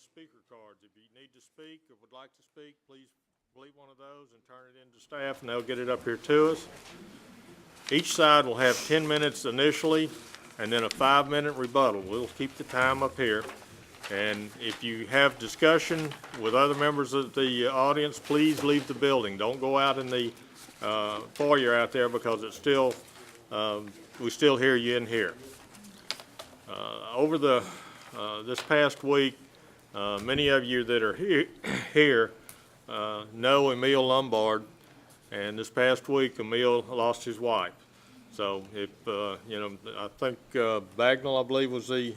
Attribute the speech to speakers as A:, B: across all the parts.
A: speaker cards. If you need to speak or would like to speak, please leave one of those and turn it in to staff, and they'll get it up here to us. Each side will have 10 minutes initially, and then a 5-minute rebuttal. We'll keep the time up here. And if you have discussion with other members of the audience, please leave the building. Don't go out in the foyer out there, because it's still, we still hear you in here. Over this past week, many of you that are here know Emil Lombard, and this past week Emil lost his wife. So if, I think Bagnell, I believe, was the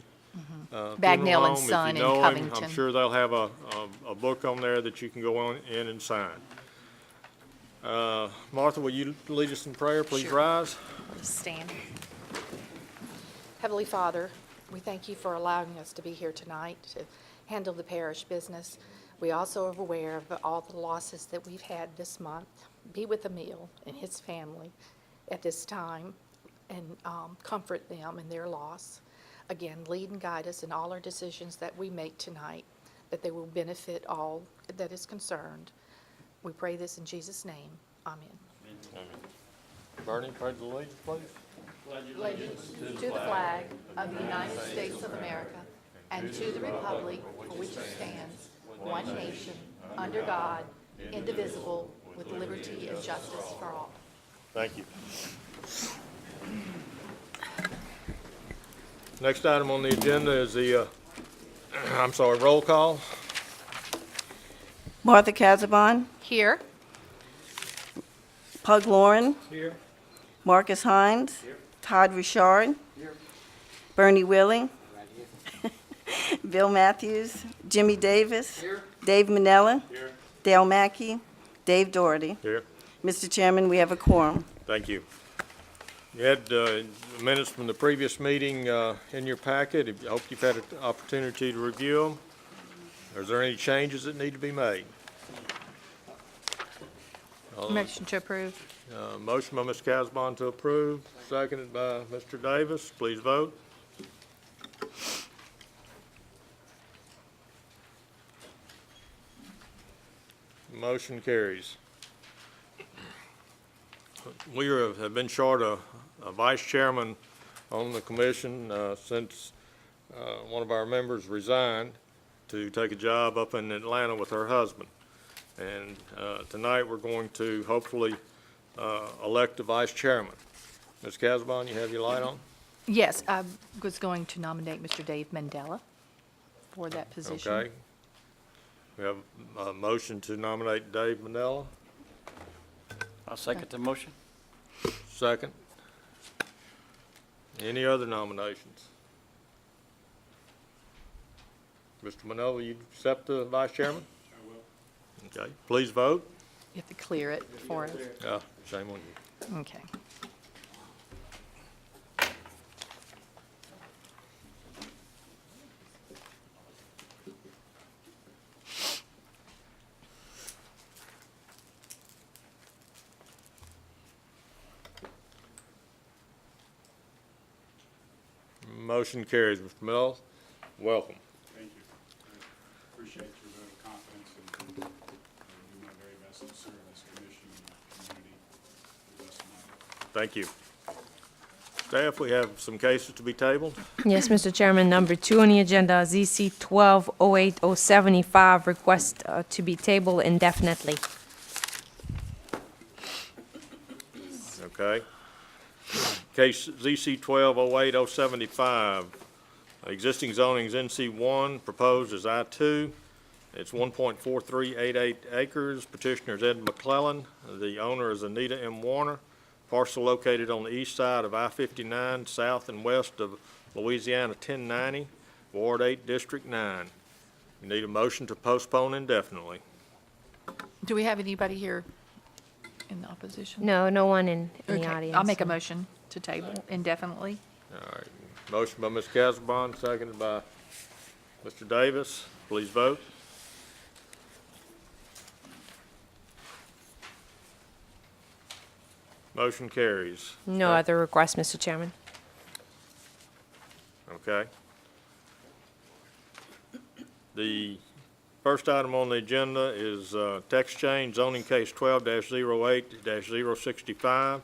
B: Bagnell and
A: Son
B: Son
A: in
B: in
A: Covington.
B: Covington.
A: I'm sure they'll have a book on there that you can go on in and sign. Martha, will you lead us in prayer? Please
B: Sure.
A: rise.
B: Please stand. Heavenly Father, we thank you for allowing us to be here tonight to handle the parish business. We also are aware of all the losses that we've had this month. Be with Emil and his family at this time, and comfort them in their loss. Again, lead and guide us in all our decisions that we make tonight, that they will benefit all that is concerned. We pray this in Jesus' name. Amen.
A: Amen. Bernie, pledge allegiance, please.
B: Allegiance to the flag of the United States of America and to the republic for which it stands, one nation, under God, indivisible, with liberty and justice for all.
A: Thank you. Next item on the agenda is the, roll call.
C: Martha Casabon,
B: Here.
C: Pug Lauren,
A: Here.
C: Marcus Hines, Todd Richard, Bernie Willing, Bill Matthews, Jimmy Davis, Dave Manella, Dale Mackey, Dave Doherty.
A: Here.
C: Mr. Chairman, we have a quorum.
A: Thank you. You had minutes from the previous meeting in your packet. I hope you've had an opportunity to review them. Is there any changes that need to be made?
B: Motion to approve.
A: Motion by Ms. Casbon to approve, seconded by Mr. Davis. Please vote. Motion carries. We have been short a vice chairman on the commission since one of our members resigned to take a job up in Atlanta with her husband. And tonight we're going to hopefully elect a vice chairman. Ms. Casbon, you have your light on?
B: Yes, I was going to nominate Mr. Dave Mandela for that position.
A: Okay. We have a motion to nominate Dave Manella.
D: I'll second the motion.
A: Second. Any other nominations? Mr. Manella, will you accept the vice chairman? I will. Okay, please vote.
B: You have to clear it for us.
A: Shame on you.
B: Okay.
A: Motion carries. Mr. Mills, welcome.
E: Thank you. I appreciate your vote of confidence, and do my very best to serve this commission and the community for the rest of my life.
A: Thank you. Staff, we have some cases to be tabled.
F: Yes, Mr. Chairman, number 2 on the agenda, ZC 12-08075, request to be tabled indefinitely.
A: Okay. Case ZC 12-08075, existing zoning is NC1, proposed is I2. It's 1.4388 acres. Petitioner is Ed McClellan. The owner is Anita M. Warner. Parcel located on the east side of I-59, south and west of Louisiana 1090, Ward 8, District 9. You need a motion to postpone indefinitely.
B: Do we have anybody here in the opposition?
F: No, no one in the
B: Okay,
F: audience.
B: I'll make a motion to table indefinitely.
A: All right. Motion by Ms. Casabon, seconded by Mr. Davis. Please vote. Motion carries.
F: No other request, Mr. Chairman.
A: Okay. The first item on the agenda is text change zoning case 12-08-065.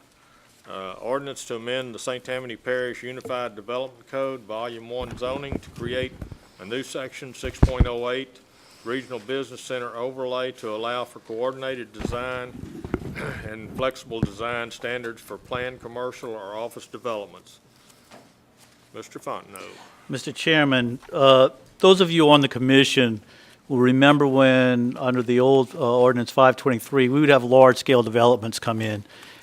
A: Ordinance to amend the St. Tammany Parish Unified Development Code, Volume 1 zoning to create a new section 6.08, Regional Business Center overlay to allow for coordinated design and flexible design standards for planned commercial or office developments. Mr. Fontenot.
G: Mr. Chairman, those of you on the commission will remember when, under the old ordinance 523, we would have large-scale developments come in,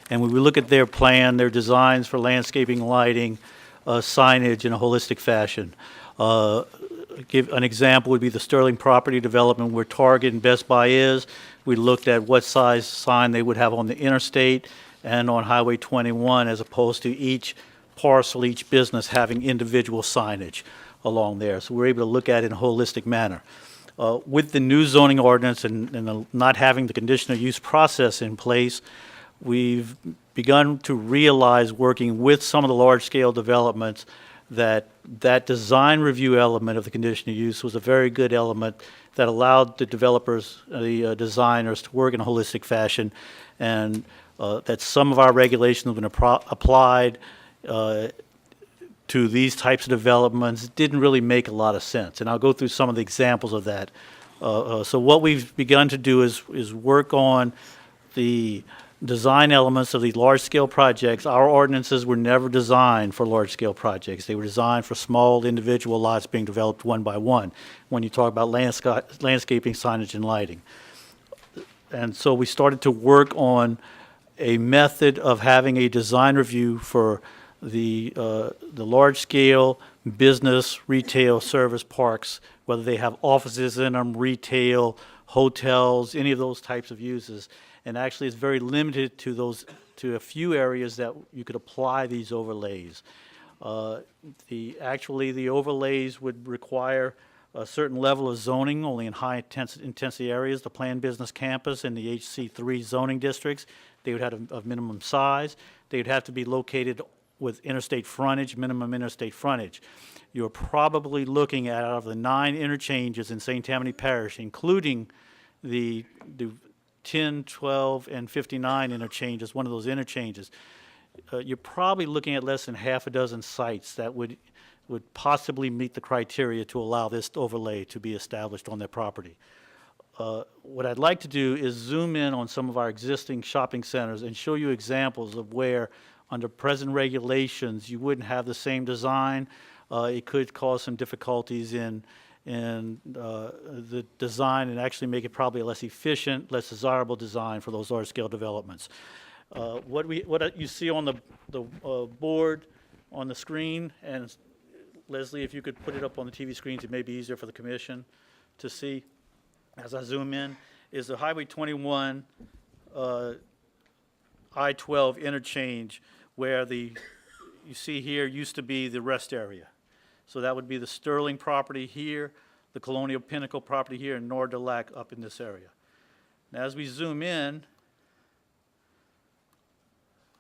G: and we would look at their plan, their designs for landscaping, lighting, signage in a holistic fashion. Give an example would be the Sterling property development where Target and Best Buy is. We looked at what size sign they would have on the interstate and on Highway 21, as opposed to each parcel, each business having individual signage along there. So we're able to look at it in a holistic manner. With the new zoning ordinance and not having the conditional use process in place, we've begun to realize, working with some of the large-scale developments, that design review element of the conditional use was a very good element that allowed the developers, the designers, to work in a holistic fashion, and that some of our regulations have been applied to these types of developments didn't really make a lot of sense. And I'll go through some of the examples of that. So what we've begun to do is work on the design elements of these large-scale projects. Our ordinances were never designed for large-scale projects. They were designed for small individual lots being developed one by one when you talk about landscaping, signage, and lighting. And so we started to work on a method of having a design review for the large-scale business, retail, service parks, whether they have offices in them, retail, hotels, any of those types of uses. And actually, it's very limited to a few areas that you could apply these overlays. The overlays would require a certain level of zoning, only in high intensity areas, the planned business campus and the HC3 zoning districts. They would have a minimum size. They would have to be located with interstate frontage, minimum interstate frontage. You're probably looking at, out of the 9 interchanges in St. Tammany Parish, including the 10, 12, and 59 interchanges, one of those interchanges, you're probably looking at less than half a dozen sites that would possibly meet the criteria to allow this overlay to be established on their property. What I'd like to do is zoom in on some of our existing shopping centers and show you examples of where, under present regulations, you wouldn't have the same design. It could cause some difficulties in the design and actually make it probably a less efficient, less desirable design for those large-scale developments. What you see on the board on the screen, and Leslie, if you could put it up on the TV screens, it may be easier for the commission to see as I zoom in, is the Highway 21 I-12 interchange where you see here used to be the rest area. So that would be the Sterling property here, the Colonial Pinnacle property here, and Nord du Lac up in this area. Now, as we zoom in,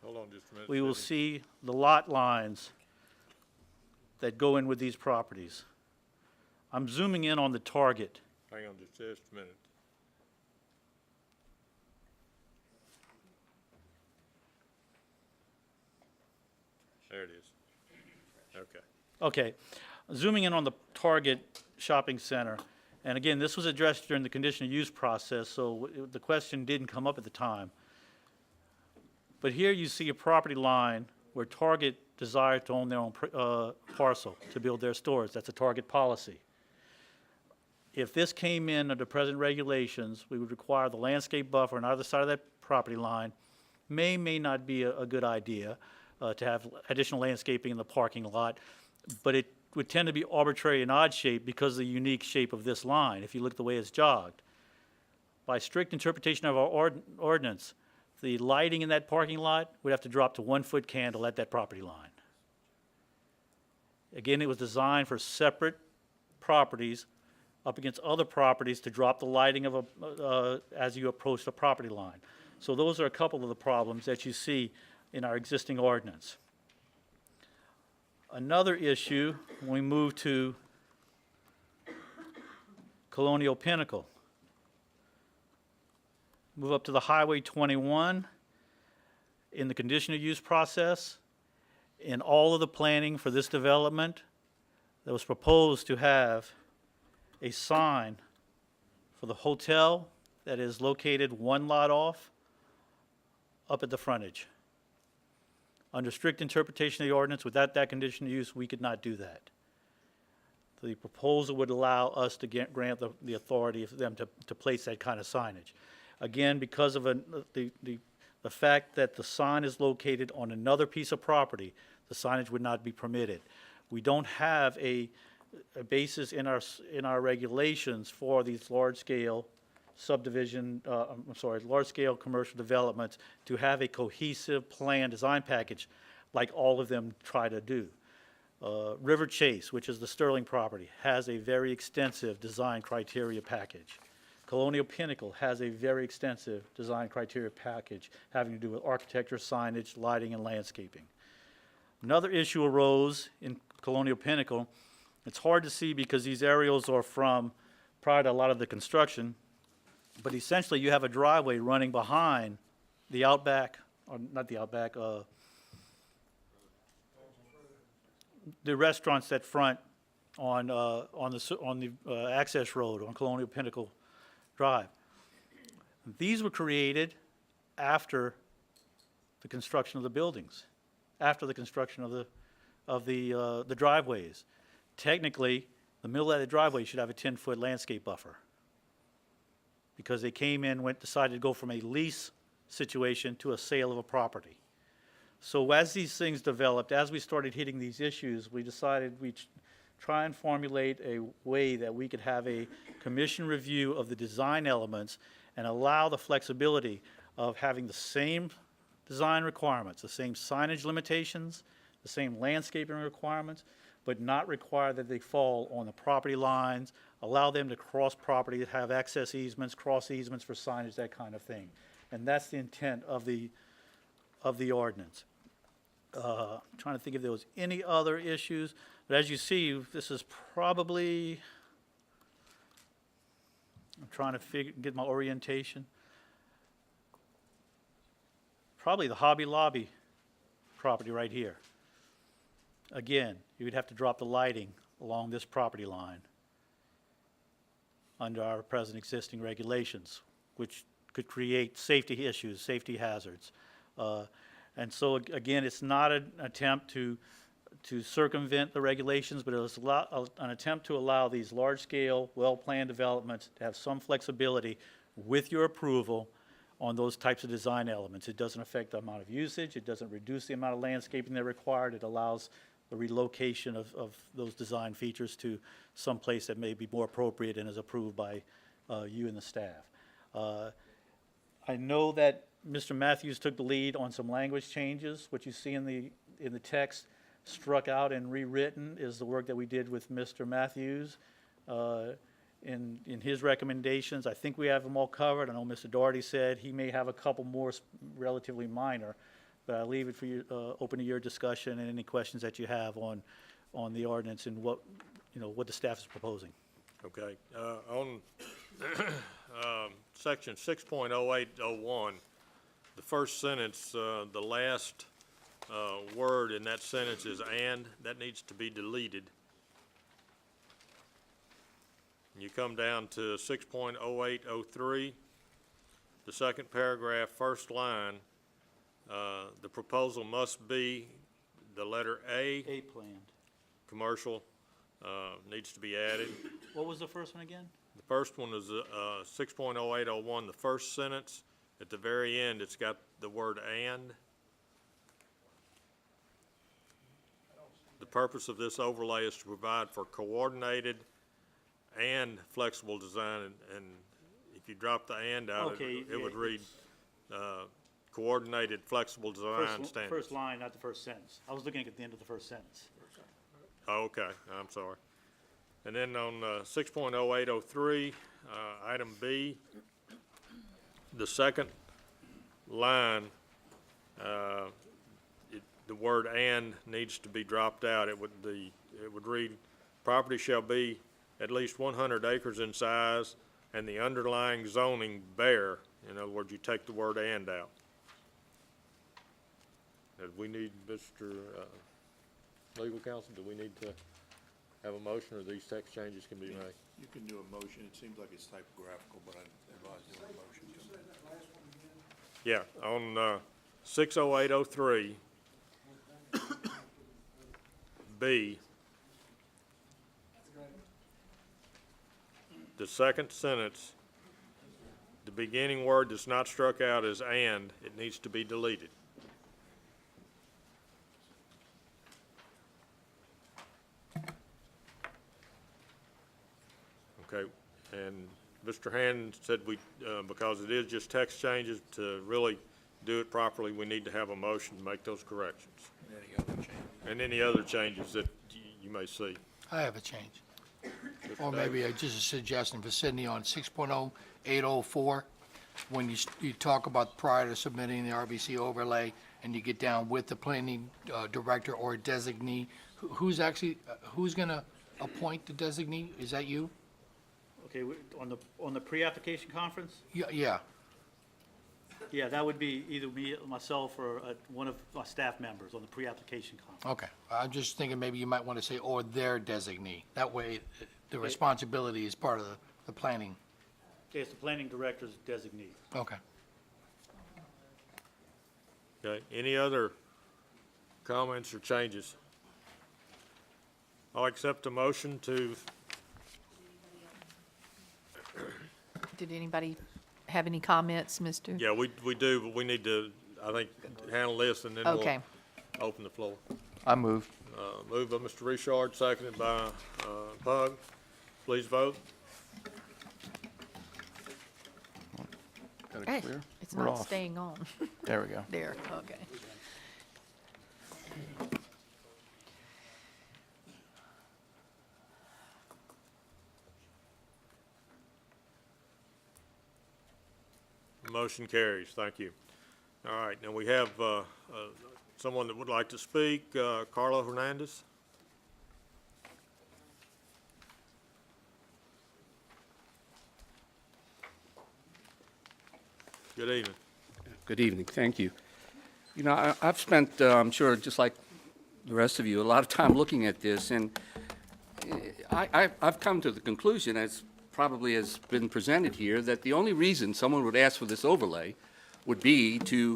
A: Hold on just a minute.
G: we will
A: Cindy.
G: see the lot lines that go in with these properties. I'm zooming in on the target.
A: Hang on just a minute. There it is. Okay.
G: Okay, zooming in on the Target Shopping Center, and again, this was addressed during the conditional use process, so the question didn't come up at the time. But here you see a property line where Target desired to own their own parcel to build their stores. That's a Target policy. If this came in under present regulations, we would require the landscape buffer on either side of that property line. May not be a good idea to have additional landscaping in the parking lot, but it would tend to be arbitrary and odd shape because of the unique shape of this line, if you look at the way it's jogged. By strict interpretation of our ordinance, the lighting in that parking lot would have to drop to 1-foot candle at that property line. Again, it was designed for separate properties up against other properties to drop the lighting of as you approach the property line. So those are a couple of the problems that you see in our existing ordinance. Another issue, when we move to Colonial Pinnacle. Move up to the Highway 21. In the conditional use process, in all of the planning for this development, that was proposed to have a sign for the hotel that is located one lot off up at the frontage. Under strict interpretation of the ordinance, without that conditional use, we could not do that. The proposal would allow us to grant the authority for them to place that kind of signage. Again, because of the fact that the sign is located on another piece of property, the signage would not be permitted. We don't have a basis in our regulations for these large-scale subdivision, large-scale commercial developments to have a cohesive plan design package like all of them try to do. River Chase, which is the Sterling property, has a very extensive design criteria package. Colonial Pinnacle has a very extensive design criteria package having to do with architecture, signage, lighting, and landscaping. Another issue arose in Colonial Pinnacle. It's hard to see because these aerials are from prior to a lot of the construction, but essentially you have a driveway running behind the outback, or not the outback, the restaurants that front on the access road on Colonial Pinnacle Drive. These were created after the construction of the buildings, after the construction of the driveways. Technically, the middle of the driveway should have a 10-foot landscape buffer because they came in, decided to go from a lease situation to a sale of a property. So as these things developed, as we started hitting these issues, we decided we'd try and formulate a way that we could have a commission review of the design elements and allow the flexibility of having the same design requirements, the same signage limitations, the same landscaping requirements, but not require that they fall on the property lines, allow them to cross property, have access easements, cross easements for signage, that kind of thing. And that's the intent of the ordinance. Trying to think if there was any other issues, but as you see, this is probably, I'm trying to get my orientation. Probably the Hobby Lobby property right here. Again, you would have to drop the lighting along this property line under our present existing regulations, which could create safety issues, safety hazards. And so, again, it's not an attempt to circumvent the regulations, but it was an attempt to allow these large-scale, well-planned developments to have some flexibility with your approval on those types of design elements. It doesn't affect the amount of usage. It doesn't reduce the amount of landscaping they're required. It allows the relocation of those design features to some place that may be more appropriate and is approved by you and the staff. I know that Mr. Matthews took the lead on some language changes. What you see in the text struck out and rewritten is the work that we did with Mr. Matthews in his recommendations. I think we have them all covered. I know Mr. Doherty said he may have a couple more relatively minor, but I'll leave it for you, open to your discussion and any questions that you have on the ordinance and what the staff is proposing.
A: Okay, on section 6.0801, the first sentence, the last word in that sentence is "and." That needs to be deleted. You come down to 6.0803, the second paragraph, first line, the proposal must be the letter A,
G: planned.
A: commercial, needs to be added.
G: What was the first one again?
A: The first one is 6.0801, the first sentence. At the very end, it's got the word "and." The purpose of this overlay is to provide for coordinated and flexible design, and if you drop the "and" out,
G: Okay,
A: it would read coordinated, flexible design standards.
G: First line, not the first sentence. I was looking at the end of the first sentence.
A: Oh, okay, I'm sorry. And then on 6.0803, item B, the second line, the word "and" needs to be dropped out. It would read, "Property shall be at least 100 acres in size and the underlying zoning bear. In other words, you take the word "and" out. We need, Mr. Legal Counsel, do we need to have a motion, or these text changes can be made?
H: You can do a motion. It seems like it's typographical, but I advise doing a motion.
A: Yeah, on 60803 B, the second sentence, the beginning word that's not struck out is "and," it needs to be deleted. Okay, and Mr. Hand said because it is just text changes, to really do it properly, we need to have a motion to make those corrections. And any other changes that you may see.
H: I have a change. Or maybe just a suggestion for Sydney on 6.0804, when you talk about prior to submitting the RBC overlay, and you get down with the planning director or designee, who's going to appoint the designee? Is that you?
G: Okay, on the pre-application conference?
H: Yeah.
G: Yeah, that would be either me, myself, or one of my staff members on the pre-application conference.
H: Okay. I'm just thinking maybe you might want to say, or their designee. That way, the responsibility is part of the planning.
G: Okay, it's the planning director's designee.
H: Okay.
A: Okay, any other comments or changes? I'll accept a motion to,
I: Did anybody have any comments, Mr.?
A: yeah, we do, but we need to, I think, handle this and then
I: Okay.
A: we'll open the floor.
J: I move.
A: Moved by Mr. Richard, seconded by Pug. Please vote.
J: Got
I: Hey,
J: it clear?
I: it's
J: We're
I: not
J: off.
I: staying on.
J: There we go.
I: There, okay.
A: Motion carries. Thank you. All right, now we have someone that would like to speak, Carla Hernandez. Good evening.
J: Good evening. Thank you. You know, I've spent, I'm sure, just like the rest of you, a lot of time looking at this, and I've come to the conclusion, as probably has been presented here, that the only reason someone would ask for this overlay would be to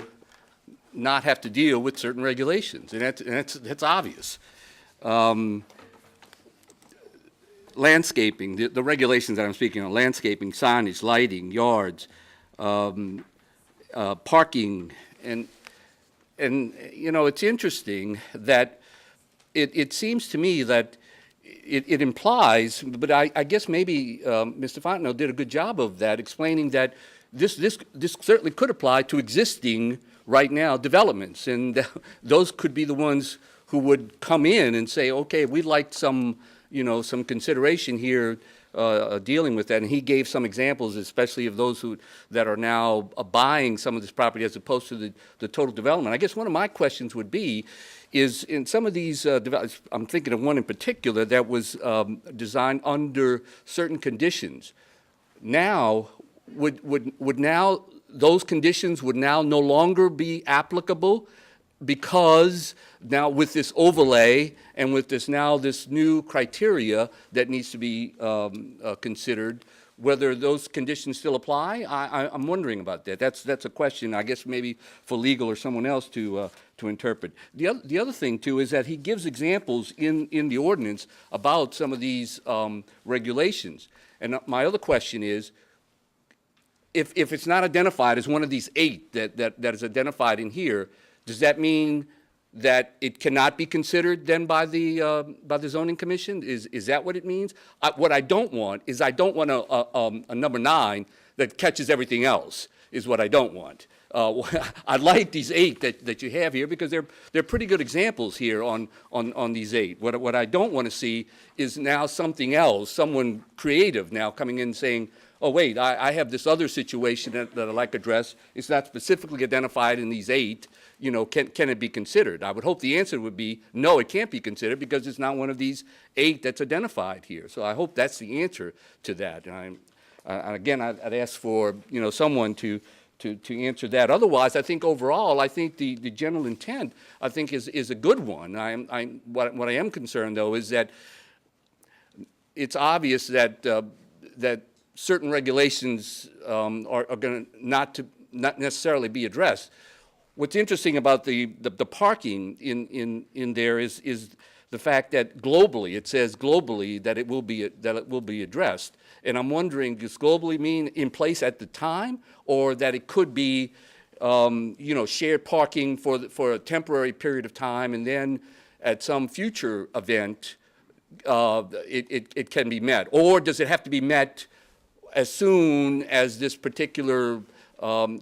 J: not have to deal with certain regulations, and that's obvious. Landscaping, the regulations that I'm speaking on, landscaping, signage, lighting, yards, parking, and you know, it's interesting that it seems to me that it implies, but I guess maybe Mr. Fontenot did a good job of that, explaining that this certainly could apply to existing right now developments, and those could be the ones who would come in and say, okay, we'd like some, you know, some consideration here dealing with that. And he gave some examples, especially of those that are now buying some of this property as opposed to the total development. I guess one of my questions would be, is in some of these developments, I'm thinking of one in particular that was designed under certain conditions. Now, would now those conditions would now no longer be applicable, because now with this overlay and with this new criteria that needs to be considered, whether those conditions still apply? I'm wondering about that. That's a question, I guess, maybe for legal or someone else to interpret. The other thing too is that he gives examples in the ordinance about some of these regulations. And my other question is, if it's not identified as one of these 8 that is identified in here, does that mean that it cannot be considered then by the zoning commission? Is that what it means? What I don't want is, I don't want a number 9 that catches everything else, is what I don't want. I like these 8 that you have here, because they're pretty good examples here on these 8. What I don't want to see is now something else, someone creative now coming in saying, oh, wait, I have this other situation that I'd like addressed. It's not specifically identified in these 8, you know, can it be considered? I would hope the answer would be, no, it can't be considered because it's not one of these 8 that's identified here. So I hope that's the answer to that. And again, I'd ask for, you know, someone to answer that. Otherwise, I think overall, I think the general intent, I think, is a good one. What I am concerned, though, is that it's obvious that that certain regulations are going to not necessarily be addressed. What's interesting about the parking in there is the fact that globally, it says globally that it will be addressed. And I'm wondering, does globally mean in place at the time, or that it could be, you know, shared parking for a temporary period of time, and then at some future event, it can be met? Or does it have to be met as soon as this particular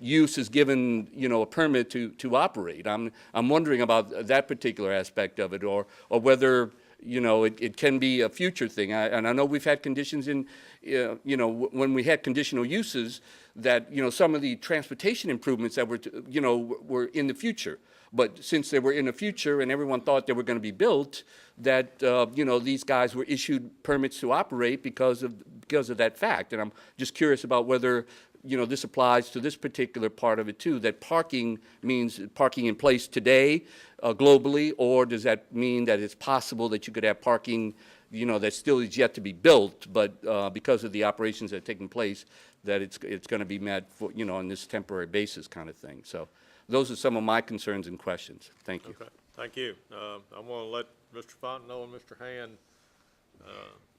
J: use is given, you know, a permit to operate? I'm wondering about that particular aspect of it, or whether, you know, it can be a future thing. And I know we've had conditions in, you know, when we had conditional uses, that, you know, some of the transportation improvements that were, you know, were in the future. But since they were in the future and everyone thought they were going to be built, that, you know, these guys were issued permits to operate because of that fact. And I'm just curious about whether, you know, this applies to this particular part of it too, that parking means parking in place today globally, or does that mean that it's possible that you could have parking, you know, that still is yet to be built, but because of the operations that are taking place, that it's going to be met for, you know, on this temporary basis kind of thing. So those are some of my concerns and questions. Thank you.
A: Okay, thank you. I'm going to let Mr. Fontenot and Mr. Hand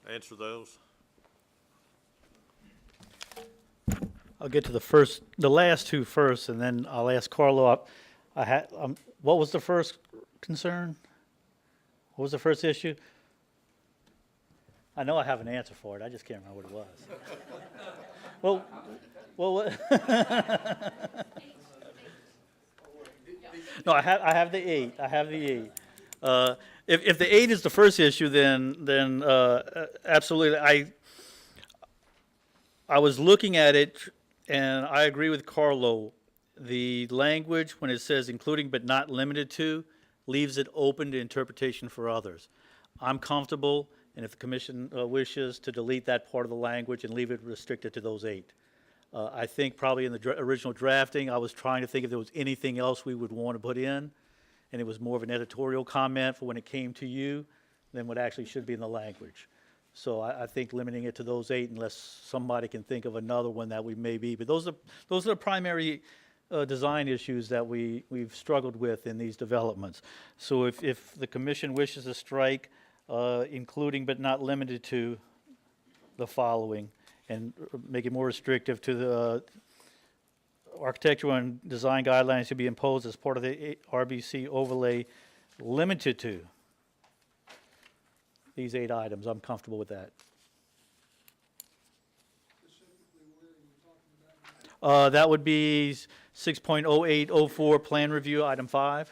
A: answer those.
G: I'll get to the last two first, and then I'll ask Carlo. What was the first concern? What was the first issue? I know I have an answer for it. I just can't remember what it was. What? No, I have the 8. I have the 8. If the 8 is the first issue, then absolutely. I was looking at it, and I agree with Carlo. The language, when it says including but not limited to, leaves it open to interpretation for others. I'm comfortable, and if the commission wishes, to delete that part of the language and leave it restricted to those 8. I think probably in the original drafting, I was trying to think if there was anything else we would want to put in, and it was more of an editorial comment for when it came to you than what actually should be in the language. So I think limiting it to those 8, unless somebody can think of another one that we may be. But those are the primary design issues that we've struggled with in these developments. So if the commission wishes to strike, including but not limited to the following, and make it more restrictive to the architectural and design guidelines to be imposed as part of the RBC overlay, limited to these 8 items, I'm comfortable with that. That would be 6.0804 Plan Review, Item 5,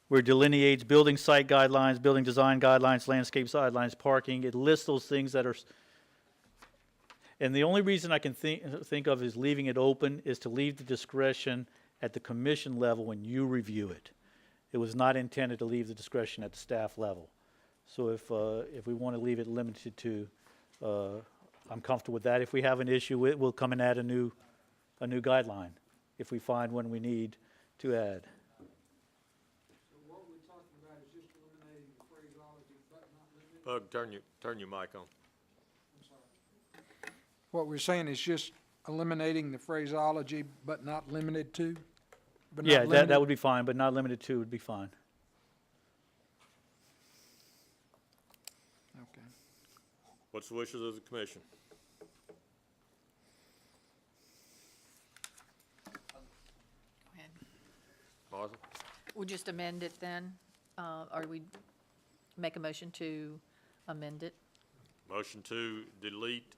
G: where it delineates building site guidelines, building design guidelines, landscape guidelines, parking. It lists those things that are, and the only reason I can think of is leaving it open is to leave the discretion at the commission level when you review it. It was not intended to leave the discretion at the staff level. So if we want to leave it limited to, I'm comfortable with that. If we have an issue, we'll come and add a new guideline if we find one we need to add.
K: So what we're talking about is just eliminating the phraseology, but not limited.
A: Bug, turn your mic on.
K: I'm sorry. What we're saying is just eliminating the phraseology, but not limited to? But not
G: Yeah,
K: limited-
G: that would be fine, but not limited to would be fine.
K: Okay.
A: What's the wishes of the commission?
I: Go ahead.
A: Martha?
I: We'll just amend it then, or we make a motion to amend it?
A: Motion to delete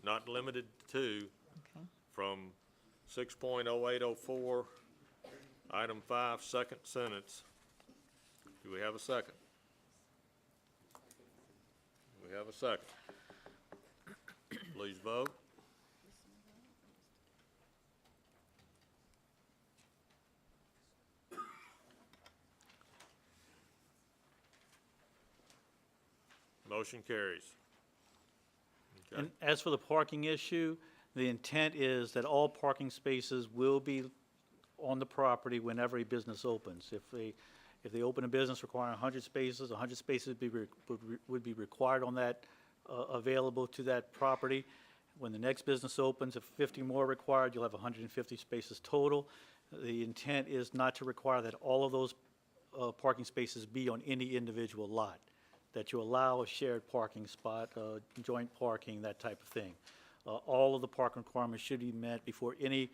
A: not limited to
I: Okay.
A: from 6.0804, item 5, second sentence. Do we have a second? We have a second. Please vote. Motion carries. Okay.
G: And as for the parking issue, the intent is that all parking spaces will be on the property whenever a business opens. If they open a business requiring 100 spaces, 100 spaces would be required on that, available to that property. When the next business opens, if 50 more required, you'll have 150 spaces total. The intent is not to require that all of those parking spaces be on any individual lot, that you allow a shared parking spot, joint parking, that type of thing. All of the parking requirements should be met before any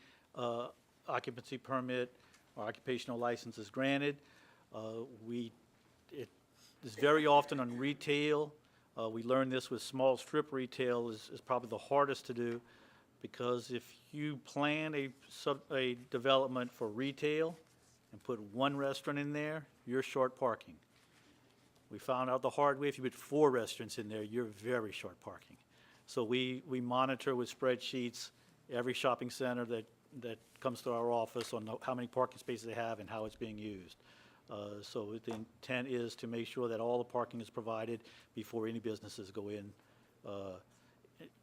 G: occupancy permit or occupational license is granted. It is very often on retail. We learned this with small strip retail is probably the hardest to do, because if you plan a development for retail and put one restaurant in there, you're short parking. We found out the hard way, if you put 4 restaurants in there, you're very short parking. So we monitor with spreadsheets every shopping center that comes to our office on how many parking spaces they have and how it's being used. So the intent is to make sure that all the parking is provided before any businesses go in.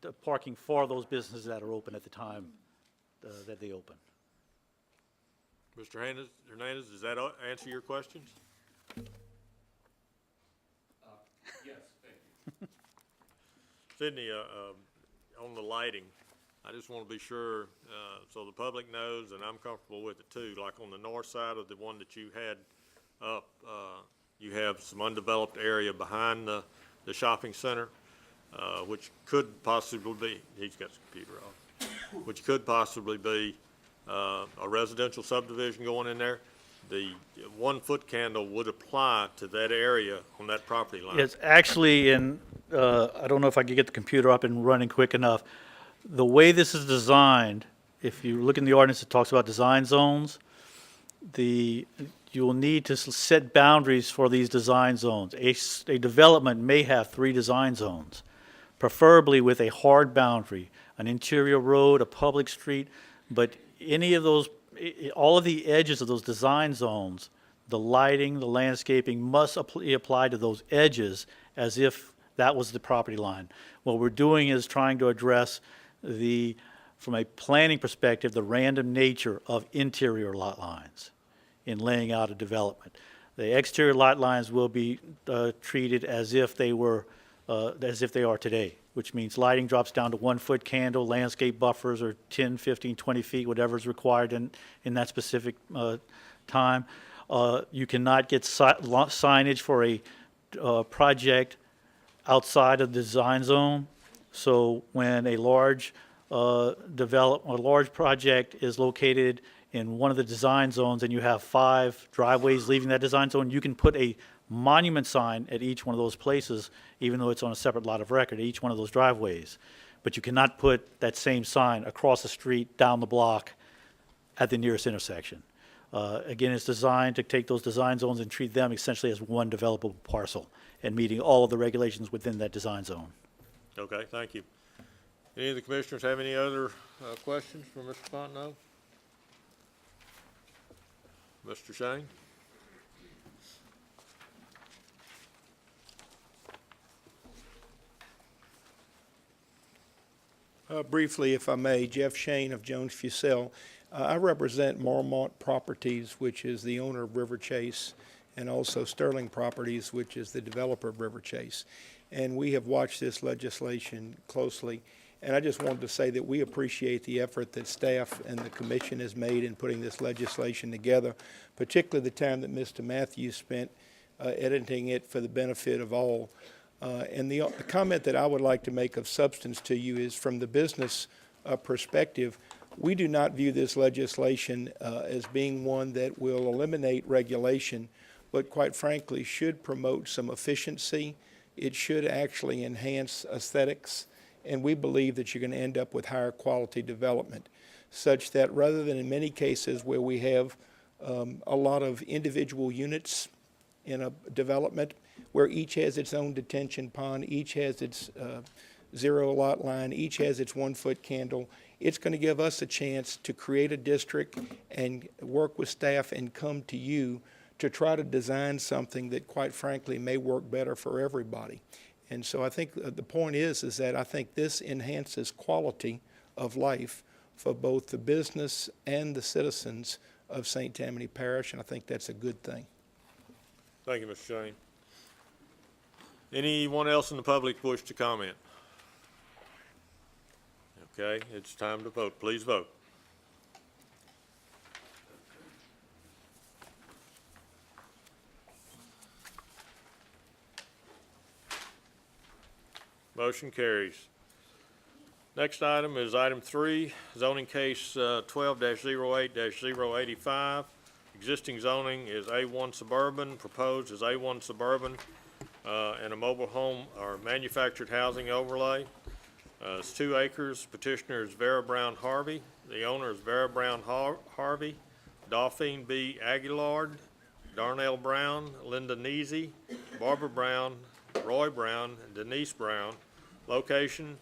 G: The parking for those businesses that are open at the time that they open.
A: Mr. Hernandez, does that answer your questions?
E: Yes, thank you.
A: Sydney, on the lighting, I just want to be sure, so the public knows, and I'm comfortable with it too, like on the north side of the one that you had up, you have some undeveloped area behind the shopping center, which could possibly be, he's got his computer off, which could possibly be a residential subdivision going in there. The 1-foot candle would apply to that area on that property line.
G: It's actually in, I don't know if I could get the computer up and running quick enough. The way this is designed, if you look in the ordinance, it talks about design zones. You will need to set boundaries for these design zones. A development may have 3 design zones, preferably with a hard boundary, an interior road, a public street, but any of those, all of the edges of those design zones, the lighting, the landscaping must apply to those edges as if that was the property line. What we're doing is trying to address from a planning perspective, the random nature of interior lot lines in laying out a development. The exterior lot lines will be treated as if they were, as if they are today, which means lighting drops down to 1-foot candle, landscape buffers are 10, 15, 20 feet, whatever is required in that specific time. You cannot get signage for a project outside of the design zone. So when a large project is located in one of the design zones and you have 5 driveways leaving that design zone, you can put a monument sign at each one of those places, even though it's on a separate lot of record, each one of those driveways. But you cannot put that same sign across the street, down the block, at the nearest intersection. Again, it's designed to take those design zones and treat them essentially as one developable parcel and meeting all of the regulations within that design zone.
A: Okay, thank you. Any of the commissioners have any other questions for Mr. Fontenot? Mr. Shane?
L: Briefly, if I may, Jeff Shane of Jones Fussell. I represent Marmont Properties, which is the owner of River Chase, and also Sterling Properties, which is the developer of River Chase. And we have watched this legislation closely. And I just wanted to say that we appreciate the effort that staff and the commission has made in putting this legislation together, particularly the time that Mr. Matthews spent editing it for the benefit of all. And the comment that I would like to make of substance to you is from the business perspective, we do not view this legislation as being one that will eliminate regulation, but quite frankly should promote some efficiency. It should actually enhance aesthetics, and we believe that you're going to end up with higher quality development, such that rather than in many cases where we have a lot of individual units in a development where each has its own detention pond, each has its 0 lot line, each has its 1-foot candle, it's going to give us a chance to create a district and work with staff and come to you to try to design something that quite frankly may work better for everybody. And so I think the point is that I think this enhances quality of life for both the business and the citizens of St. Tammany Parish, and I think that's a good thing.
A: Thank you, Mr. Shane. Anyone else in the public wish to comment? Okay, it's time to vote. Please vote. Motion carries. Next item is item 3, zoning case 12-08-085. Existing zoning is A1 suburban, proposed is A1 suburban, and a mobile home or manufactured housing overlay. It's 2 acres. Petitioner is Vera Brown Harvey. The owner is Vera Brown Harvey, Dauphine B. Aguilard, Darnell Brown, Linda Neasy, Barbara Brown, Roy Brown, and Denise Brown. Location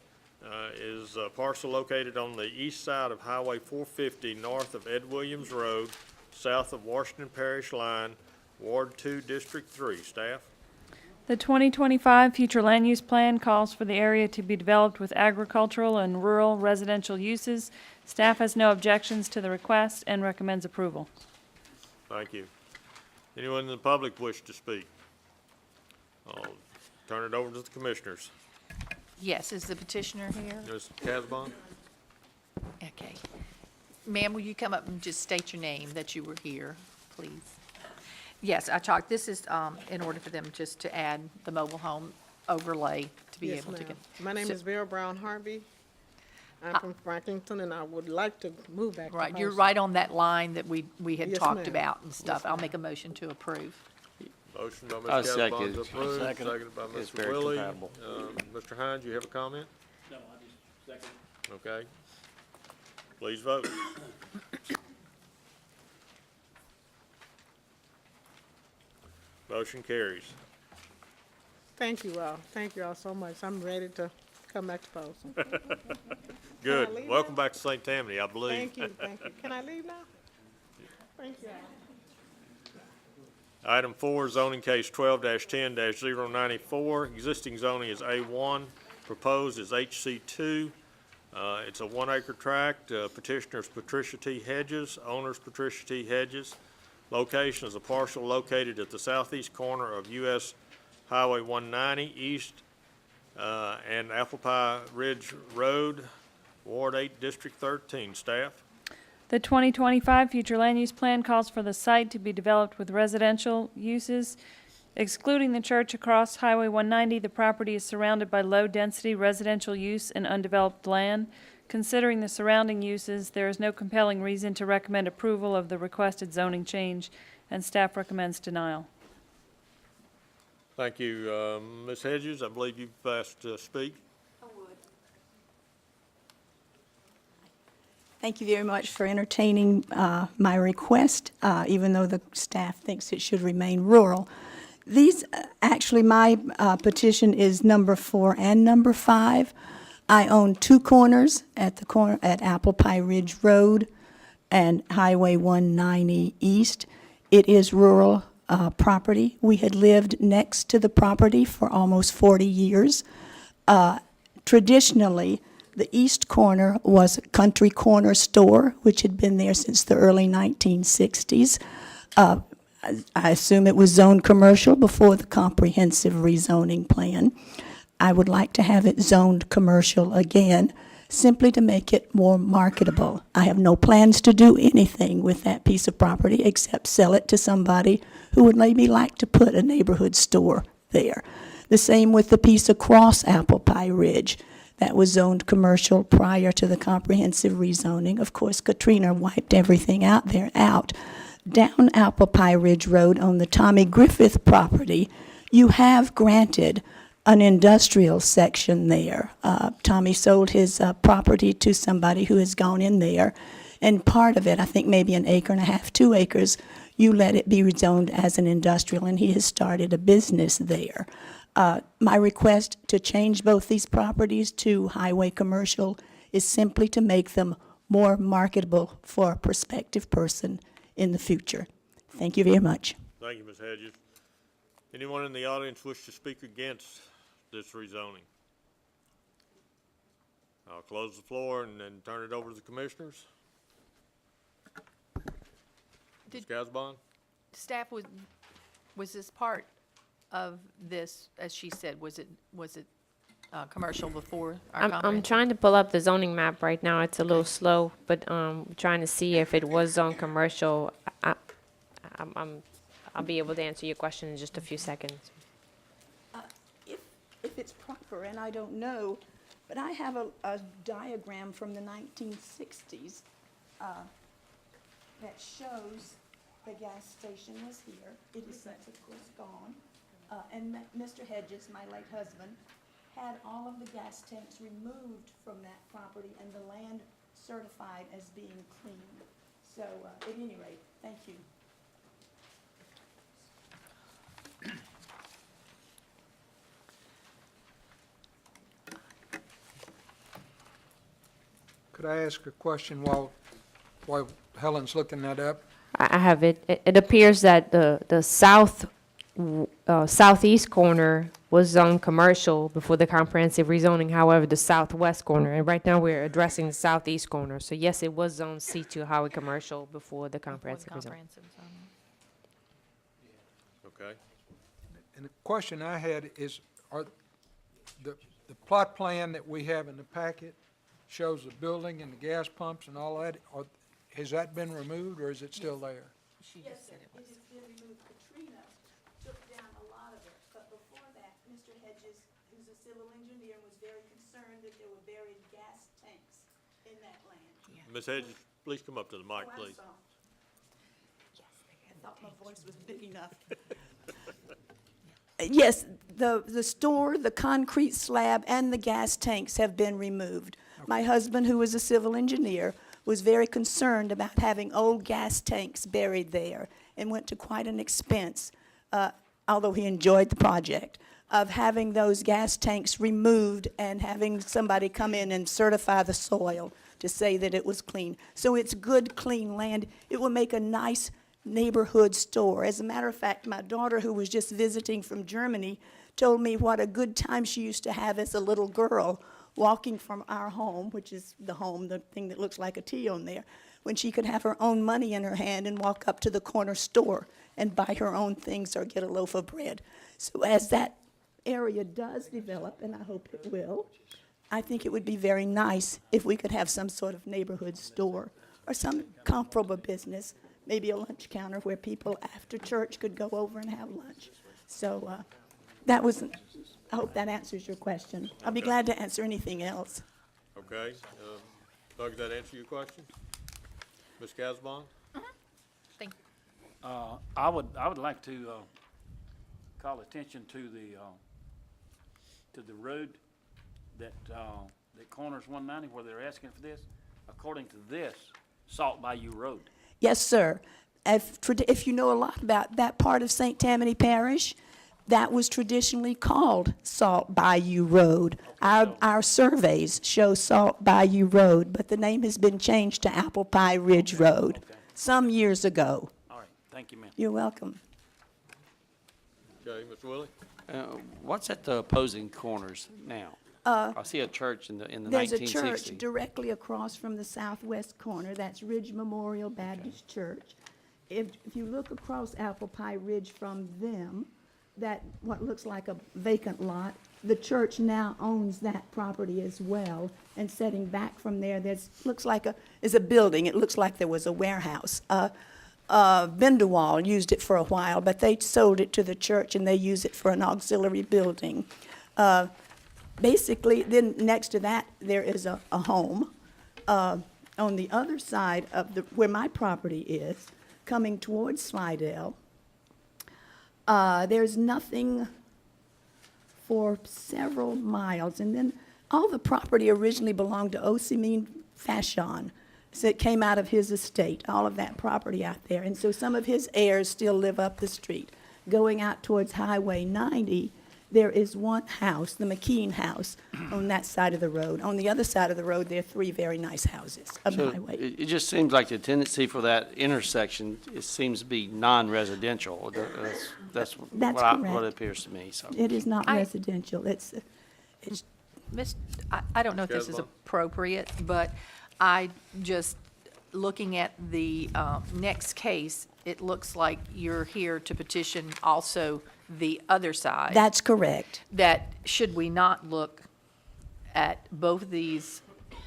A: is a parcel located on the east side of Highway 450, north of Ed Williams Road, south of Washington Parish line, Ward 2, District 3. Staff?
M: The 2025 Future Land Use Plan calls for the area to be developed with agricultural and rural residential uses. Staff has no objections to the request and recommends approval.
A: Thank you. Anyone in the public wish to speak? I'll turn it over to the commissioners.
I: Yes, is the petitioner here?
A: Ms. Casbon?
I: Okay. Ma'am, will you come up and just state your name, that you were here, please? Yes, I talked, this is in order for them just to add the mobile home overlay to be
N: Yes,
I: able to
N: ma'am.
I: get.
N: My name
I: So-
N: is Vera Brown Harvey. I'm from Franklinton, and I would like to move back to
I: Right, you're
N: Folsom.
I: right on that line that we had
N: Yes,
I: talked
N: ma'am.
I: about and stuff.
N: Yes,
I: I'll
N: ma'am.
I: make a motion to approve.
A: Motion by
D: I'll
A: Ms.
D: second.
A: Casbon to approve,
D: Second.
A: seconded by
D: It's
A: Mr.
D: very
A: Willie.
D: compatible.
A: Mr. Hines, you have a comment?
G: No, I just second.
A: Okay. Please vote. Motion carries.
N: Thank you all. Thank you all so much. I'm ready to come back to Folsom.
A: Good.
N: leave
A: Welcome back to St. Tammany, I believe.
N: Thank you, thank you. Can I leave now? Thank you.
A: Item 4, zoning case 12-10-094. Existing zoning is A1, proposed is HC2. It's a 1-acre tract. Petitioner is Patricia T. Hedges, owner's Patricia T. Hedges. Location is a parcel located at the southeast corner of US Highway 190 East and Apple Pie Ridge Road, Ward 8, District 13. Staff?
M: The 2025 Future Land Use Plan calls for the site to be developed with residential uses. Excluding the church across Highway 190, the property is surrounded by low-density residential use and undeveloped land. Considering the surrounding uses, there is no compelling reason to recommend approval of the requested zoning change, and staff recommends denial.
A: Thank you. Ms. Hedges, I believe you've asked to speak.
O: Thank you very much for entertaining my request, even though the staff thinks it should remain rural. These, actually, my petition is number 4 and number 5. I own 2 corners at Apple Pie Ridge Road and Highway 190 East. It is rural property. We had lived next to the property for almost 40 years. Traditionally, the east corner was a country corner store, which had been there since the early 1960s. I assume it was zoned commercial before the comprehensive rezoning plan. I would like to have it zoned commercial again, simply to make it more marketable. I have no plans to do anything with that piece of property except sell it to somebody who would maybe like to put a neighborhood store there. The same with the piece across Apple Pie Ridge. That was zoned commercial prior to the comprehensive rezoning. Of course, Katrina wiped everything out. Down Apple Pie Ridge Road on the Tommy Griffith property, you have granted an industrial section there. Tommy sold his property to somebody who has gone in there, and part of it, I think maybe 1.5 acres, 2 acres, you let it be rezoned as an industrial, and he has started a business there. My request to change both these properties to highway commercial is simply to make them more marketable for a prospective person in the future. Thank you very much.
A: Thank you, Ms. Hedges. Anyone in the audience wish to speak against this rezoning? I'll close the floor and then turn it over to the commissioners. Ms.
I: Did-
A: Casbon?
I: Staff, was this part of this, as she said, was it commercial before our
F: I'm
I: comprehensive?
F: trying to pull up the zoning map right now. It's a little slow, but trying to see if it was zone commercial. I'll be able to answer your question in just a few seconds.
O: If it's proper, and I don't know, but I have a diagram from the 1960s that shows the gas station was here. It is since, of course, gone. And Mr. Hedges, my late husband, had all of the gas tanks removed from that property and the land certified as being clean. So, at any rate, thank you.
K: Could I ask a question while Helen's looking that up?
F: I have it. It appears that the southeast corner was zoned commercial before the comprehensive rezoning. However, the southwest corner, and right now we're addressing the southeast corner. So yes, it was zoned C2 highway commercial before the comprehensive rezoning.
I: zoning.
A: Okay.
K: And the question I had is, are the plot plan that we have in the packet shows the building and the gas pumps and all that, has that been removed, or is it still there?
O: Yes, sir, it has been removed. Katrina took down a lot of it, but before that, Mr. Hedges, who's a civil engineer, was very concerned that there were buried gas tanks in that land.
A: Ms. Hedges, please come up to the mic,
O: Oh, I'm
A: please.
O: sorry. I thought my voice was big enough. Yes, the store, the concrete slab, and the gas tanks have been removed. My husband, who was a civil engineer, was very concerned about having old gas tanks buried there and went to quite an expense, although he enjoyed the project, of having those gas tanks removed and having somebody come in and certify the soil to say that it was clean. So it's good, clean land. It will make a nice neighborhood store. As a matter of fact, my daughter, who was just visiting from Germany, told me what a good time she used to have as a little girl walking from our home, which is the home, the thing that looks like a T on there, when she could have her own money in her hand and walk up to the corner store and buy her own things or get a loaf of bread. So as that area does develop, and I hope it will, I think it would be very nice if we could have some sort of neighborhood store or some comparable business, maybe a lunch counter where people after church could go over and have lunch. So that was, I hope that answers your question. I'll be glad to answer anything else.
A: Okay. Doug, does that answer your question? Ms. Casbon?
I: Thank you.
D: I would like to call attention to the road that corners 190 where they're asking for this. According to this, Salt Bayou Road.
O: Yes, sir. If you know a lot about that part of St. Tammany Parish, that was traditionally called Salt Bayou Road. Our surveys show Salt Bayou Road, but the name has been changed to Apple Pie Ridge Road some years ago.
D: All right, thank you, ma'am.
O: You're welcome.
A: Okay, Mr. Willie?
D: What's at the opposing corners now? I see a church in the
O: There's a
D: 1960s.
O: church directly across from the southwest corner. That's Ridge Memorial Baptist Church. If you look across Apple Pie Ridge from them, that what looks like a vacant lot, the church now owns that property as well. And setting back from there, looks like is a building. It looks like there was a warehouse. Bendewall used it for a while, but they sold it to the church and they use it for an auxiliary building. Basically, then next to that, there is a home. On the other side of where my property is, coming towards Slidell, there's nothing for several miles. And then all the property originally belonged to Osimhen Fashon. So it came out of his estate, all of that property out there. And so some of his heirs still live up the street. Going out towards Highway 90, There is one house, the McKean House, on that side of the road. On the other side of the road, there are 3 very nice houses on the
P: So
O: highway.
P: it just seems like the tendency for that intersection, it seems to be non-residential. That's
O: That's
P: what it
O: correct.
P: appears to me, so.
O: It is not
I: I-
O: residential. It's
I: I don't know if this is
A: Casbah?
I: appropriate, but I just, looking at the next case, it looks like you're here to petition also the other side.
O: That's correct.
I: That, should we not look at both of these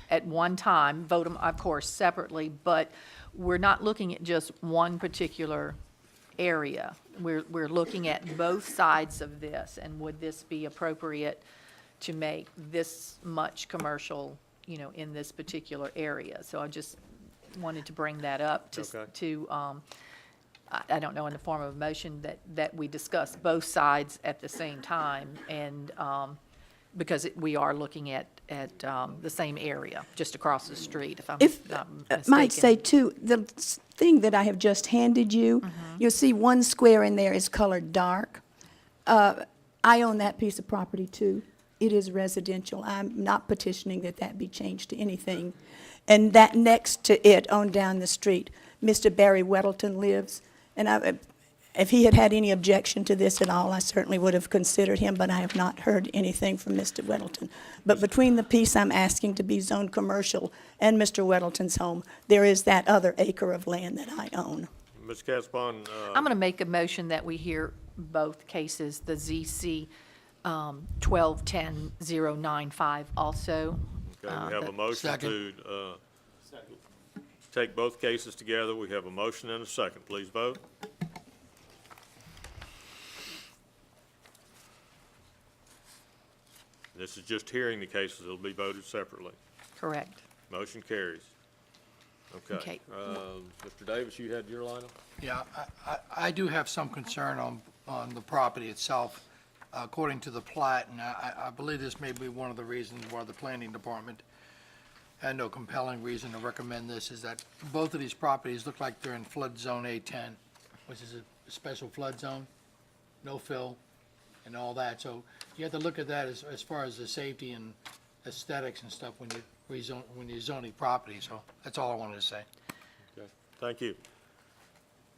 I: at one time, vote them, of course, separately, but we're not looking at just one particular area. We're looking at both sides of this, and would this be appropriate to make this much commercial, in this particular area? So I just wanted to bring that up to, I don't know, in the form of a motion that we discuss both sides at the same time, and, because we are looking at the same area, just across the street, if I'm
O: If,
I: not
O: might
I: mistaken.
O: say too, the thing that I have just handed you, you'll see one square in there is colored dark. I own that piece of property too. It is residential. I'm not petitioning that that be changed to anything. And that next to it, on down the street, Mr. Barry Weddleton lives. And if he had had any objection to this at all, I certainly would have considered him, but I have not heard anything from Mr. Weddleton. But between the piece I'm asking to be zoned commercial and Mr. Weddleton's home, there is that other acre of land that I own.
A: Ms. Casbon,
I: I'm going to make a motion that we hear both cases, the ZC 1210-095 also.
A: okay, we have a motion to take both cases together. We have a motion and a second. Please vote. This is just hearing the cases. It'll be voted separately.
I: Correct.
A: Motion carries. Okay.
I: Okay.
A: Mr. Davis, you had your line up?
H: Yeah, I do have some concern on the property itself, according to the plat, and I believe this may be one of the reasons why the planning department had no compelling reason to recommend this, is that both of these properties look like they're in flood zone A10, which is a special flood zone, no fill, and all that. So you have to look at that as far as the safety and aesthetics and stuff when you're zoning property. So that's all I wanted to say.
A: Okay, thank you.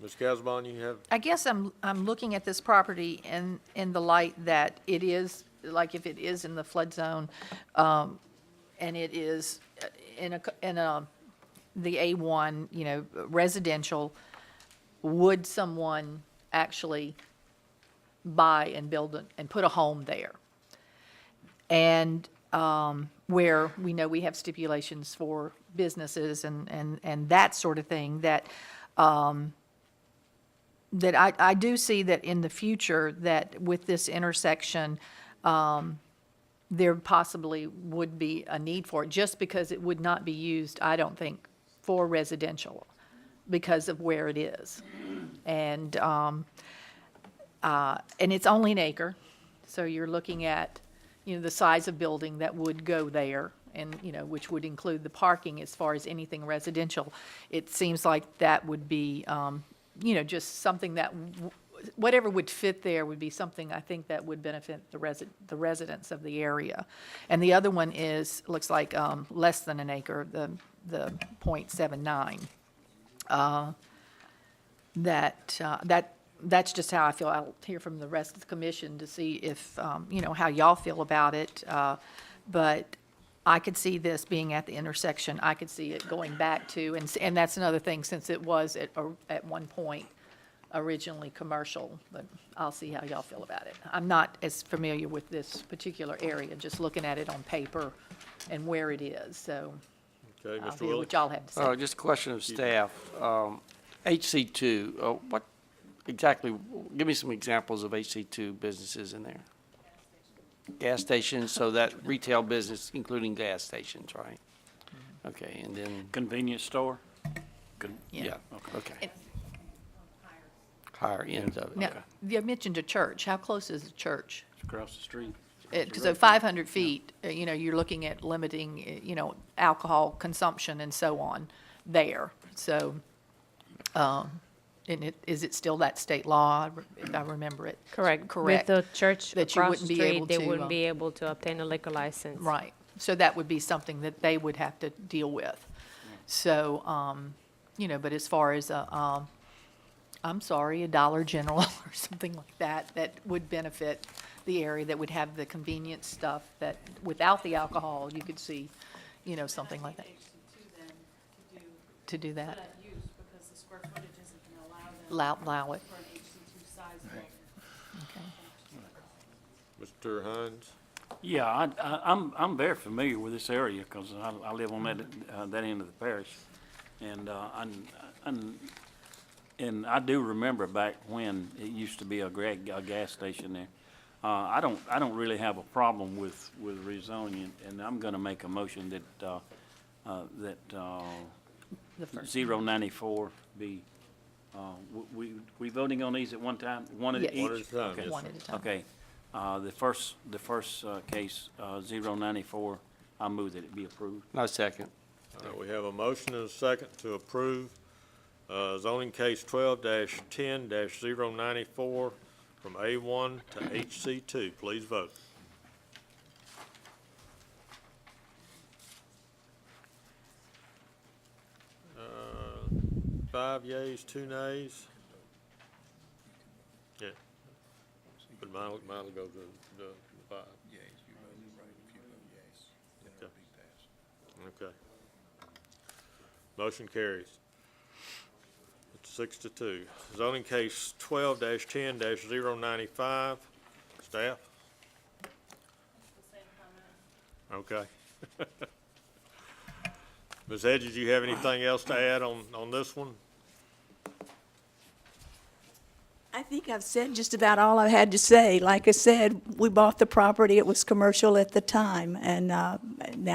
A: Ms. Casbon, you have,
I: I guess I'm looking at this property in the light that it is, like if it is in the flood zone, and it is in the A1, residential, would someone actually buy and build and put a home there? And where we know we have stipulations for businesses and that sort of thing, that that I do see that in the future, that with this intersection, there possibly would be a need for it, just because it would not be used, I don't think, for residential because of where it is. And it's only an acre, so you're looking at, the size of building that would go there, and, which would include the parking as far as anything residential. It seems like that would be, just something that, whatever would fit there would be something I think that would benefit the residents of the area. And the other one looks like less than an acre, the .79. That's just how I feel. I'll hear from the rest of the commission to see if, how y'all feel about it. But I could see this being at the intersection. I could see it going back to, and that's another thing, since it was at one point originally commercial, but I'll see how y'all feel about it. I'm not as familiar with this particular area, just looking at it on paper and where it is, so
A: okay,
I: I'll
A: Mr.
I: hear
A: Willie?
I: what y'all have to say.
P: Just a question of staff. HC2, what exactly, give me some examples of HC2 businesses in there. Gas stations, so that retail business, including gas stations, right? Okay, and then,
D: Convenience store?
P: yeah, okay.
I: And-
P: Higher ends of it,
I: Now,
P: okay.
I: you mentioned a church. How close is the church?
D: It's across the street.
I: So 500 feet, you're looking at limiting, alcohol consumption and so on there. So, And is it still that state law, if I remember it?
F: Correct.
I: Correct.
F: With the church
I: That you
F: across
I: wouldn't
F: the
I: be able
F: street, they
I: to,
F: wouldn't be able to obtain a liquor license.
I: Right. So that would be something that they would have to deal with. So, but as far as a Dollar General or something like that, that would benefit the area, that would have the convenience stuff that without the alcohol, you could see, something like that. To do that.
M: Because the square footage isn't going to allow them
I: Allow it.
M: for an HC2 size building.
A: Mr. Hines?
D: Yeah, I'm very familiar with this area because I live on that end of the parish. And I do remember back when it used to be a gas station there. I don't really have a problem with rezoning, and I'm gonna make a motion that 094 be, we voting on these at one time, one at
I: Yes.
D: each?
A: One at a time,
D: Okay.
A: yes,
I: One at a time.
D: Okay, the first case, 094, I move that it be approved.
P: No second.
A: All right, we have a motion and a second to approve zoning case 12-10-094 from A1 to HC2. Please vote. Five yeas, 2 nays. Yeah. But mine will go to the 5. Okay. Motion carries. It's 6-2. Zoning case 12-10-095. Staff? Okay. Ms. Hedges, you have anything else to add on this one?
O: I think I've said just about all I had to say. Like I said, we bought the property, it was commercial at the time, and now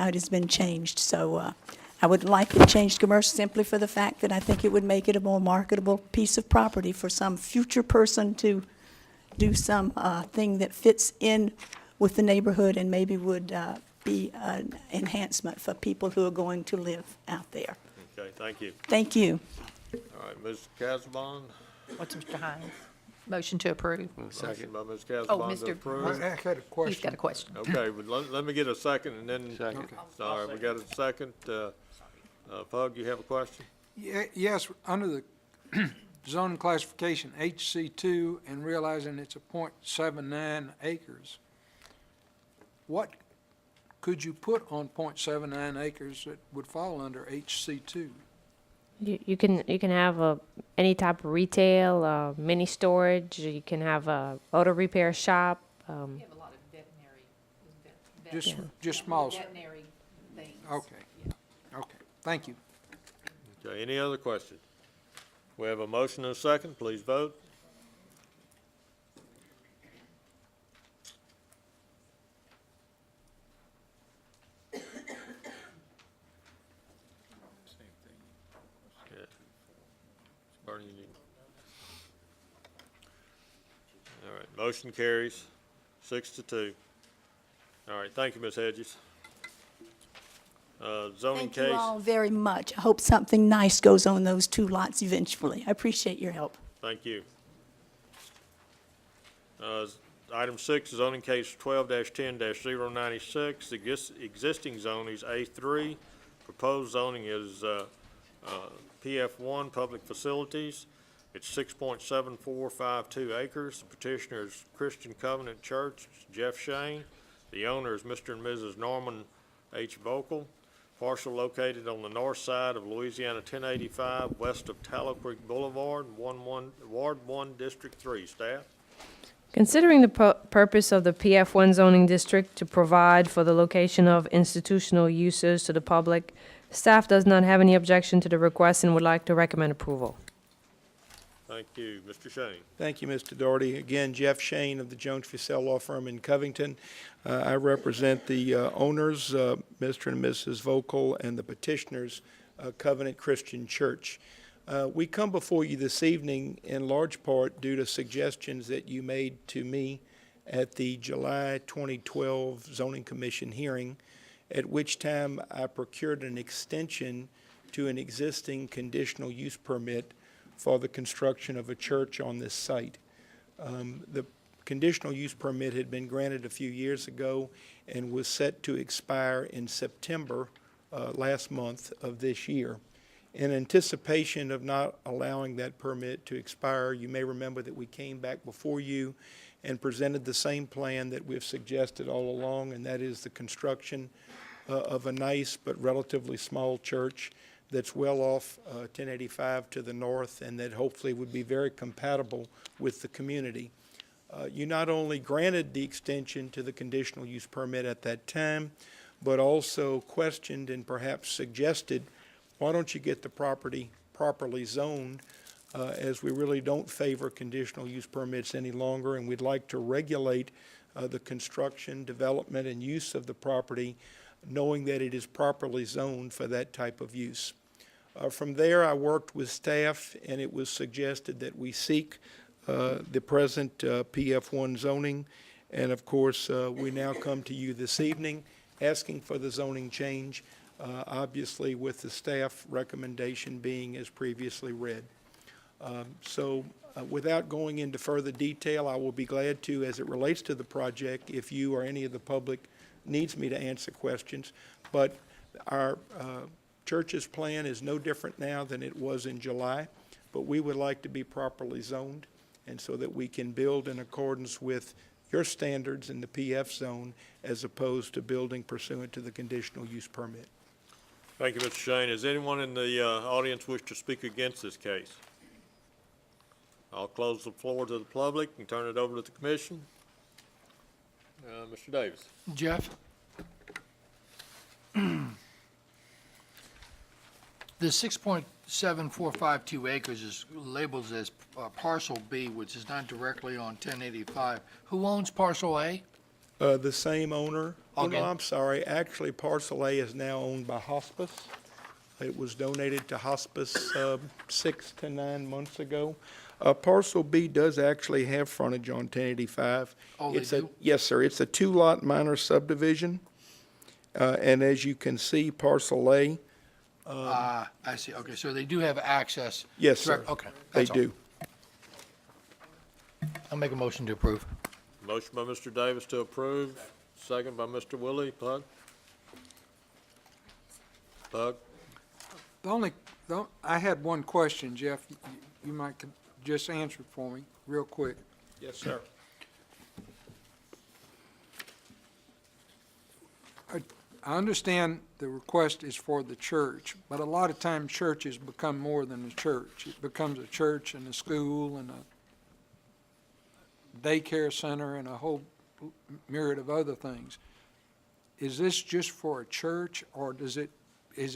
O: it has been changed. So I would like it changed commercial simply for the fact that I think it would make it a more marketable piece of property for some future person to do some thing that fits in with the neighborhood and maybe would be an enhancement for people who are going to live out there.
A: Okay, thank you.
O: Thank you.
A: All right, Ms. Casabon?
I: What's Mr. Hines? Motion to approve.
A: Motion by Ms.
I: Oh,
A: Casabon to
I: Mr.
A: approve.
K: I had a question.
I: He's got a question.
A: Okay, but let me get a second and then.
P: Second.
A: All right, we got a second. Pug, you have a question?
K: Yes, under the zoning classification HC2 and realizing it's a .79 acres, what could you put on .79 acres that would fall under HC2?
F: You can have any type of retail, mini storage. You can have a auto repair shop.
I: We have a lot of veterinary.
K: Just small.
I: Veterinary things.
K: Okay. Okay. Thank you.
A: Okay, any other questions? We have a motion and a second. Please vote. Yeah. Bernie, you need- All right, motion carries 6-2. All right, thank you, Ms. Hedges. Zoning
O: Thank you
A: case.
O: all very much. I hope something nice goes on those two lots eventually. I appreciate your help.
A: Thank you. Item 6, zoning case 12-10-096. Existing zoning is A3. Proposed zoning is PF1, public facilities. It's 6.7452 acres. The petitioner is Christian Covenant Church, Jeff Shane. The owner is Mr. and Mrs. Norman H. Vocal. Parcel located on the north side of Louisiana 1085, west of Tallow Creek Boulevard, Ward 1, District 3. Staff?
F: Considering the purpose of the PF1 zoning district to provide for the location of institutional uses to the public, staff does not have any objection to the request and would like to recommend approval.
A: Thank you. Mr. Shane?
L: Thank you, Mr. Doherty. Again, Jeff Shane of the Jones Fussell Law Firm in Covington. I represent the owners, Mr. and Mrs. Vocal, and the petitioners, Covenant Christian Church. We come before you this evening in large part due to suggestions that you made to me at the July 2012 Zoning Commission hearing, at which time I procured an extension to an existing conditional use permit for the construction of a church on this site. The conditional use permit had been granted a few years ago and was set to expire in September last month of this year. In anticipation of not allowing that permit to expire, you may remember that we came back before you and presented the same plan that we've suggested all along, and that is the construction of a nice but relatively small church that's well off 1085 to the north and that hopefully would be very compatible with the community. You not only granted the extension to the conditional use permit at that time, but also questioned and perhaps suggested, why don't you get the property properly zoned, as we really don't favor conditional use permits any longer, and we'd like to regulate the construction, development, and use of the property, knowing that it is properly zoned for that type of use. From there, I worked with staff, and it was suggested that we seek the present PF1 zoning, and of course, we now come to you this evening asking for the zoning change, obviously with the staff recommendation being as previously read. Without going into further detail, I will be glad to, as it relates to the project, if you or any of the public needs me to answer questions. But our church's plan is no different now than it was in July, but we would like to be properly zoned, and so that we can build in accordance with your standards in the PF zone as opposed to building pursuant to the conditional use permit.
A: Thank you, Mr. Shane. Does anyone in the audience wish to speak against this case? I'll close the floor to the public and turn it over to the commission. Mr. Davis.
H: Jeff? The 6.7452 acres is labeled as parcel B, which is not directly on 1085. Who owns parcel A?
L: The same owner. Oh, no,
H: Okay.
L: I'm sorry. Actually, parcel A is now owned by hospice. It was donated to hospice 6 to 9 months ago. Parcel B does actually have frontage on 1085.
H: Oh, they do?
L: Yes, sir. It's a 2-lot minor subdivision. And as you can see, parcel A.
H: I see, okay, so they do have access.
L: Yes, sir.
H: Okay.
L: They
H: that's all.
L: do.
H: I'll make a motion to approve.
A: Motion by Mr. Davis to approve, second by Mr. Willie. Plug? Plug?
K: I had one question, Jeff. You might just answer it for me real quick.
L: Yes, sir.
K: I understand the request is for the church, but a lot of times churches become more than a church. It becomes a church and a school and a daycare center and a whole myriad of other things. Is this just for a church, or is it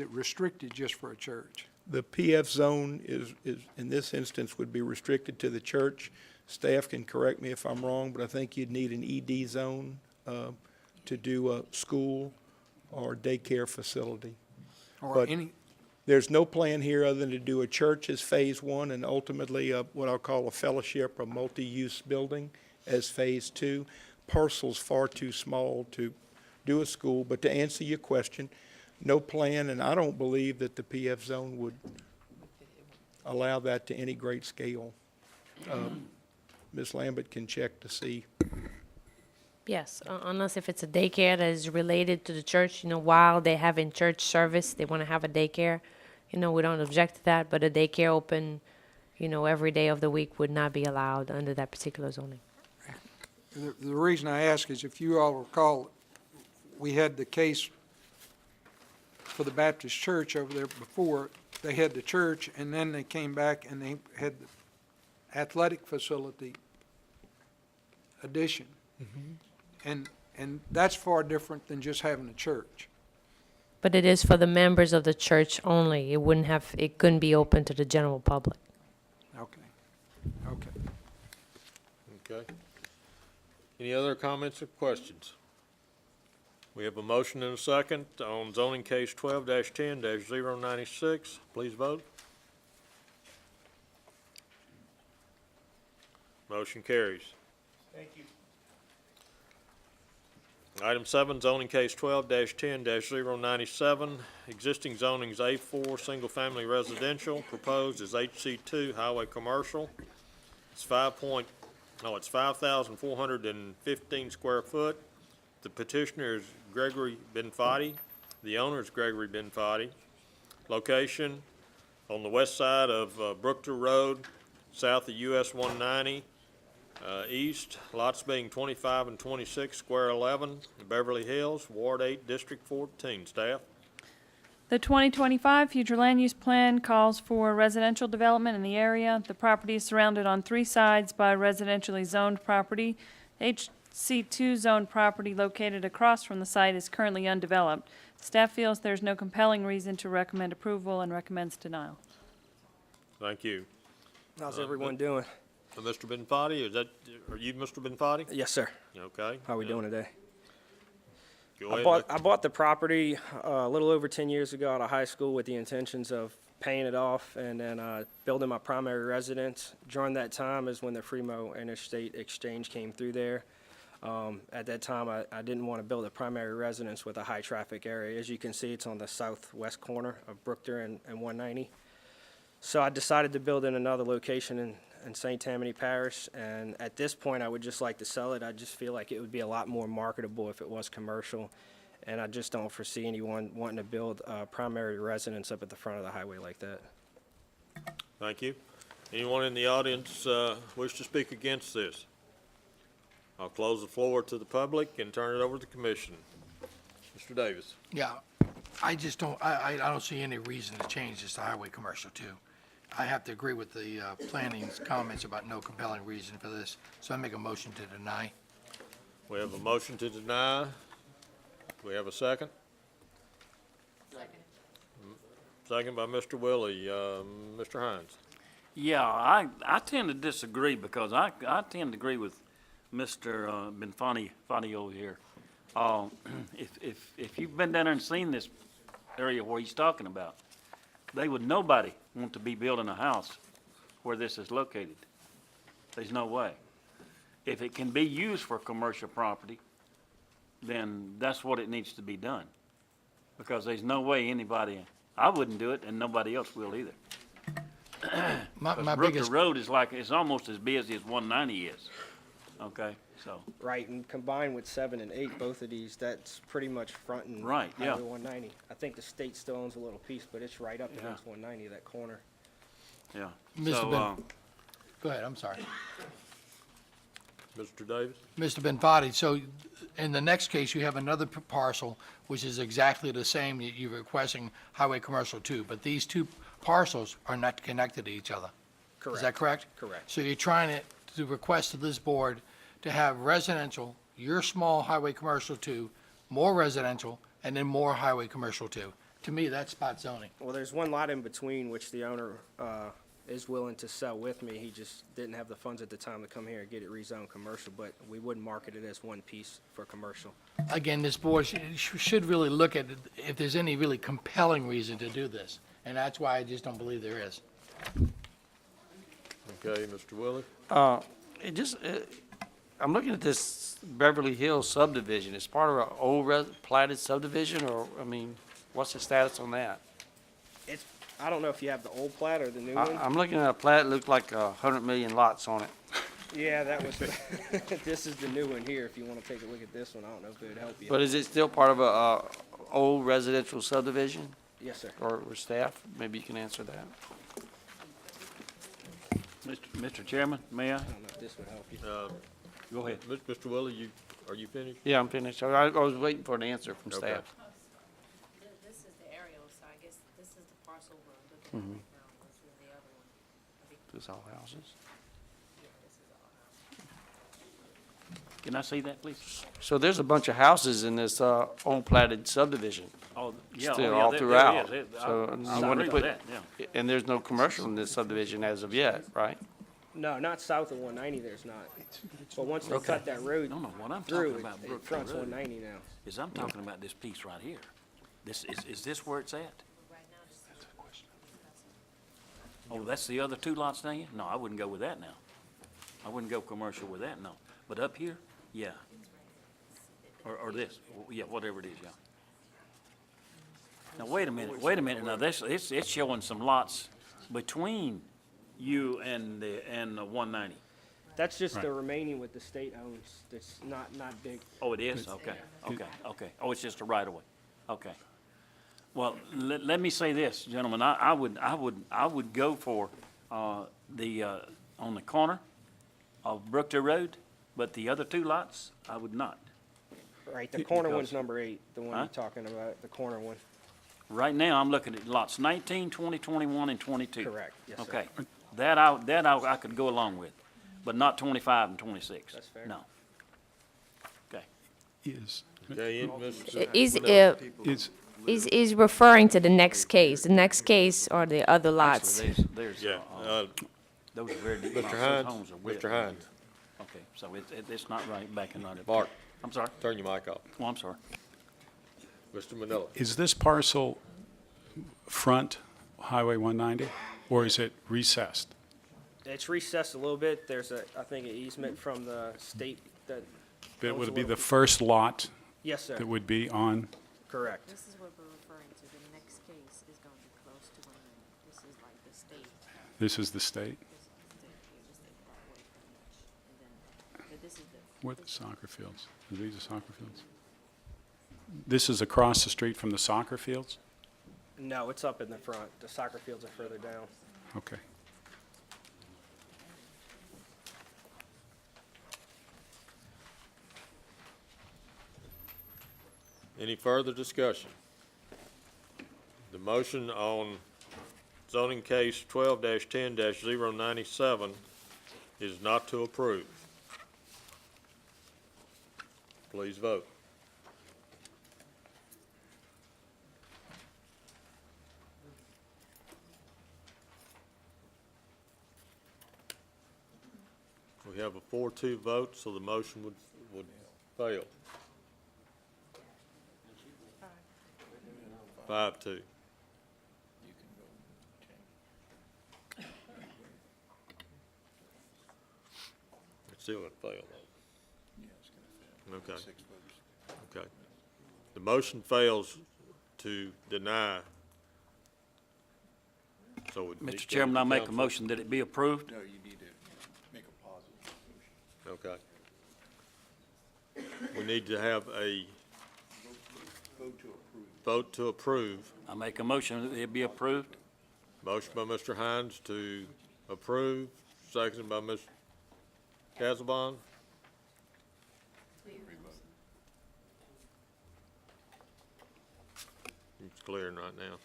K: restricted just for a church?
L: The PF zone is, in this instance, would be restricted to the church. Staff can correct me if I'm wrong, but I think you'd need an ED zone to do a school or daycare facility.
K: Or
L: But
K: any,
L: there's no plan here other than to do a church as phase 1 and ultimately what I'll call a fellowship or multi-use building as phase 2. Parcel's far too small to do a school, but to answer your question, no plan, and I don't believe that the PF zone would allow that to any great scale. Ms. Lambert can check to see.
F: Yes, unless if it's a daycare that is related to the church, while they have in church service, they want to have a daycare. We don't object to that, but a daycare open, every day of the week would not be allowed under that particular zoning.
K: the reason I ask is, if you all recall, we had the case for the Baptist church over there before. They had the church, and then they came back and they had the athletic facility addition. And that's far different than just having a church.
F: But it is for the members of the church only. It couldn't be open to the general public.
K: Okay.
A: Okay. Any other comments or questions? We have a motion and a second on zoning case 12-10-096. Please vote. Motion carries.
L: Thank you.
A: Item 7, zoning case 12-10-097. Existing zoning is A4, single-family residential. Proposed is HC2, highway commercial. It's 5,415 square foot. The petitioner is Gregory Benfatti. The owner is Gregory Benfatti. Location on the west side of Brookter Road, south of US 190. East, lots being 25 and 26, Square 11, Beverly Hills, Ward 8, District 14. Staff?
M: The 2025 future land use plan calls for residential development in the area. The property is surrounded on 3 sides by residentially zoned property. HC2 zoned property located across from the site is currently undeveloped. Staff feels there's no compelling reason to recommend approval and recommends denial.
A: Thank you.
Q: How's everyone doing?
A: Mr. Benfatti, are you Mr. Benfatti?
Q: Yes, sir.
A: Okay.
Q: How are we doing today?
A: Go ahead.
Q: I bought the property a little over 10 years ago out of high school with the intentions of paying it off and then building my primary residence. During that time is when the Fremont Interstate Exchange came through there. At that time, I didn't want to build a primary residence with a high traffic area. As you can see, it's on the southwest corner of Brookter and 190. So I decided to build in another location in St. Tammany Parish, and at this point, I would just like to sell it. I just feel like it would be a lot more marketable if it was commercial, and I just don't foresee anyone wanting to build a primary residence up at the front of the highway like that.
A: Thank you. Anyone in the audience wish to speak against this? I'll close the floor to the public and turn it over to the commission. Mr. Davis.
H: Yeah, I just don't, I don't see any reason to change this to highway commercial too. I have to agree with the planning's comments about no compelling reason for this, so I make a motion to deny.
A: We have a motion to deny. Do we have a second? Second by Mr. Willie. Mr. Hines.
D: Yeah, I tend to disagree because I tend to agree with Mr. Benfatti over here. If you've been down there and seen this area where he's talking about, nobody want to be building a house where this is located. There's no way. If it can be used for commercial property, then that's what it needs to be done. Because there's no way I wouldn't do it and nobody else will either.
H: My
D: Brookter
H: biggest,
D: Road is it's almost as busy as 190 is. Okay, so.
Q: Right, and combined with 7 and 8, both of these, that's pretty much fronting
D: Right, yeah.
Q: Highway 190. I think the state still owns a little piece, but it's right up against 190, that corner.
D: Yeah.
H: Mr.
D: So,
H: go ahead, I'm sorry.
A: Mr. Davis.
H: Mr. Benfatti, so in the next case, you have another parcel, which is exactly the same, you're requesting highway commercial too, but these two parcels are not connected to each other.
Q: Correct.
H: Is that correct?
Q: Correct.
H: So you're trying to request to this board to have residential, your small highway commercial too, more residential, and then more highway commercial too. To me, that's spot zoning.
Q: Well, there's one lot in between which the owner is willing to sell with me. He just didn't have the funds at the time to come here and get it rezoned commercial, but we wouldn't market it as one piece for commercial.
H: Again, this board should really look at if there's any really compelling reason to do this, and that's why I just don't believe there is.
A: Okay, Mr. Willie.
P: I'm looking at this Beverly Hills subdivision. It's part of an old platted subdivision, or, I mean, what's the status on that?
Q: I don't know if you have the old plat or the new one.
P: I'm looking at a plat, it looked like 100 million lots on it.
Q: Yeah, that was, this is the new one here, if you want to take a look at this one. I don't know if it would help you.
P: But is it still part of a old residential subdivision?
Q: Yes, sir.
P: Or staff, maybe you can answer that.
D: Mr. Chairman, may I?
Q: I don't know if this would help you.
D: Go ahead.
A: Mr. Willie, are you finished?
P: Yeah, I'm finished. I was waiting for an answer from
A: Okay.
P: staff.
R: This is the aerial, so I guess this is the parcel we're looking at right now. This is the other one.
P: This all houses?
R: Yeah, this is all house.
D: Can I see that, please?
P: So there's a bunch of houses in this old platted subdivision.
D: Oh, yeah,
P: Still
D: oh, yeah,
P: all
D: there
P: throughout.
D: is.
P: So
D: I
P: you want
D: agree
P: to
D: with
P: put,
D: that, yeah.
P: and there's no commercial in this subdivision as of yet, right?
Q: No, not south of 190, there's not. But once they
P: Okay.
Q: cut that road
D: No, what I'm
Q: through,
D: talking about,
Q: it
D: Brookfield
Q: fronts
D: Road,
Q: 190 now.
D: is I'm talking about this piece right here. Is this where it's at? Oh, that's the other 2 lots down here? No, I wouldn't go with that now. I wouldn't go commercial with that, no. But up here, yeah. Or this, yeah, whatever it is, yeah. Now, wait a minute, now, it's showing some lots between you and the 190.
Q: That's just
G: Right.
Q: the remaining what the state owns, that's not big.
D: Oh, it is? Okay. Oh, it's just a right-of-way. Okay. Well, let me say this, gentlemen, I would go for, on the corner of Brookton Road, but the other two lots, I would not.
Q: Right, the corner
D: Because-
Q: one's number 8, the one
D: Huh?
Q: you're talking about, the corner one.
D: Right now, I'm looking at lots 19, 20, 21, and 22.
Q: Correct, yes, sir.
D: Okay. That I could go along with, but not 25 and 26.
Q: That's fair.
D: No. Okay.
A: Okay, Mr.
F: Is referring to the next case. The next case are the other lots.
D: Actually, there's,
A: Yeah,
D: those are very deep.
A: Mr.
D: those
A: Hines,
D: homes are way
A: Mr.
D: up.
A: Hines.
D: Okay, so it's not right back in on it.
A: Mark,
D: I'm sorry.
A: turn your mic off.
D: Oh, I'm sorry.
A: Mr. Manila.
E: Is this parcel front Highway 190, or is it recessed?
Q: It's recessed a little bit, there's I think an easement from the state that.
E: That
Q: owns
E: would
Q: a
E: be
Q: little
E: the
Q: piece.
E: first lot
Q: Yes, sir,
E: that would be on,
Q: correct.
R: This is what we're referring to. The next case is gonna be close to 190. This is like the state,
E: this is the state?
R: this is the state here, the state parkway pretty much. And then, but this is the.
E: What soccer fields? Are these the soccer fields? This is across the street from the soccer fields?
Q: No, it's up in the front, the soccer fields are further down.
E: Okay.
A: Any further discussion? The motion on zoning case 12-10-097 is not to approve. Please vote. We have a 4-2 vote, so the motion would fail. 5-2. It's still gonna fail though. Okay. Okay. The motion fails to deny. So it
D: Mr. Chairman, I make a motion that it be approved.
H: No, you need to make a positive motion.
A: Okay. We need to have a vote to approve.
D: I make a motion that it be approved.
A: Motion by Mr. Hines to approve, seconded by Ms. Casabon. It's clearing right now.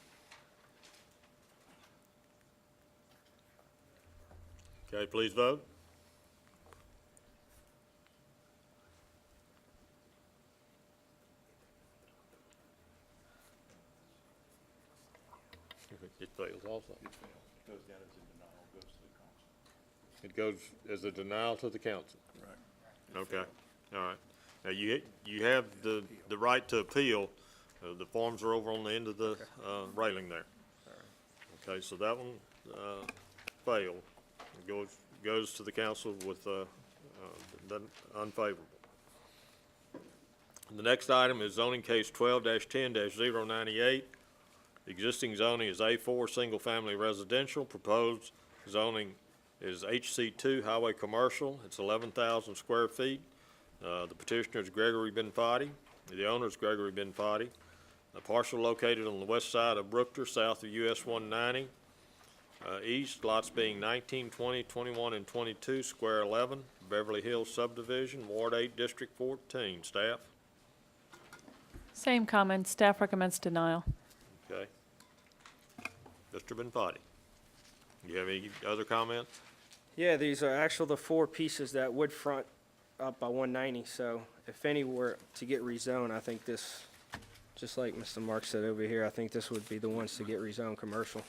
A: Okay, please vote. It fails also.
E: Goes down as a denial, goes to the council.
A: It goes as a denial to the council.
E: Right.
A: Okay, all right. Now, you have the right to appeal. The forms are over on the end of the railing there. Okay, so that one failed. It goes to the council with the unfavorable. The next item is zoning case 12-10-098. Existing zoning is A4, single-family residential. Proposed zoning is HC2, highway commercial. It's 11,000 square feet. The petitioner is Gregory Benfatti. The owner is Gregory Benfatti. A parcel located on the west side of Brookton, south of US 190. East, lots being 19, 20, 21, and 22, Square 11, Beverly Hills subdivision, Ward 8, District 14. Staff?
M: Same comments. Staff recommends denial.
A: Okay. Mr. Benfatti, you have any other comments?
Q: Yeah, these are actually the 4 pieces that would front up by 190, so if any were to get rezoned, I think this, just like Mr. Mark said over here, I think this would be the ones to get rezoned commercial.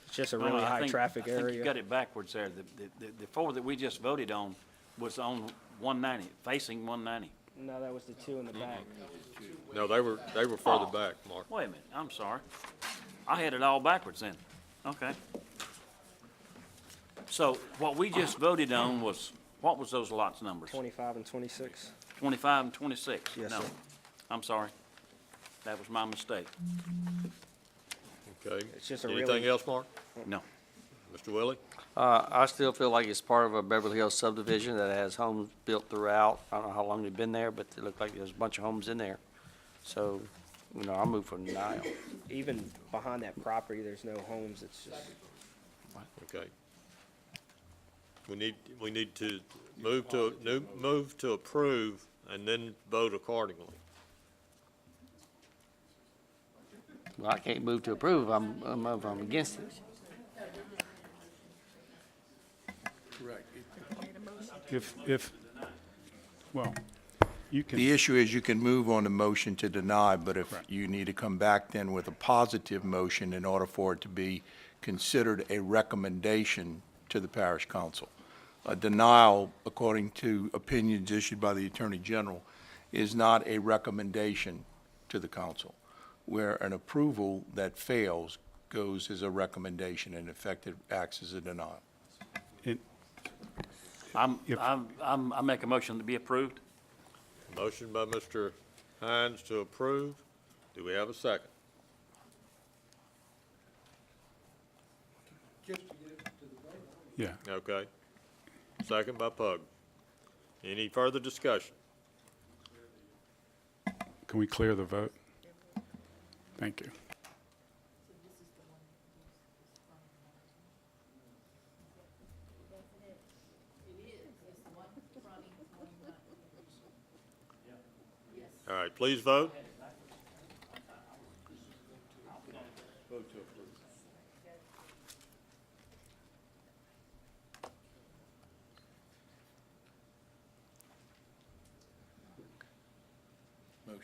Q: It's just a
D: Well,
Q: really
D: I
Q: high
D: think-
Q: traffic
D: I think you
Q: area.
D: got it backwards there. The 4 that we just voted on was on 190, facing 190.
Q: No, that was the 2 in the back.
A: No, they were further back, Mark.
D: Wait a minute, I'm sorry. I had it all backwards then. Okay. So what we just voted on was What was those lots numbers?
Q: 25 and 26.
D: 25 and 26?
Q: Yes,
D: No,
Q: sir.
D: I'm sorry. That was my mistake.
A: Okay.
Q: It's just a
A: Anything
Q: really-
A: else, Mark?
D: No.
A: Mr. Willie?
P: I still feel like it's part of a Beverly Hills subdivision that has homes built throughout. I don't know how long they've been there, but it looked like there's a bunch of homes in there. So, I'll move for denial.
Q: Even behind that property, there's no homes. It's just,
A: Okay. We need to move to approve and then vote accordingly.
P: Well, I can't move to approve. I'm against it.
E: Well, you can.
S: The issue is you can move on the motion to deny, but if you need to come back then with a positive motion in order for it to be considered a recommendation to the parish council. A denial, according to opinions issued by the Attorney General, is not a recommendation to the council, where an approval that fails goes as a recommendation and effective acts as a denial.
D: I make a motion to be approved.
A: Motion by Mr. Hines to approve. Do we have a second?
E: Yeah.
A: Okay. Second by Pug. Any further discussion?
E: Can we clear the vote? Thank you.
A: All right, please vote.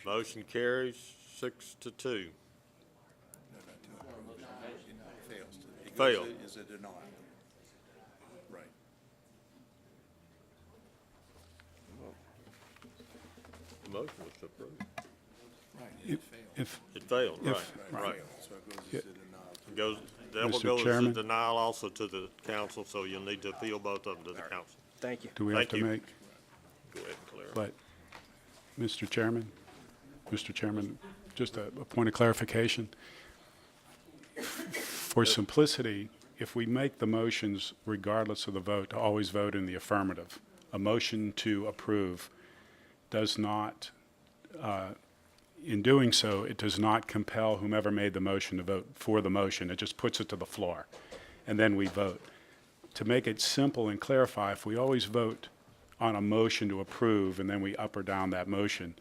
A: Motion carries 6-2. Failed.
S: Is a denial. Right.
A: The motion was to approve.
E: If,
A: It failed, right, right.
S: So it goes as a denial.
A: It goes, that will
E: Mr.
A: go as a
E: Chairman?
A: denial also to the council, so you'll need to appeal both of them to the council.
Q: thank you.
E: do we have
A: Thank
E: to
A: you.
E: make,
A: Go ahead and clear.
E: but, Mr. Chairman, just a point of clarification. For simplicity, if we make the motions regardless of the vote, to always vote in the affirmative, a motion to approve does not, in doing so, it does not compel whomever made the motion to vote for the motion. It just puts it to the floor, and then we vote. To make it simple and clarify, if we always vote on a motion to approve and then we up or down that motion,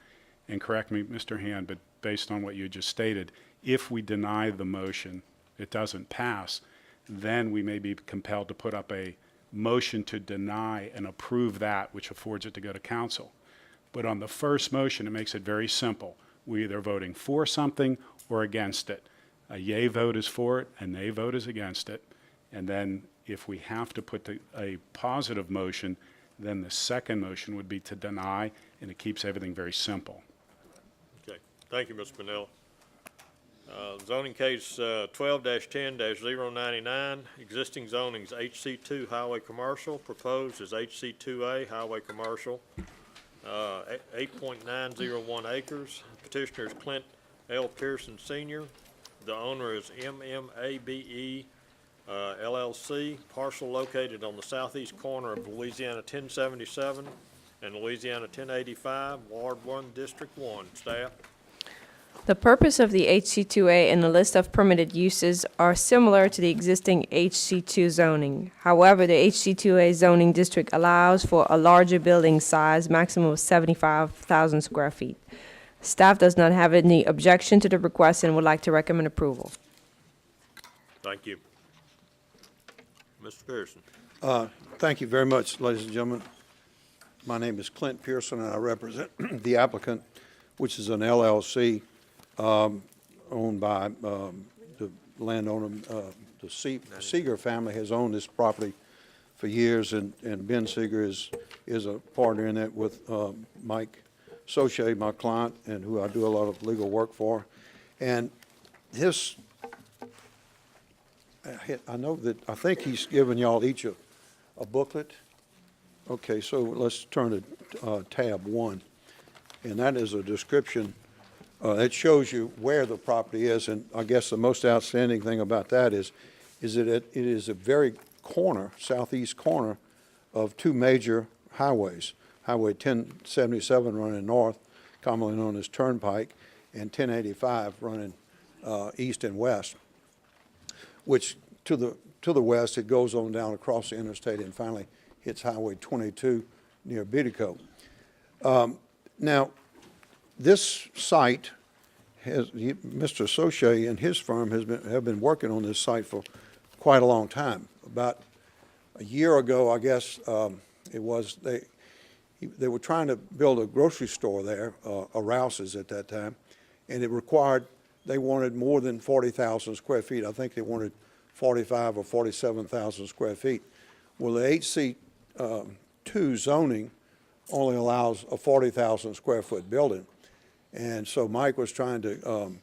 E: and correct me, Mr. Hand, but based on what you just stated, if we deny the motion, it doesn't pass, then we may be compelled to put up a motion to deny and approve that, which affords it to go to council. But on the first motion, it makes it very simple. We're either voting for something or against it. A yay vote is for it, a nay vote is against it. And then if we have to put a positive motion, then the second motion would be to deny, and it keeps everything very simple.
A: Okay, thank you, Mr. Pennell. Zoning case 12-10-099, existing zonings HC2 Highway Commercial, proposed as HC2A Highway Commercial, 8.901 acres. Petitioner is Clint L. Pearson Sr. The owner is MMABE LLC, parcel located on the southeast corner of Louisiana 1077 and Louisiana 1085, Ward 1, District 1. Staff?
F: The purpose of the HC2A and the list of permitted uses are similar to the existing HC2 zoning. However, the HC2A zoning district allows for a larger building size, maximum of 75,000 square feet. Staff does not have any objection to the request and would like to recommend approval.
A: Thank you. Mr. Pearson?
T: Thank you very much, ladies and gentlemen. My name is Clint Pearson, and I represent the applicant, which is an LLC owned by the landowner. The Seeger family has owned this property for years, and Ben Seeger is a partner in it with Mike Soche, my client, and who I do a lot of legal work for. And his, I know that, I think he's given y'all each a booklet, Okay, so let's turn to tab 1, and that is a description. It shows you where the property is, and I guess the most outstanding thing about that is that it is a very corner, southeast corner of two major highways. Highway 1077 running north, commonly known as Turnpike, and 1085 running east and west, which to the west, it goes on down across the interstate and finally hits Highway 22 near Bidco. Now, this site Mr. Soche and his firm have been working on this site for quite a long time. About a year ago, I guess it was, they were trying to build a grocery store there, a Rouse's at that time, and they wanted more than 40,000 square feet. I think they wanted 45 or 47,000 square feet. Well, the HC2 zoning only allows a 40,000 square foot building. And so Mike was trying to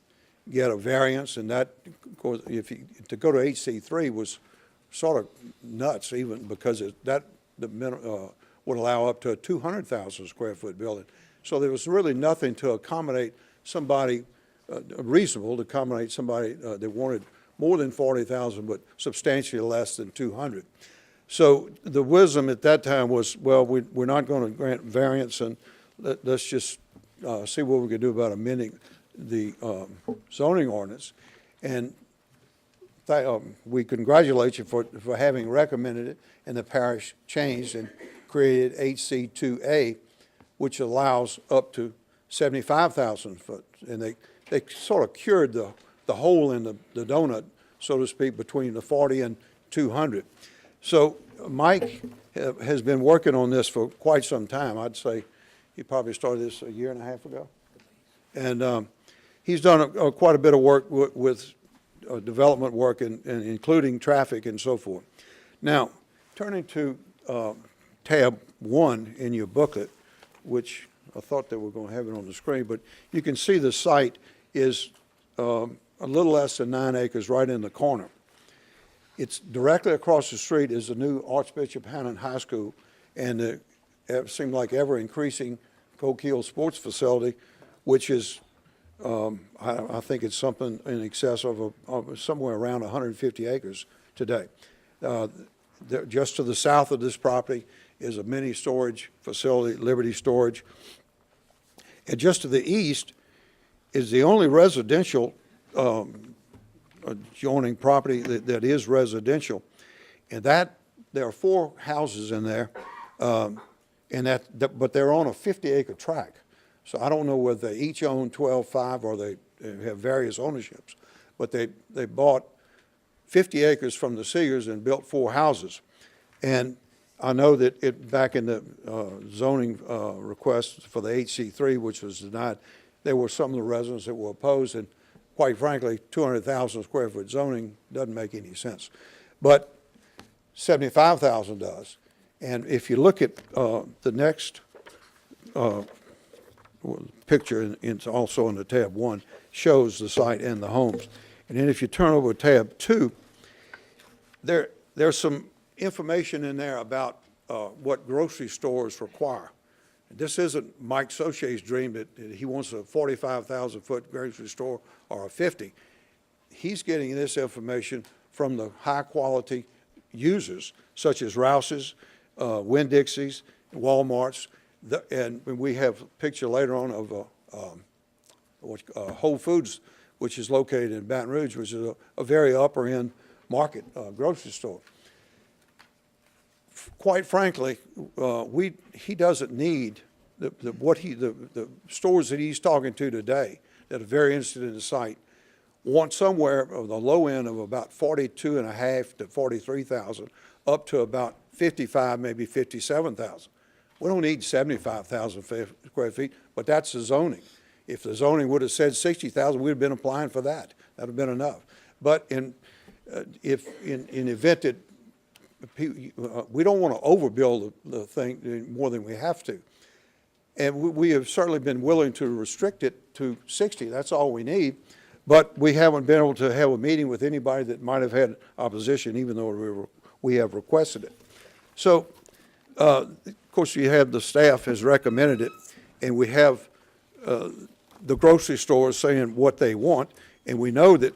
T: get a variance, and that, of course, to go to HC3 was sort of nuts, even because would allow up to a 200,000 square foot building. So there was really nothing to accommodate somebody reasonable to accommodate somebody that wanted more than 40,000, but substantially less than 200. So the wisdom at that time was, well, we're not going to grant variance, and let's just see what we can do about amending the zoning ordinance. And we congratulate you for having recommended it, and the parish changed and created HC2A, which allows up to 75,000 foot. And they sort of cured the hole in the donut, so to speak, between the 40 and 200. So Mike has been working on this for quite some time. I'd say he probably started this a year and a half ago. And he's done quite a bit of work with development work, and including traffic and so forth. Now, turning to tab 1 in your booklet, which I thought they were going to have it on the screen, but you can see the site is a little less than 9 acres right in the corner. It's directly across the street is the new Archbishop Hannon High School, and it seemed like ever-increasing Coquille sports facility, which is, I think it's something in excess of somewhere around 150 acres today. Just to the south of this property is a mini storage facility, Liberty Storage. And just to the east is the only residential adjoining property that is residential. And there are 4 houses in there, but they're on a 50-acre tract. So I don't know whether they each own 12.5 or they have various ownerships, but they bought 50 acres from the Seegers and built 4 houses. And I know that back in the zoning request for the HC3, which was denied, there were some of the residents that were opposed, and quite frankly, 200,000 square foot zoning doesn't make any sense. But 75,000 does. And if you look at the next picture, it's also in the tab 1, shows the site and the homes. And then if you turn over to tab 2, there's some information in there about what grocery stores require. This isn't Mike Soche's dream that he wants a 45,000 foot grocery store or a 50. He's getting this information from the high quality users such as Rouse's, Winn-Dixie's, Walmart's, and we have a picture later on of Whole Foods, which is located in Baton Rouge, which is a very upper end market grocery store. Quite frankly, he doesn't need the stores that he's talking to today that are very interested in the site want somewhere of the low end of about 42.5 to 43,000 up to about 55, maybe 57,000. We don't need 75,000 square feet, but that's the zoning. If the zoning would have said 60,000, we'd have been applying for that. That would have been enough. But in event that we don't want to overbuild the thing more than we have to. And we have certainly been willing to restrict it to 60. That's all we need. But we haven't been able to have a meeting with anybody that might have had opposition, even though we have requested it. So of course, you have the staff has recommended it, and we have the grocery stores saying what they want, and we know that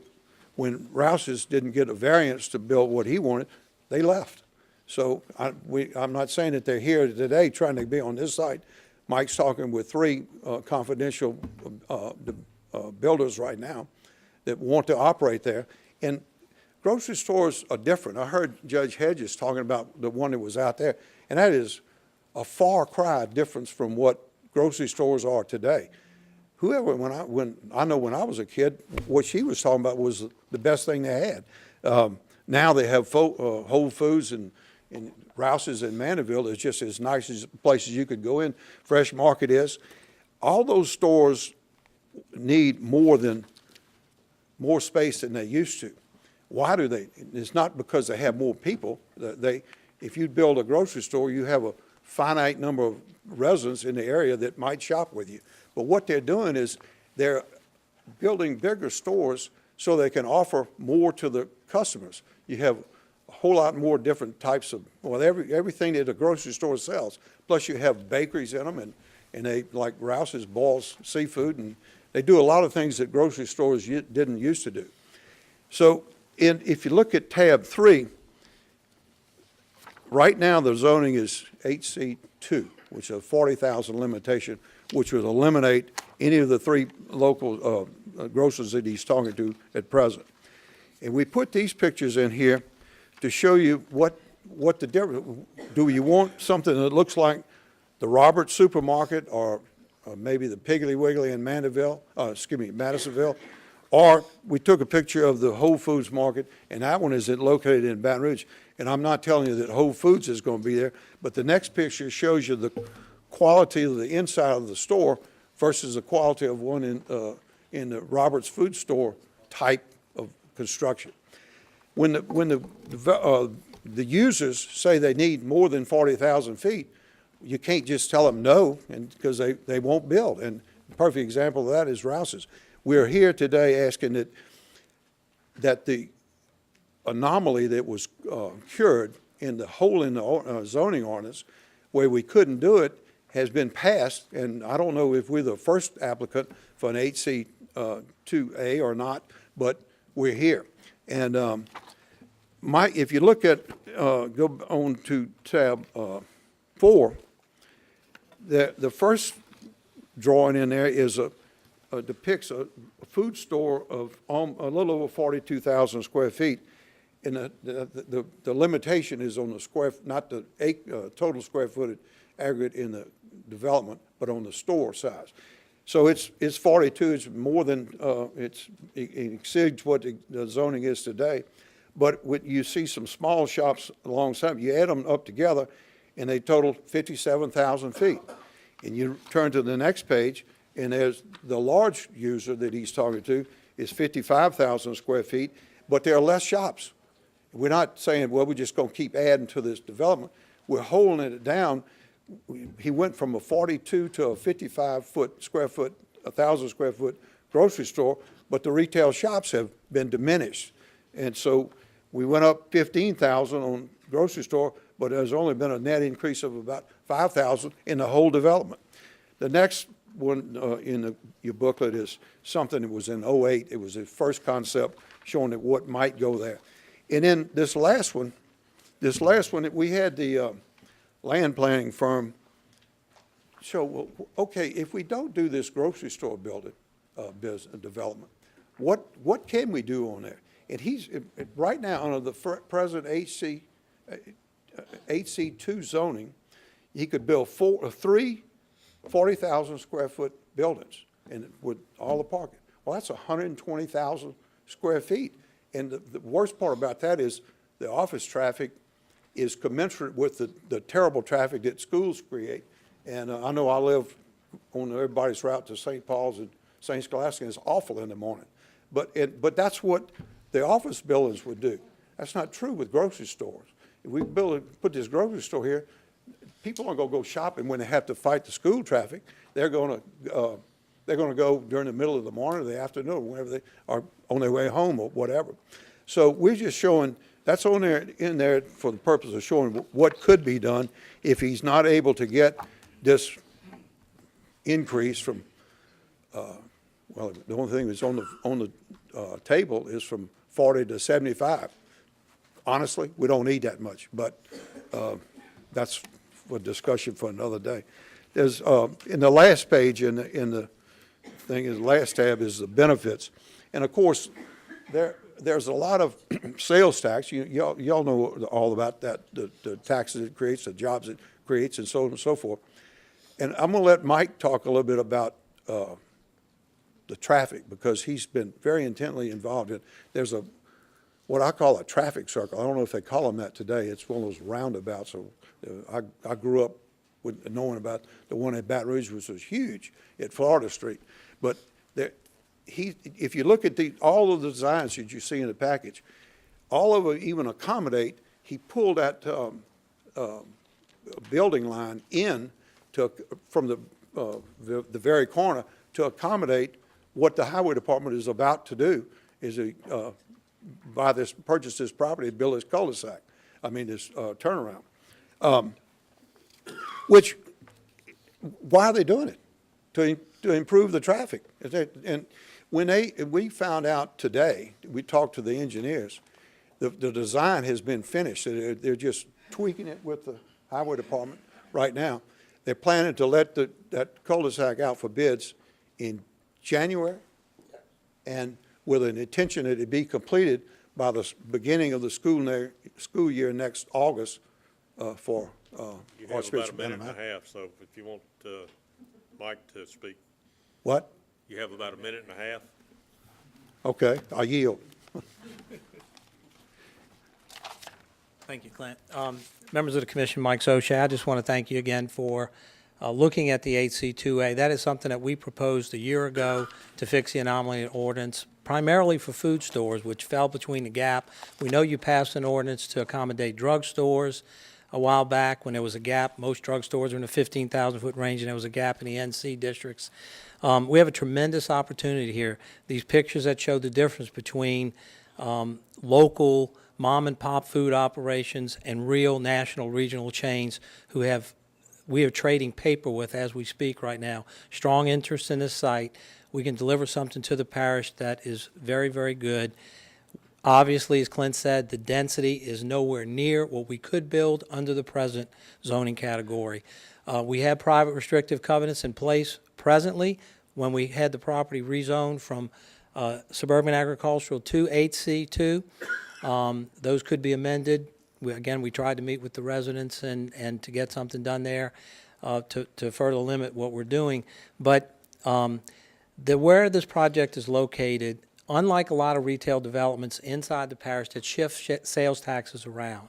T: when Rouse's didn't get a variance to build what he wanted, they left. So I'm not saying that they're here today trying to be on this side. Mike's talking with 3 confidential builders right now that want to operate there. And grocery stores are different. I heard Judge Hedges talking about the one that was out there, and that is a far cry difference from what grocery stores are today. Whoever, when I was a kid, what she was talking about was the best thing they had. Now they have Whole Foods and Rouse's in Mandeville is just as nice as places you could go in. Fresh Market is. All those stores need more space than they used to. Why do they? It's not because they have more people. If you build a grocery store, you have a finite number of residents in the area that might shop with you. But what they're doing is they're building bigger stores so they can offer more to the customers. You have a whole lot more different types of, well, everything that a grocery store sells. Plus you have bakeries in them, and they, like Rouse's, boils seafood, and they do a lot of things that grocery stores didn't used to do. So if you look at tab 3, right now the zoning is HC2, which is a 40,000 limitation, which would eliminate any of the 3 local grocers that he's talking to at present. And we put these pictures in here to show you what the difference. Do you want something that looks like the Roberts Supermarket or maybe the Piggly Wiggly in Madisonville? Or we took a picture of the Whole Foods Market, and that one is located in Baton Rouge. And I'm not telling you that Whole Foods is going to be there, but the next picture shows you the quality of the inside of the store versus the quality of one in the Roberts Food Store type of construction. When the users say they need more than 40,000 feet, you can't just tell them no, because they won't build. And the perfect example of that is Rouse's. We're here today asking that the anomaly that was cured in the hole in the zoning ordinance, where we couldn't do it, has been passed. And I don't know if we're the first applicant for an HC2A or not, but we're here. And if you look at, go on to tab 4, the first drawing in there is depicts a food store of a little over 42,000 square feet. And the limitation is on the square, not the total square footage aggregate in the development, but on the store size. So it's 42, it's more than, it exceeds what the zoning is today. But you see some small shops alongside, you add them up together, and they total 57,000 feet. And you turn to the next page, and there's the large user that he's talking to is 55,000 square feet, but there are less shops. We're not saying, well, we're just going to keep adding to this development. We're holding it down. He went from a 42 to a 55 square foot, 1,000 square foot grocery store, but the retail shops have been diminished. And so we went up 15,000 on grocery store, but there's only been a net increase of about 5,000 in the whole development. The next one in your booklet is something that was in 08. It was the first concept showing that what might go there. And then this last one, we had the land planning firm show, well, okay, if we don't do this grocery store building business development, what can we do on there? And he's right now under the present HC2 zoning, he could build 3 40,000 square foot buildings and with all the parking. Well, that's 120,000 square feet. And the worst part about that is the office traffic is commensurate with the terrible traffic that schools create. And I know I live on everybody's route to St. Paul's and St. Scholastic, and it's awful in the morning. But that's what the office buildings would do. That's not true with grocery stores. If we put this grocery store here, people aren't going to go shopping when they have to fight the school traffic. They're going to go during the middle of the morning or the afternoon, whenever they are on their way home or whatever. So we're just showing That's on there, in there for the purpose of showing what could be done if he's not able to get this increase from, well, the only thing that's on the table is from 40 to 75. Honestly, we don't need that much, but that's for discussion for another day. There's, in the last page in the thing, is the last tab is the benefits. And of course, there's a lot of sales tax. Y'all know all about that, the taxes it creates, the jobs it creates, and so on and so forth. And I'm going to let Mike talk a little bit about the traffic, because he's been very intently involved in. There's what I call a traffic circle. I don't know if they call them that today. It's one of those roundabouts. So I grew up with knowing about the one at Baton Rouge, which was huge at Florida Street. But if you look at all of the designs that you see in the package, all of them even accommodate. He pulled that building line in from the very corner to accommodate what the highway department is about to do, is purchase this property, build this cul-de-sac. I mean, this turnaround. Which, why are they doing it? To improve the traffic. And we found out today, we talked to the engineers, the design has been finished. They're just tweaking it with the highway department right now. They're planning to let that cul-de-sac out for bids in January, and with an intention that it be completed by the beginning of the school year next August for
A: You have about a minute and a half, so if you want Mike to speak.
T: What?
A: You have about a minute and a half.
T: Okay, I yield.
U: Thank you, Clint. Members of the commission, Mike Sochat, I just want to thank you again for looking at the 8C2A. That is something that we proposed a year ago to fix the anomaly in ordinance, primarily for food stores, which fell between the gap. We know you passed an ordinance to accommodate drugstores a while back when there was a gap. Most drugstores are in the 15,000-foot range, and there was a gap in the NC districts. We have a tremendous opportunity here. These pictures that show the difference between local mom-and-pop food operations and real national regional chains we are trading paper with as we speak right now. Strong interest in this site. We can deliver something to the parish that is very, very good. Obviously, as Clint said, the density is nowhere near what we could build under the present zoning category. We have private restrictive covenants in place presently when we had the property rezoned from suburban agricultural to 8C2. Those could be amended. We tried to meet with the residents and to get something done there to further limit what we're doing. But where this project is located, unlike a lot of retail developments inside the parish that shift sales taxes around,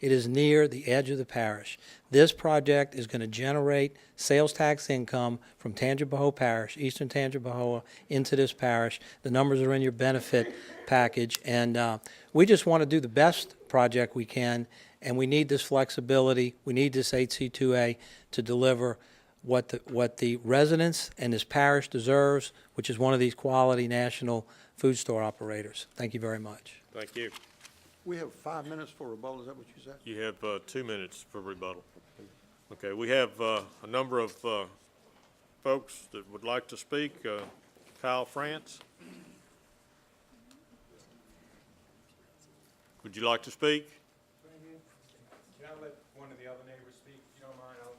U: it is near the edge of the parish. This project is going to generate sales tax income from Tangipahoa Parish, eastern Tangipahoa, into this parish. The numbers are in your benefit package, and we just want to do the best project we can, and we need this flexibility. We need this 8C2A to deliver what the residents and this parish deserves, which is one of these quality national food store operators. Thank you very much.
A: Thank you.
T: We have 5 minutes for rebuttal, is that what you said?
A: You have 2 minutes for rebuttal. Okay, we have a number of folks that would like to speak. Kyle France. Would you like to speak?
L: Can I let one of the other neighbors speak? If you don't mind, I'll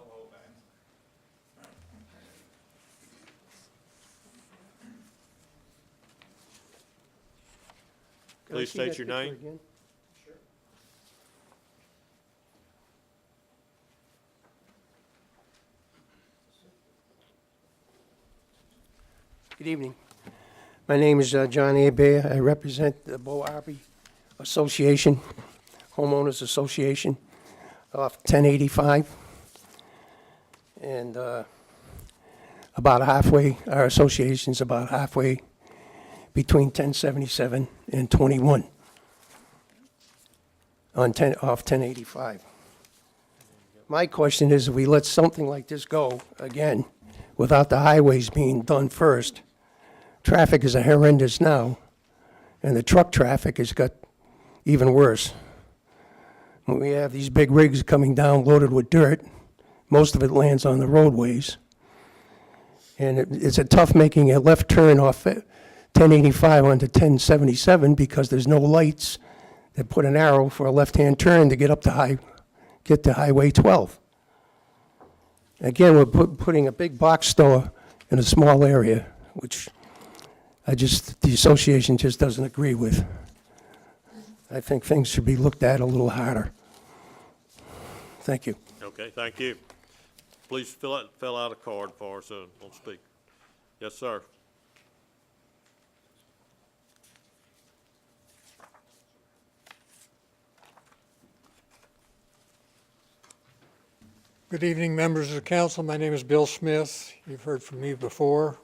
L: hold back.
A: Please state your name.
V: Good evening. My name is John Abear. I represent the Bo Arby Association, Homeowners Association off 1085. And about halfway, our association's about halfway between 1077 and 21 off 1085. My question is, if we let something like this go again, without the highways being done first, traffic is horrendous now. And the truck traffic has got even worse. When we have these big rigs coming down loaded with dirt, most of it lands on the roadways. And it's a tough making a left turn off 1085 onto 1077 because there's no lights that put an arrow for a left-hand turn to get up to get to Highway 12. Again, we're putting a big box store in a small area, which the association just doesn't agree with. I think things should be looked at a little harder. Thank you.
A: Okay, thank you. Please fill out a card for us, on speak. Yes, sir.
B: Good evening, members of the council. My name is Bill Smith. You've heard from me before.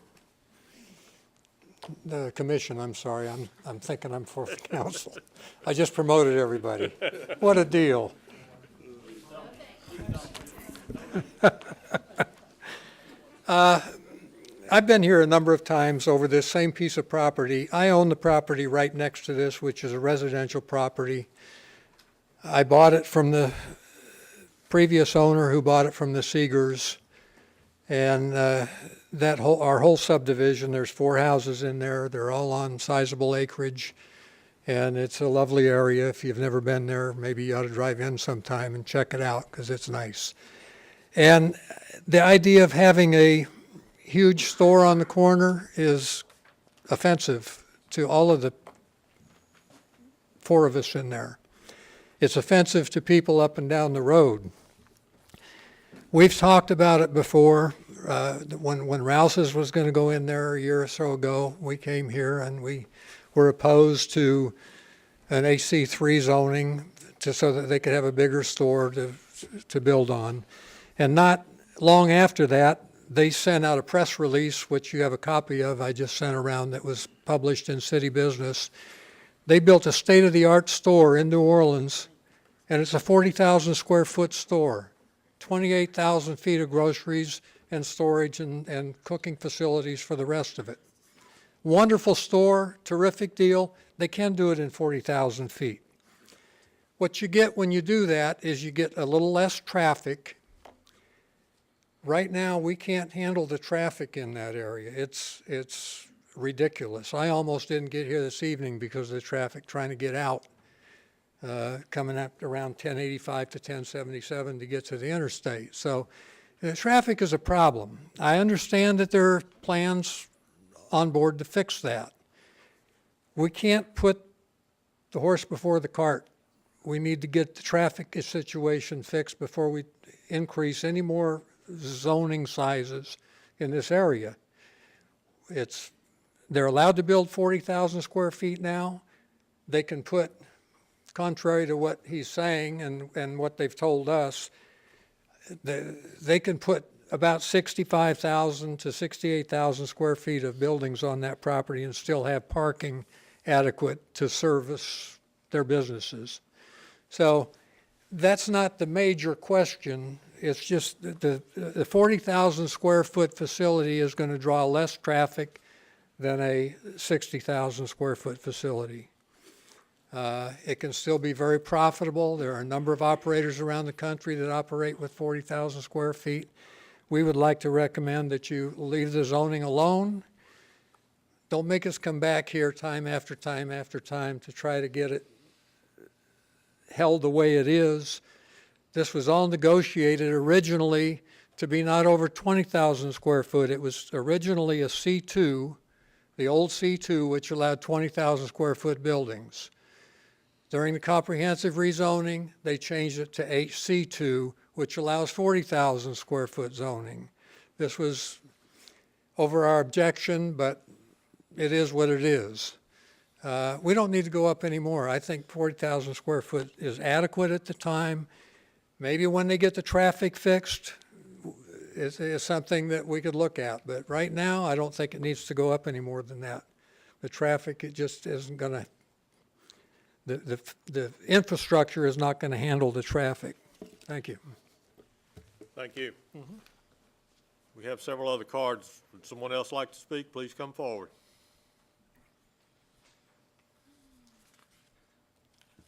B: The commission, I'm sorry. I'm thinking I'm for the council. I just promoted everybody. What a deal. I've been here a number of times over this same piece of property. I own the property right next to this, which is a residential property. I bought it from the previous owner who bought it from the Seegers. And our whole subdivision, there's 4 houses in there. They're all on sizable acreage. And it's a lovely area. If you've never been there, maybe you ought to drive in sometime and check it out because it's nice. And the idea of having a huge store on the corner is offensive to all of the 4 of us in there. It's offensive to people up and down the road. We've talked about it before. When Rouse's was going to go in there a year or so ago, we came here and we were opposed to an AC3 zoning so that they could have a bigger store to build on. And not long after that, they sent out a press release, which you have a copy of, I just sent around, that was published in City Business. They built a state-of-the-art store in New Orleans, and it's a 40,000 square foot store, 28,000 feet of groceries and storage and cooking facilities for the rest of it. Wonderful store, terrific deal. They can do it in 40,000 feet. What you get when you do that is you get a little less traffic. Right now, we can't handle the traffic in that area. It's ridiculous. I almost didn't get here this evening because of the traffic trying to get out, coming up around 1085 to 1077 to get to the interstate. So the traffic is a problem. I understand that there are plans on board to fix that. We can't put the horse before the cart. We need to get the traffic situation fixed before we increase any more zoning sizes in this area. They're allowed to build 40,000 square feet now. They can put, contrary to what he's saying and what they've told us, they can put about 65,000 to 68,000 square feet of buildings on that property and still have parking adequate to service their businesses. So that's not the major question. It's just that the 40,000 square foot facility is going to draw less traffic than a 60,000 square foot facility. It can still be very profitable. There are a number of operators around the country that operate with 40,000 square feet. We would like to recommend that you leave the zoning alone. Don't make us come back here time after time after time to try to get it held the way it is. This was all negotiated originally to be not over 20,000 square foot. It was originally a C2, the old C2, which allowed 20,000 square foot buildings. During the comprehensive rezoning, they changed it to HC2, which allows 40,000 square foot zoning. This was over our objection, but it is what it is. We don't need to go up anymore. I think 40,000 square foot is adequate at the time. Maybe when they get the traffic fixed, is something that we could look at. But right now, I don't think it needs to go up any more than that. The traffic, it just isn't going to, the infrastructure is not going to handle the traffic. Thank you.
A: Thank you. We have several other cards. Would someone else like to speak? Please come forward.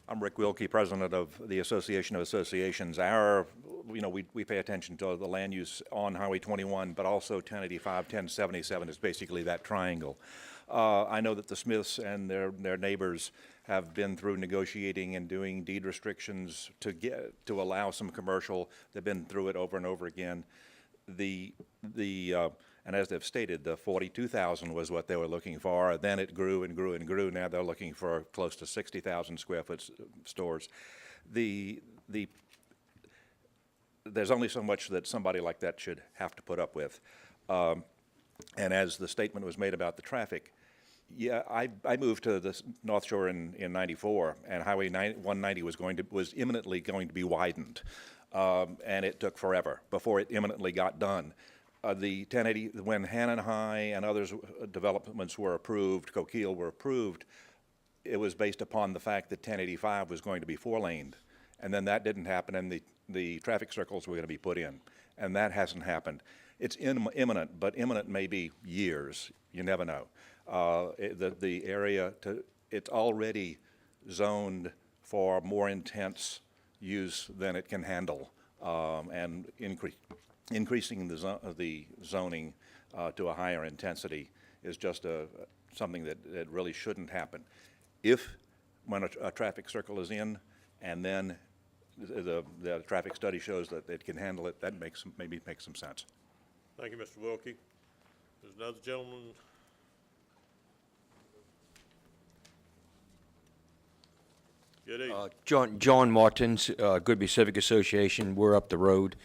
C: I'm Rick Wilkie, president of the Association of Associations. We pay attention to the land use on Highway 21, but also 1085, 1077 is basically that triangle. I know that the Smiths and their neighbors have been through negotiating and doing deed restrictions to allow some commercial. They've been through it over and over again. And as they've stated, the 42,000 was what they were looking for. Then it grew and grew and grew. Now they're looking for close to 60,000 square foot stores. There's only so much that somebody like that should have to put up with. And as the statement was made about the traffic, yeah, I moved to the North Shore in 94, and Highway 190 was imminently going to be widened. And it took forever before it imminently got done. The 1080, when Hannon High and others developments were approved, Coquille were approved, it was based upon the fact that 1085 was going to be 4-laned. And then that didn't happen, and the traffic circles were going to be put in. And that hasn't happened. It's imminent, but imminent may be years. You never know. The area, it's already zoned for more intense use than it can handle, and increasing the zoning to a higher intensity is just something that really shouldn't happen. When a traffic circle is in, and then the traffic study shows that it can handle it, that maybe makes some sense.
A: Thank you, Mr. Wilkie. There's another gentleman. Good evening.
J: John Martins, Goodby Civic Association. We're up the road,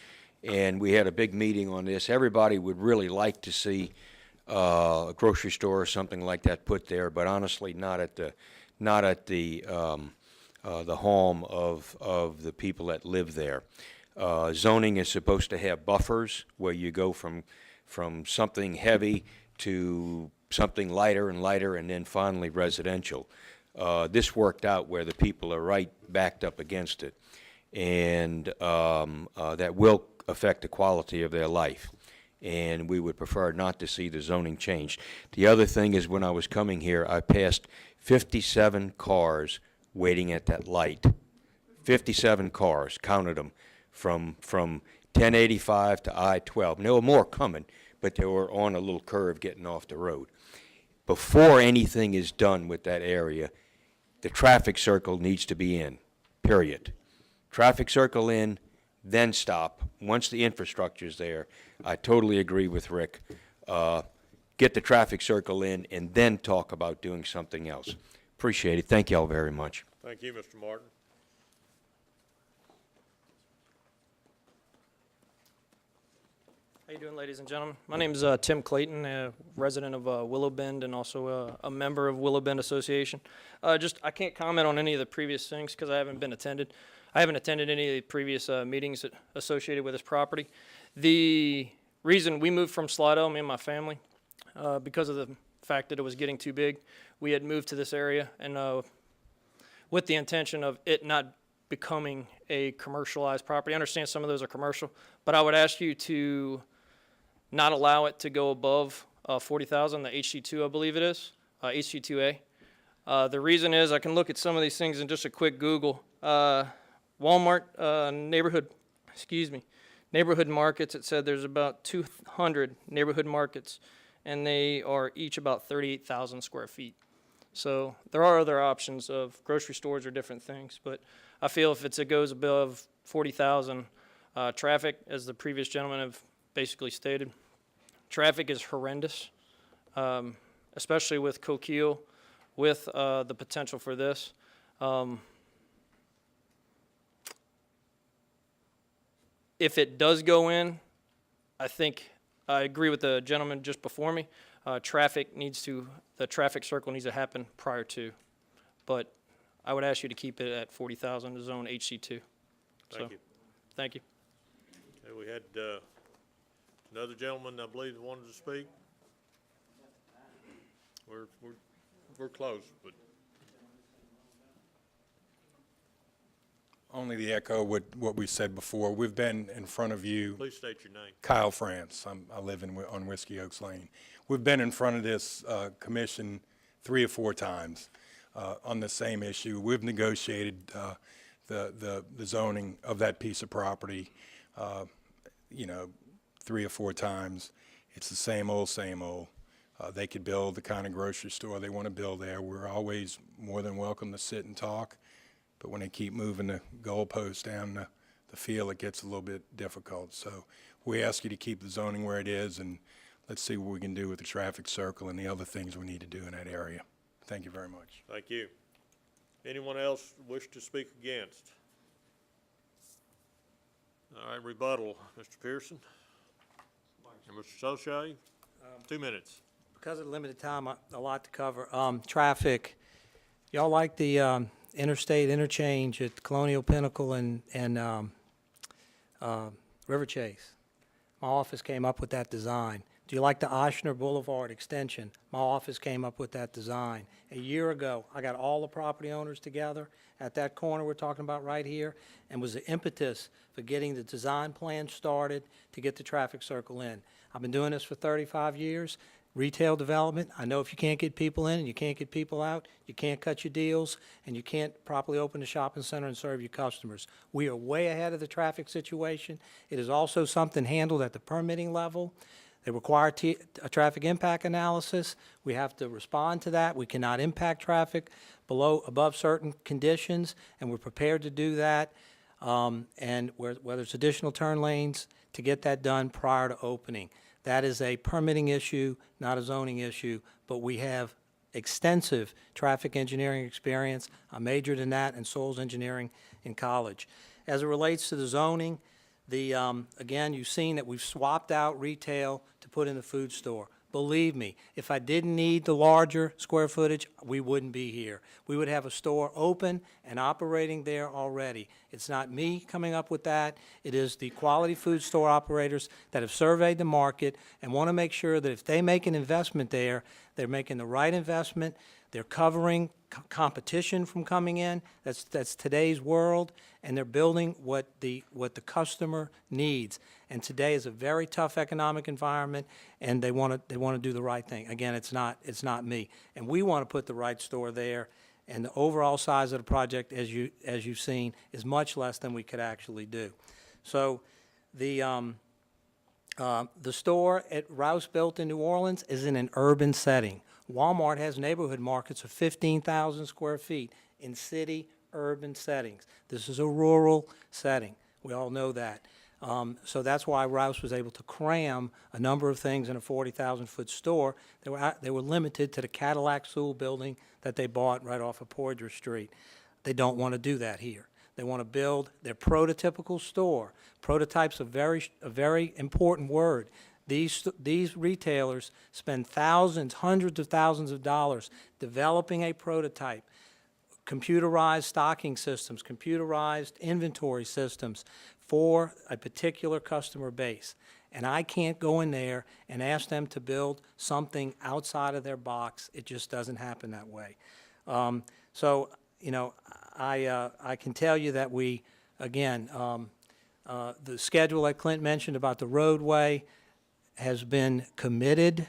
J: and we had a big meeting on this. Everybody would really like to see a grocery store or something like that put there, but honestly, not at the home of the people that live there. Zoning is supposed to have buffers where you go from something heavy to something lighter and lighter, and then finally residential. This worked out where the people are right backed up against it, and that will affect the quality of their life. And we would prefer not to see the zoning changed. The other thing is, when I was coming here, I passed 57 cars waiting at that light. 57 cars, counted them, from 1085 to I-12. And there were more coming, but they were on a little curve getting off the road. Before anything is done with that area, the traffic circle needs to be in, period. Traffic circle in, then stop. Once the infrastructure is there, I totally agree with Rick. Get the traffic circle in, and then talk about doing something else. Appreciate it. Thank you all very much.
A: Thank you, Mr. Martin.
W: How you doing, ladies and gentlemen? My name is Tim Clayton, a resident of Willow Bend and also a member of Willow Bend Association. I can't comment on any of the previous things because I haven't attended any of the previous meetings associated with this property. The reason we moved from Slidell, me and my family, because of the fact that it was getting too big, we had moved to this area, and with the intention of it not becoming a commercialized property. I understand some of those are commercial, but I would ask you to not allow it to go above 40,000, the HC2, I believe it is, HC2A. The reason is, I can look at some of these things in just a quick Google. Walmart neighborhood markets, it said there's about 200 neighborhood markets, and they are each about 38,000 square feet. So there are other options of grocery stores or different things, but I feel if it goes above 40,000, traffic, as the previous gentleman have basically stated, traffic is horrendous, especially with Coquille, with the potential for this. If it does go in, I think I agree with the gentleman just before me. The traffic circle needs to happen prior to, but I would ask you to keep it at 40,000, the zone HC2.
A: Thank you.
W: Thank you.
A: Okay, we had another gentleman, I believe, that wanted to speak. We're close, but.
X: Only to echo what we said before. We've been in front of you.
A: Please state your name.
X: Kyle France. I live on Whiskey Oaks Lane. We've been in front of this commission 3 or 4 times. on the same issue. We've negotiated the zoning of that piece of property, 3 or 4 times. It's the same old, same old. They could build the kind of grocery store they want to build there. We're always more than welcome to sit and talk, but when they keep moving the goalposts down the field, it gets a little bit difficult. So we ask you to keep the zoning where it is, and let's see what we can do with the traffic circle and the other things we need to do in that area. Thank you very much.
A: Thank you. Anyone else wish to speak against? All right, rebuttal, Mr. Pearson. And Mr. Sochay, 2 minutes.
U: Because of the limited time, a lot to cover. Traffic, y'all like the interstate interchange at Colonial Pinnacle and River Chase? My office came up with that design. Do you like the Oshner Boulevard extension? My office came up with that design. A year ago, I got all the property owners together at that corner we're talking about right here, and was the impetus for getting the design plan started to get the traffic circle in. I've been doing this for 35 years. Retail development, I know if you can't get people in and you can't get people out, you can't cut your deals, and you can't properly open the shopping center and serve your customers. We are way ahead of the traffic situation. It is also something handled at the permitting level. They require a traffic impact analysis. We have to respond to that. We cannot impact traffic above certain conditions, and we're prepared to do that. And whether it's additional turn lanes, to get that done prior to opening. That is a permitting issue, not a zoning issue, but we have extensive traffic engineering experience. I majored in that and soils engineering in college. As it relates to the zoning, again, you've seen that we've swapped out retail to put in the food store. Believe me, if I didn't need the larger square footage, we wouldn't be here. We would have a store open and operating there already. It's not me coming up with that. It is the quality food store operators that have surveyed the market and want to make sure that if they make an investment there, they're making the right investment. They're covering competition from coming in. That's today's world, and they're building what the customer needs. And today is a very tough economic environment, and they want to do the right thing. Again, it's not me, and we want to put the right store there. And the overall size of the project, as you've seen, is much less than we could actually do. So, the store at Rouse built in New Orleans is in an urban setting. Walmart has neighborhood markets of 15,000 square feet in city urban settings. This is a rural setting. We all know that. So that's why Rouse was able to cram a number of things in a 40,000-foot store. They were limited to the Cadillac Sewell building that they bought right off of Poydras Street. They don't want to do that here. They want to build their prototypical store. Prototype's a very important word. These retailers spend thousands, hundreds of thousands of dollars developing a prototype, computerized stocking systems, computerized inventory systems for a particular customer base. And I can't go in there and ask them to build something outside of their box. It just doesn't happen that way. So, you know, I can tell you that we, again, the schedule that Clint mentioned about the roadway has been committed.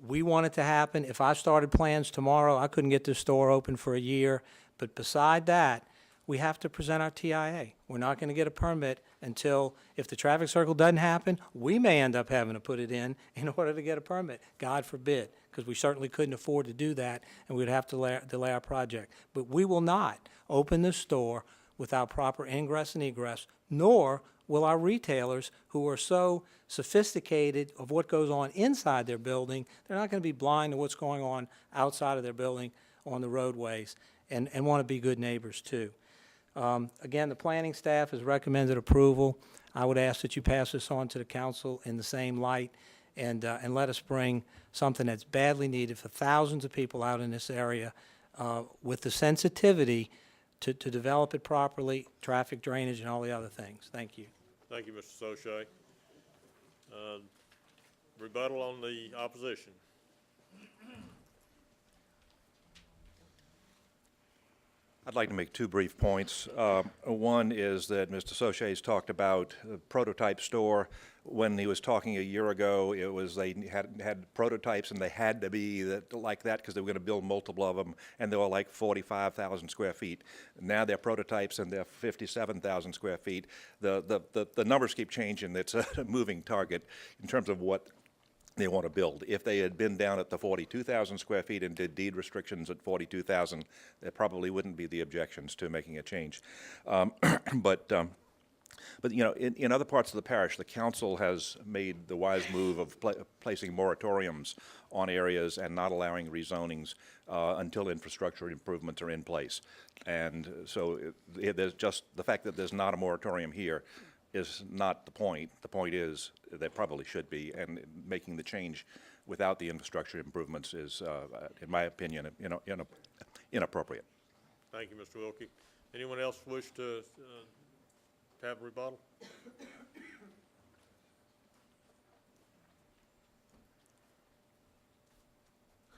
U: We want it to happen. If I started plans tomorrow, I couldn't get this store open for a year. But beside that, we have to present our TIA. We're not going to get a permit until, if the traffic circle doesn't happen, we may end up having to put it in order to get a permit. God forbid, because we certainly couldn't afford to do that, and we'd have to delay our project. But we will not open this store without proper ingress and egress, nor will our retailers, who are so sophisticated of what goes on inside their building, they're not going to be blind to what's going on outside of their building on the roadways, and want to be good neighbors too. Again, the planning staff has recommended approval. I would ask that you pass this on to the council in the same light, and let us bring something that's badly needed for thousands of people out in this area with the sensitivity to develop it properly, traffic drainage and all the other things. Thank you.
A: Thank you, Mr. Sochay. Rebuttal on the opposition.
C: I'd like to make two brief points. One is that Mr. Soche's talked about a prototype store. When he was talking a year ago, it was they had prototypes and they had to be like that because they were going to build multiple of them, and they were like 45,000 square feet. Now they're prototypes and they're 57,000 square feet. The numbers keep changing. It's a moving target in terms of what they want to build. If they had been down at the 42,000 square feet and did deed restrictions at 42,000, there probably wouldn't be the objections to making a change. But you know, in other parts of the parish, the council has made the wise move of placing moratoriums on areas and not allowing rezonings until infrastructure improvements are in place. And so there's just the fact that there's not a moratorium here is not the point. The point is there probably should be, and making the change without the infrastructure improvements is, in my opinion, inappropriate.
A: Thank you, Mr. Wilkie. Anyone else wish to have a rebuttal?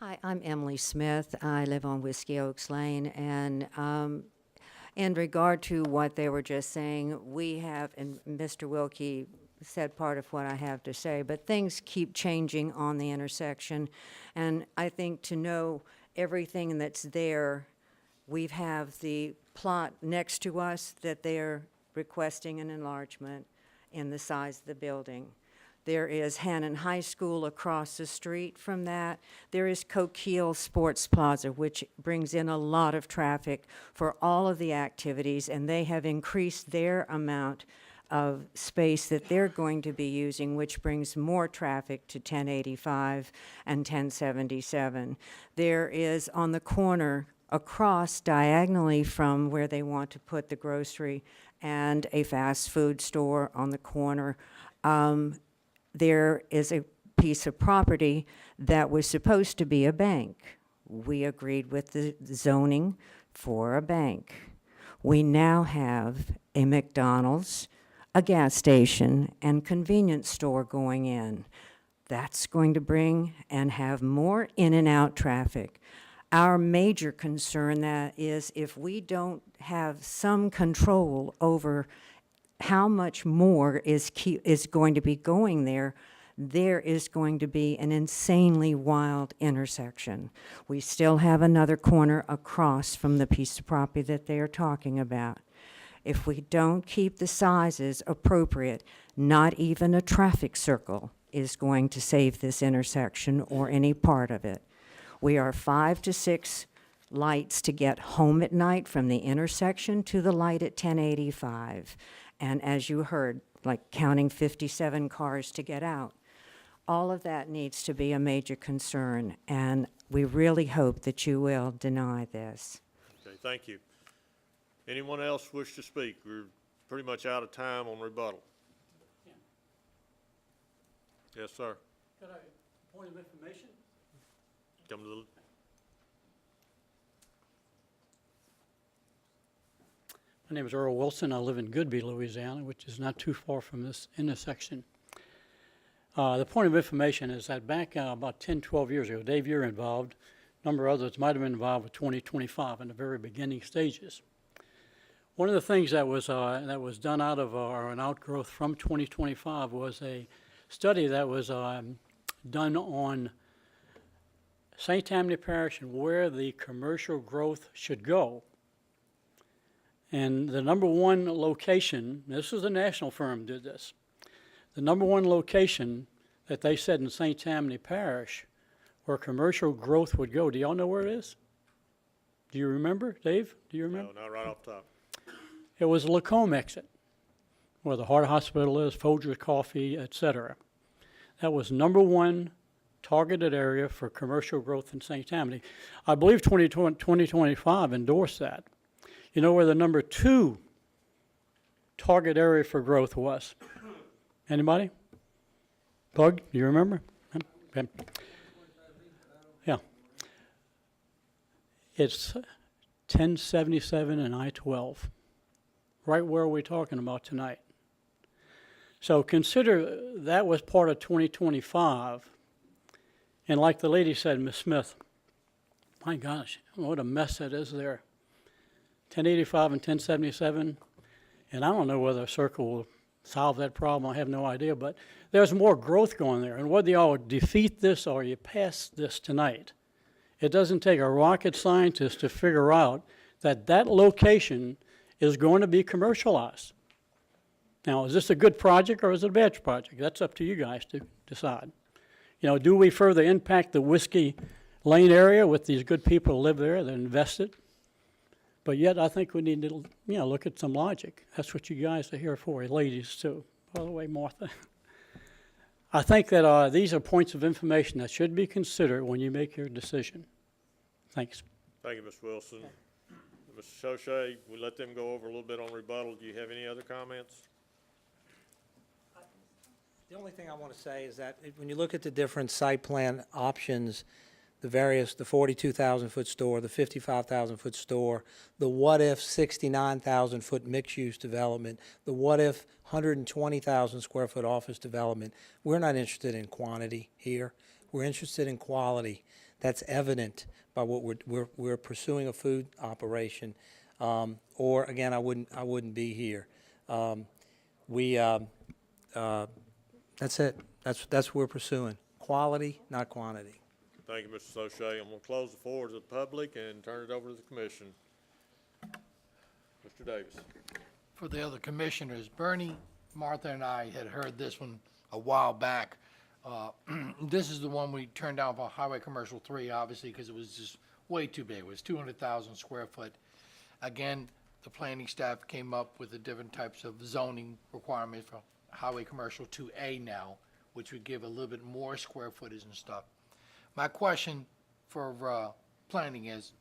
I: Hi, I'm Emily Smith. I live on Whiskey Oaks Lane, and in regard to what they were just saying, we have, and Mr. Wilkie said part of what I have to say, but things keep changing on the intersection, and I think to know everything that's there, we have the plot next to us that they're requesting an enlargement in the size of the building. There is Hannon High School across the street from that. There is Coquille Sports Plaza, which brings in a lot of traffic for all of the activities, and they have increased their amount of space that they're going to be using, which brings more traffic to 1085 and 1077. There is on the corner across diagonally from where they want to put the grocery and a fast food store on the corner. There is a piece of property that was supposed to be a bank. We agreed with the zoning for a bank. We now have a McDonald's, a gas station, and convenience store going in. That's going to bring and have more in and out traffic. Our major concern that is if we don't have some control over how much more is going to be going there, there is going to be an insanely wild intersection. We still have another corner across from the piece of property that they are talking about. If we don't keep the sizes appropriate, not even a traffic circle is going to save this intersection or any part of it. We are 5 to 6 lights to get home at night from the intersection to the light at 1085. And as you heard, like counting 57 cars to get out. All of that needs to be a major concern, and we really hope that you will deny this.
A: Okay, thank you. Anyone else wish to speak? We're pretty much out of time on rebuttal. Yes, sir.
K: Got a point of information?
A: Come to the...
K: My name is Earl Wilson. I live in Goodby, Louisiana, which is not too far from this intersection. The point of information is that back about 10, 12 years ago, Dave, you're involved. A number of others might have been involved with 2025 in the very beginning stages. One of the things that was done out of an outgrowth from 2025 was a study that was done on St. Tammany Parish and where the commercial growth should go. And the number one location, this was a national firm did this, the number one location that they said in St. Tammany Parish where commercial growth would go, do y'all know where it is? Do you remember, Dave? Do you remember?
A: No, not right off the top.
K: It was Lacombe exit, where the Heart Hospital is, Folgers Coffee, etc. That was number one targeted area for commercial growth in St. Tammany. I believe 2025 endorsed that. You know where the number two target area for growth was? Anybody? Bug, do you remember? Okay. Yeah. It's 1077 and I-12, right where we're talking about tonight. So consider that was part of 2025. And like the lady said, Ms. Smith, my gosh, what a mess that is there. 1085 and 1077, and I don't know whether a circle will solve that problem. I have no idea, but there's more growth going there. And whether y'all defeat this or you pass this tonight, it doesn't take a rocket scientist to figure out that that location is going to be commercialized. Now, is this a good project or is it a bad project? That's up to you guys to decide. You know, do we further impact the Whiskey Lane area with these good people who live there that invested? But yet, I think we need to, you know, look at some logic. That's what you guys are here for, ladies too. By the way, Martha. I think that these are points of information that should be considered when you make your decision. Thanks.
A: Thank you, Mr. Wilson. Mr. Shoshay, we let them go over a little bit on rebuttal. Do you have any other comments?
U: The only thing I want to say is that when you look at the different site plan options, the 42,000-foot store, the 55,000-foot store, the what-if 69,000-foot mixed-use development, the what-if 120,000-square-foot office development, we're not interested in quantity here. We're interested in quality. That's evident by what we're pursuing a food operation, or again, I wouldn't be here. That's it. That's what we're pursuing. Quality, not quantity.
A: Thank you, Mr. Sochay. I'm going to close the floor to the public and turn it over to the commission. Mr. Davis.
H: For the other commissioners, Bernie, Martha, and I had heard this one a while back. This is the one we turned down for Highway Commercial 3, obviously, because it was just way too big. It was 200,000 square foot. Again, the planning staff came up with the different types of zoning requirements for Highway Commercial 2A now, which would give a little bit more square footage and stuff. My question for planning is,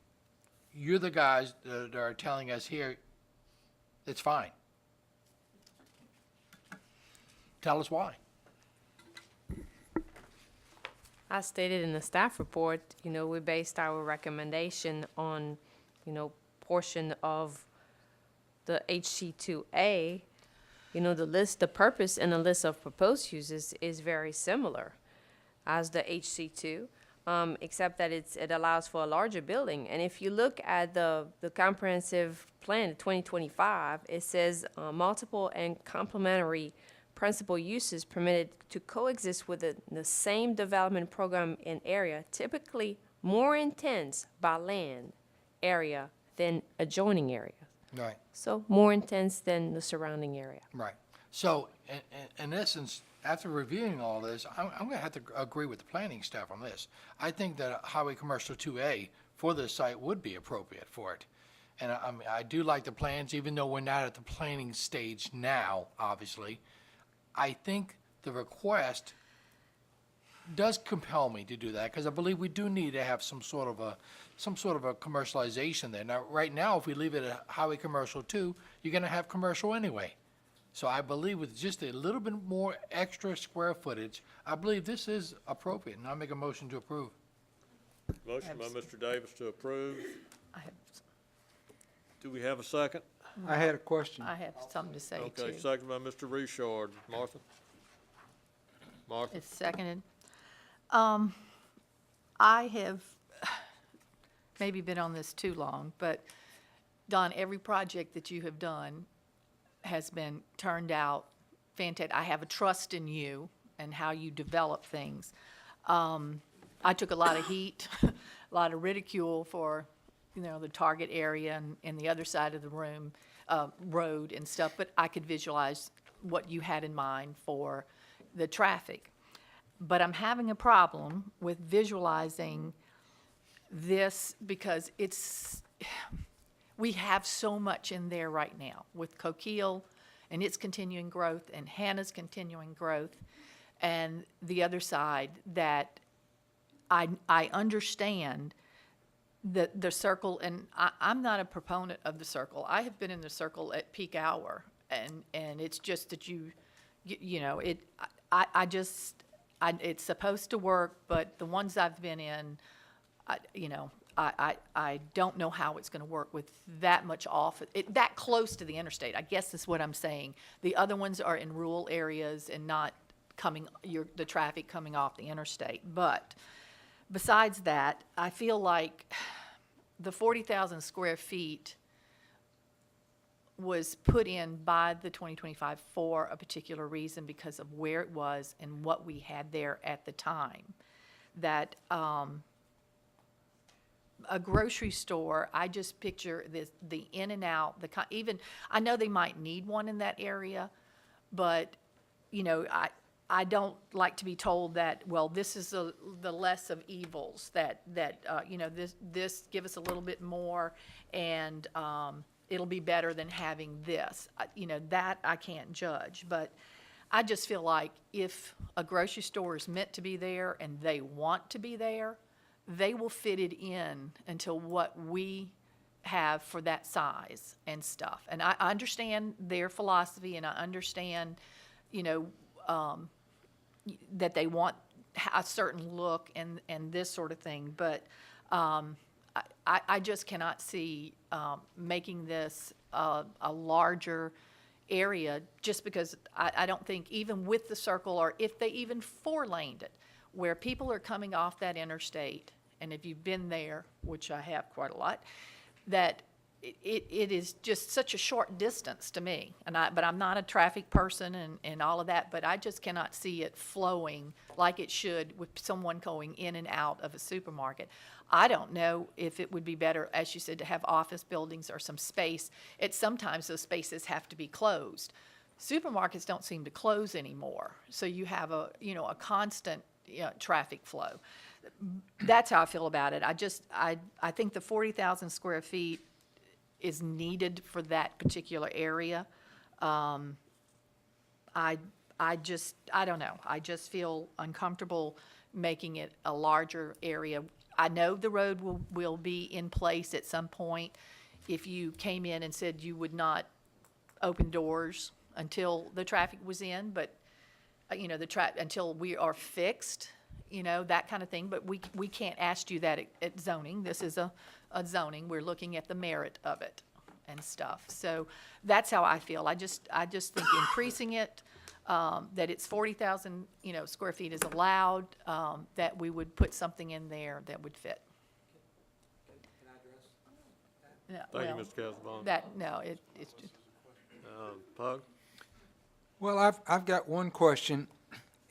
H: you're the guys that are telling us here it's fine. Tell us why.
F: I stated in the staff report, you know, we based our recommendation on, you know, portion of the HC2A. You know, the purpose and the list of proposed uses is very similar as the HC2, except that it allows for a larger building. And if you look at the comprehensive plan, 2025, it says multiple and complementary principal uses permitted to coexist with the same development program in area, typically more intense by land area than adjoining area.
H: Right.
F: So more intense than the surrounding area.
H: Right. So, in essence, after reviewing all this, I'm going to have to agree with the planning staff on this. I think that Highway Commercial 2A for this site would be appropriate for it. And I do like the plans, even though we're not at the planning stage now, obviously. I think the request does compel me to do that, because I believe we do need to have some sort of a commercialization there. Now, right now, if we leave it at Highway Commercial 2, you're going to have commercial anyway. So I believe with just a little bit more extra square footage, I believe this is appropriate, and I'll make a motion to approve.
A: Motion by Mr. Davis to approve. Do we have a second?
G: I had a question.
N: I have something to say too.
A: Okay, second by Mr. Richard. Martha? Martha?
N: It's seconded. I have maybe been on this too long, but Don, every project that you have done has been turned out fantastic. I have a trust in you and how you develop things. I took a lot of heat, a lot of ridicule for, you know, the target area and the other side of the road and stuff, but I could visualize what you had in mind for the traffic. But I'm having a problem with visualizing this because we have so much in there right now with Coquille and its continuing growth and Hannah's continuing growth and the other side that I understand the circle, and I'm not a proponent of the circle. I have been in the circle at peak hour, and it's just that you know, it's supposed to work, but the ones I've been in, I don't know how it's going to work with that much that close to the interstate. I guess that's what I'm saying. The other ones are in rural areas and not the traffic coming off the interstate. But besides that, I feel like the 40,000 square feet was put in by the 2025 for a particular reason because of where it was and what we had there at the time. That a grocery store, I just picture the in and out, even, I know they might need one in that area, but, you know, I don't like to be told that, well, this is the less of evils, that you know, this give us a little bit more, and it'll be better than having this. You know, that I can't judge, but I just feel like if a grocery store is meant to be there and they want to be there, they will fit it in until what we have for that size and stuff. And I understand their philosophy, and I understand, you know, that they want a certain look and this sort of thing, but I just cannot see making this a larger area, just because I don't think, even with the circle, or if they even four-laned it, where people are coming off that interstate, and if you've been there, which I have quite a lot, that it is just such a short distance to me. But I'm not a traffic person and all of that, but I just cannot see it flowing like it should with someone going in and out of a supermarket. I don't know if it would be better, as you said, to have office buildings or some space. Sometimes those spaces have to be closed. Supermarkets don't seem to close anymore, so you have a constant traffic flow. That's how I feel about it. I think the 40,000 square feet is needed for that particular area. I don't know. I just feel uncomfortable making it a larger area. I know the road will be in place at some point. If you came in and said you would not open doors until the traffic was in, but until we are fixed, that kind of thing. But we can't ask you that at zoning. This is a zoning. We're looking at the merit of it and stuff. So that's how I feel. I just think increasing it, that it's 40,000, square feet is allowed, that we would put something in there that would fit.
A: Thank you, Mr. Casabon.
N: It's just.
A: Pug?
G: Well, I've got one question.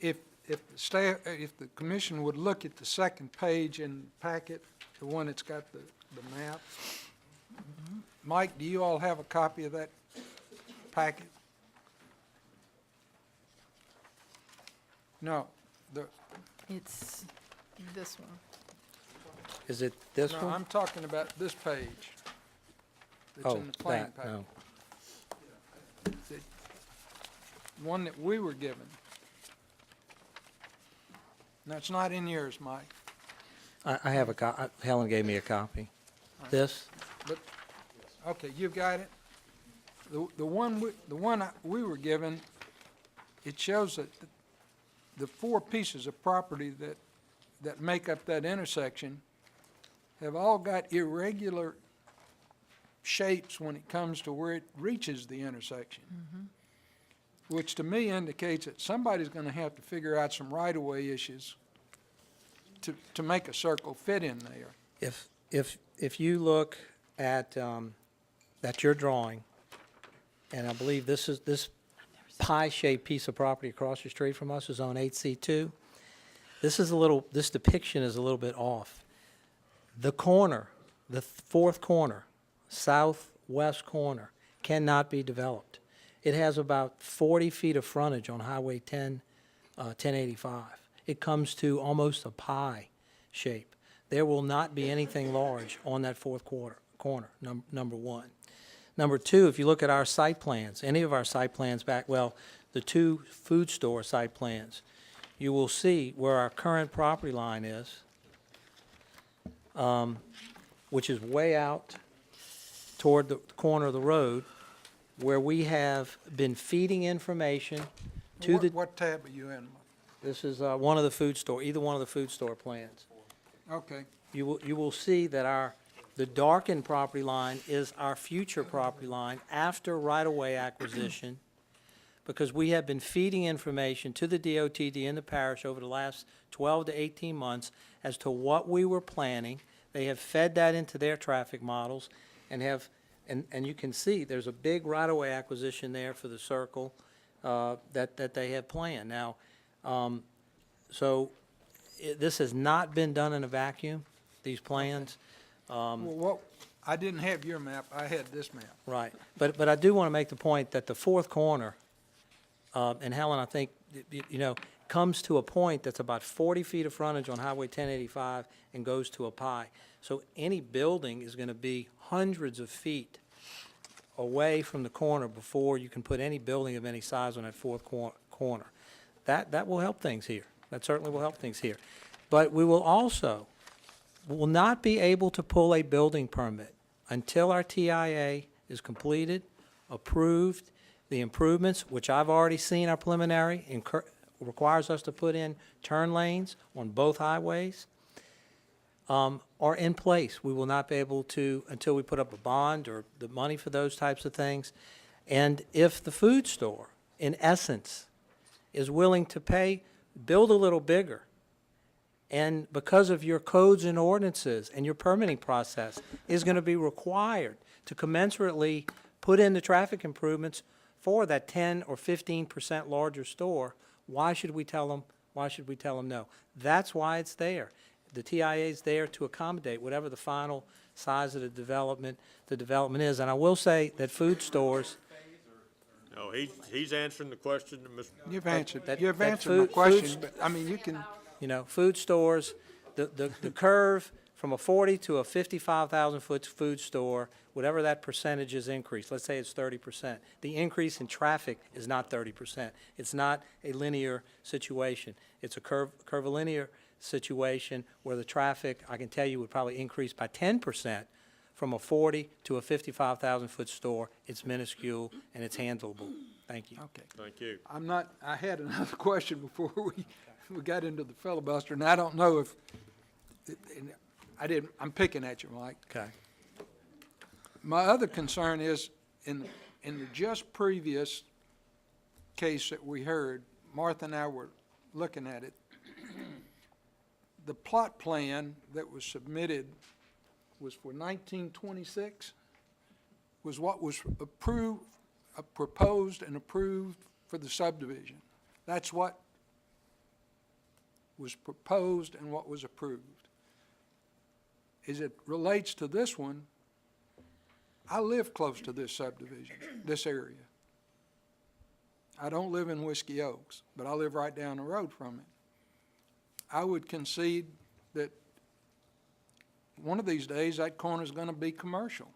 G: If the commission would look at the second page in the packet, the one that's got the map. Mike, do you all have a copy of that packet? No.
N: It's this one.
U: Is it this
G: No,
U: one?
G: I'm talking about this page. That's in the plain packet.
U: No.
G: The one that we were given. No, it's not in yours, Mike.
U: I have Helen gave me a copy. This?
G: But, okay, you've got it? The one we were given, it shows that the four pieces of property that make up that intersection have all got irregular shapes when it comes to where it reaches the intersection. Which to me indicates that somebody's going to have to figure out some right-of-way issues to make a circle fit in there.
U: If you look at your drawing, and I believe this pie-shaped piece of property across the street from us is on 8C2. This depiction is a little bit off. The corner, the fourth corner, southwest corner, cannot be developed. It has about 40 feet of frontage on Highway 1085. It comes to almost a pie shape. There will not be anything large on that fourth corner, number one. Number two, if you look at our site plans, any of our site plans the two food store site plans, you will see where our current property line is, which is way out toward the corner of the road, where we have been feeding information to
G: What tab are you in?
U: This is one of the food store, either one of the food store plans.
G: Okay.
U: You will see that the darkened property line is our future property line after right-of-way acquisition, because we have been feeding information to the DOTD and the parish over the last 12 to 18 months as to what we were planning. They have fed that into their traffic models and have And you can see, there's a big right-of-way acquisition there for the circle that they have planned. Now, this has not been done in a vacuum, these plans.
G: Well, I didn't have your map, I had this map.
U: Right, but I do want to make the point that the fourth corner, and Helen, I think, comes to a point that's about 40 feet of frontage on Highway 1085 and goes to a pie. So any building is going to be hundreds of feet away from the corner before you can put any building of any size on that fourth corner. That will help things here. That certainly will help things here. But we will not be able to pull a building permit until our TIA is completed, approved, the improvements, which I've already seen are preliminary, requires us to put in turn lanes on both highways, are in place. We will not be able to until we put up a bond or the money for those types of things. And if the food store, in essence, is willing to build a little bigger, and because of your codes and ordinances and your permitting process, is going to be required to commensurately put in the traffic improvements for that 10 or 15% larger store, why should we tell them no? That's why it's there. The TIA is there to accommodate whatever the final size of the development is. And I will say that food stores.
A: No, he's answering the question to Mr.
G: You've answered my question, but, I mean, you can.
U: Food stores, the curve from a 40 to a 55,000 foot food store, whatever that percentage is increased, let's say it's 30%. The increase in traffic is not 30%. It's not a linear situation. It's a curvilinear situation where the traffic, I can tell you, would probably increase by 10% from a 40 to a 55,000 foot store. It's minuscule and it's handleable. Thank you.
G: Okay.
A: Thank you.
G: I had another question before we got into the filibuster, and I don't know if, I'm picking at you, Mike.
U: Okay.
G: My other concern is, in the just previous case that we heard, Martha and I were looking at it, the plot plan that was submitted was for 1926, was what was proposed and approved for the subdivision. That's what was proposed and what was approved. As it relates to this one, I live close to this subdivision, this area. I don't live in Whiskey Oaks, but I live right down the road from it. I would concede that one of these days that corner is going to be commercial.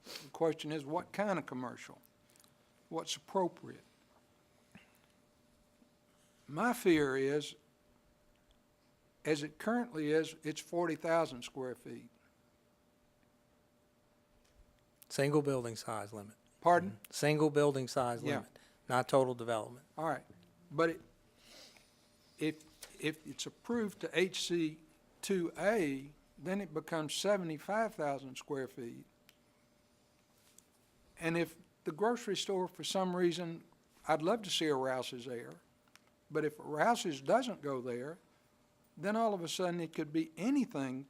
G: The question is, what kind of commercial? What's appropriate? My fear is, as it currently is, it's 40,000 square feet.
U: Single building size limit.
G: Pardon?
U: Single building size
G: Yeah.
U: limit, not total development.
G: All right, but if it's approved to HC2A, then it becomes 75,000 square feet. And if the grocery store, for some reason, I'd love to see a Rouse's there, but if a Rouse's doesn't go there, then all of a sudden it could be anything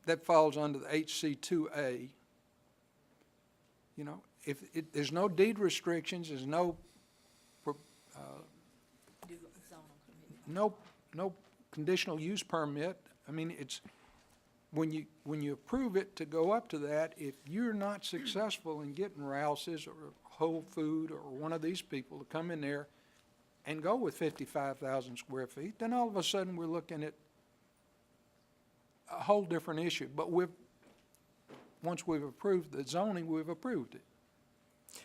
G: that falls under the HC2A. If there's no deed restrictions, there's no conditional use permit. I mean, it's, when you approve it to go up to that, if you're not successful in getting Rouse's or Whole Food or one of these people to come in there and go with 55,000 square feet, then all of a sudden we're looking at a whole different issue. But once we've approved the zoning, we've approved it.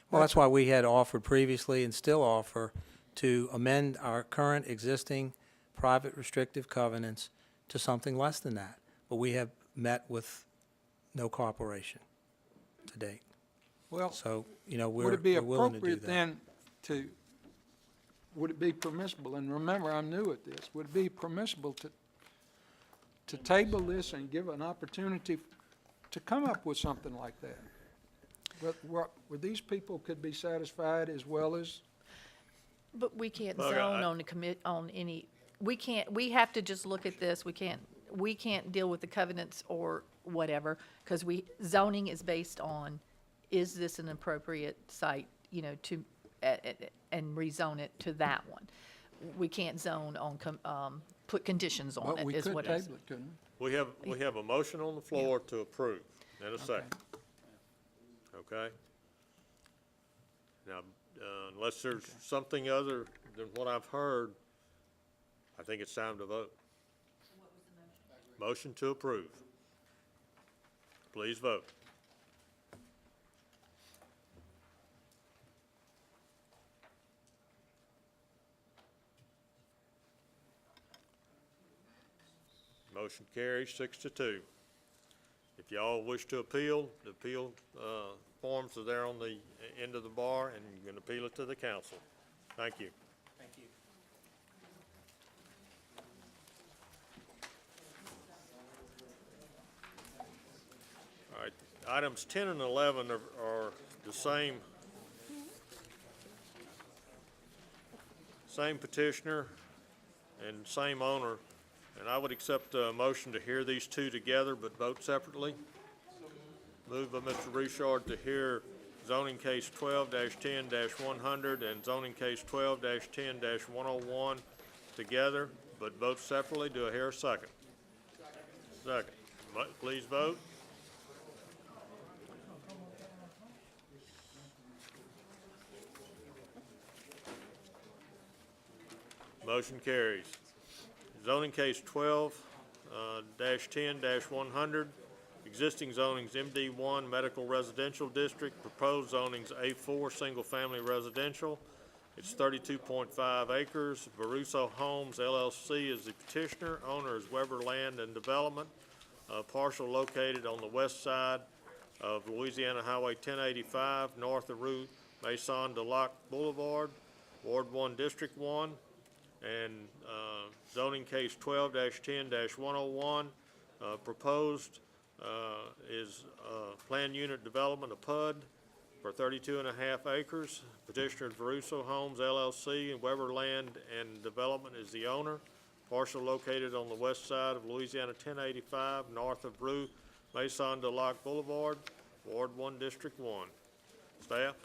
U: Well, that's why we had offered previously and still offer to amend our current existing private restrictive covenants to something less than that. But we have met with no cooperation to date.
G: Well,
U: So,
G: would it be
U: we're willing to do
G: appropriate
U: that.
G: then would it be permissible, and remember, I'm new at this, would it be permissible to table this and give an opportunity to come up with something like that? Where these people could be satisfied as well as,
N: But we can't
A: Look,
N: zone on any, we have to just look at this, we can't we can't deal with the covenants or whatever, because zoning is based on, is this an appropriate site, you know, to, and rezone it to that one. We can't zone on, put conditions on
G: But
N: it,
G: we
N: is
G: could
N: what it is.
G: table it, couldn't
A: We have a motion on the floor to approve, and a second. Okay? Now, unless there's something other than what I've heard, I think it's time to vote. Motion to approve. Please vote. Motion carries 6-2. If y'all wish to appeal, the appeal forms are there on the end of the bar, and you can appeal it to the council. Thank you.
U: Thank you.
A: All right, items 10 and 11 are the same petitioner and same owner, and I would accept a motion to hear these two together but vote separately. Moved by Mr. Richard to hear zoning case 12-10-100 and zoning case 12-10-101 together but vote separately. Do I hear a second? Second. Please vote. Motion carries. Zoning case 12-10-100, existing zonings MD1 Medical Residential District, proposed zonings A4 Single Family Residential. It's 32.5 acres. Varuso Homes LLC is the petitioner. Owner is Weber Land and Development. Parcel located on the west side of Louisiana Highway 1085, north of Rue Maison de Lac Boulevard, Ward 1, District 1. And zoning case 12-10-101, proposed is planned unit development of PUD for 32.5 acres. Petitioner Varuso Homes LLC and Weber Land and Development is the owner. Parcel located on the west side of Louisiana 1085, north of Rue Maison de Lac Boulevard, Ward 1, District 1. Staff?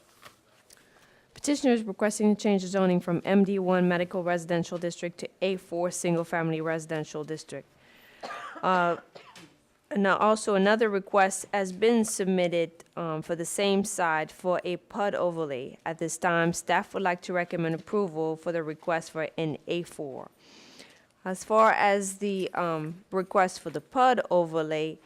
F: Petitioner is requesting to change the zoning from MD1 Medical Residential District to A4 Single Family Residential District. Now, also another request has been submitted for the same side for a PUD overlay. At this time, staff would like to recommend approval for the request for an A4. As far as the request for the PUD overlay,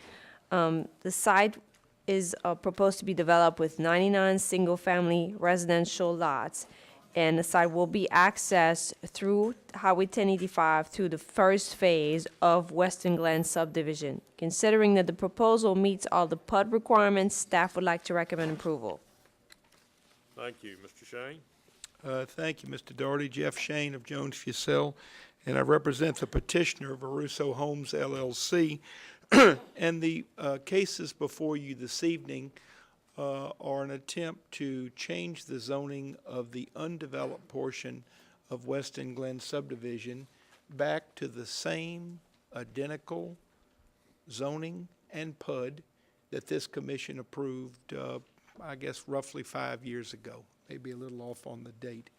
F: the site is proposed to be developed with 99 single-family residential lots, and the site will be accessed through Highway 1085 through the first phase of Western Glen subdivision. Considering that the proposal meets all the PUD requirements, staff would like to recommend approval.
A: Thank you. Mr. Shane?
L: Thank you, Mr. Doherty. Jeff Shane of Jones Fussell, and I represent the petitioner, Varuso Homes LLC. And the cases before you this evening are an attempt to change the zoning of the undeveloped portion of Western Glen subdivision back to the same identical zoning and PUD that this commission approved, I guess, roughly 5 years ago, maybe a little off on the date.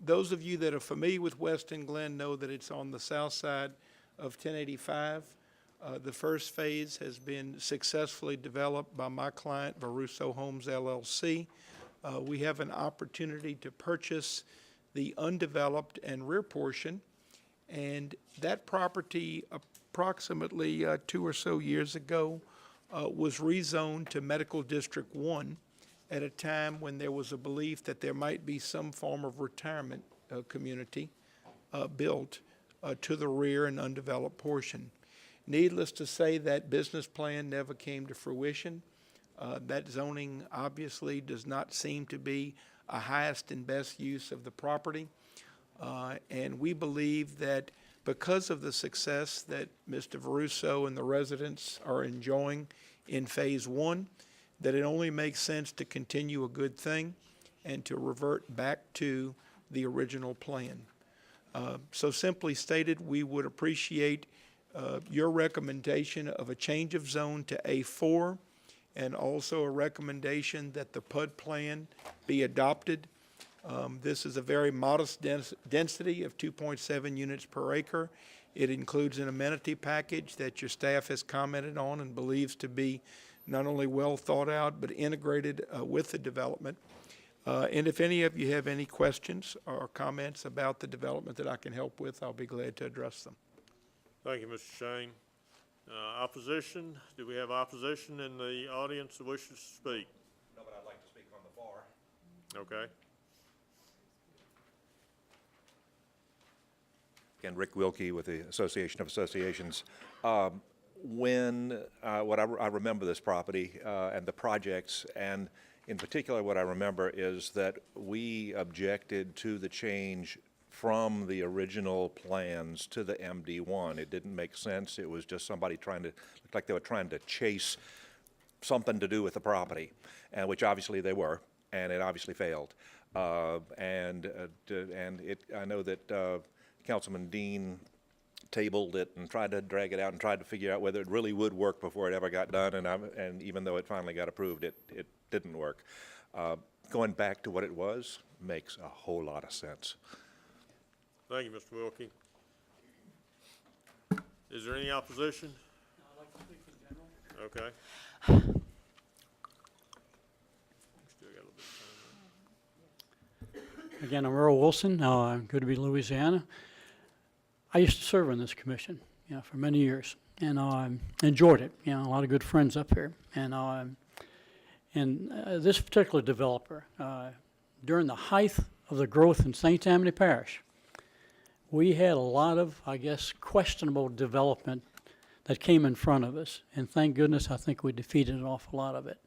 L: Those of you that are familiar with Western Glen know that it's on the south side of 1085. The first phase has been successfully developed by my client, Varuso Homes LLC. We have an opportunity to purchase the undeveloped and rear portion, and that property approximately 2 or so years ago was rezoned to Medical District 1 at a time when there was a belief that there might be some form of retirement community built to the rear and undeveloped portion. Needless to say, that business plan never came to fruition. That zoning obviously does not seem to be a highest and best use of the property. And we believe that because of the success that Mr. Varuso and the residents are enjoying in Phase 1, that it only makes sense to continue a good thing and to revert back to the original plan. So simply stated, we would appreciate your recommendation of a change of zone to A4, and also a recommendation that the PUD plan be adopted. This is a very modest density of 2.7 units per acre. It includes an amenity package that your staff has commented on and believes to be not only well thought out, but integrated with the development. And if any of you have any questions or comments about the development that I can help with, I'll be glad to address them.
A: Thank you, Mr. Shane. Opposition, do we have opposition in the audience that wishes to speak?
C: No, but I'd like to speak on the bar.
A: Okay.
C: Again, Rick Wilkie with the Association of Associations. When, what I remember this property and the projects, and in particular what I remember is that we objected to the change from the original plans to the MD1. It didn't make sense. It was just somebody looked like they were trying to chase something to do with the property, and which obviously they were, and it obviously failed. I know that Councilman Dean tabled it and tried to drag it out and tried to figure out whether it really would work before it ever got done, and even though it finally got approved, it didn't work. Going back to what it was makes a whole lot of sense.
A: Thank you, Mr. Wilkie. Is there any opposition?
K: No, I'd like to speak in general.
A: Okay. Still got a little bit of time.
K: Again, I'm Earl Wilson, I'm Goodby, Louisiana. I used to serve on this commission, for many years, and enjoyed it. A lot of good friends up here. And this particular developer, during the height of the growth in St. Tammany Parish, we had a lot of, I guess, questionable development that came in front of us. And thank goodness, I think we defeated an awful lot of it.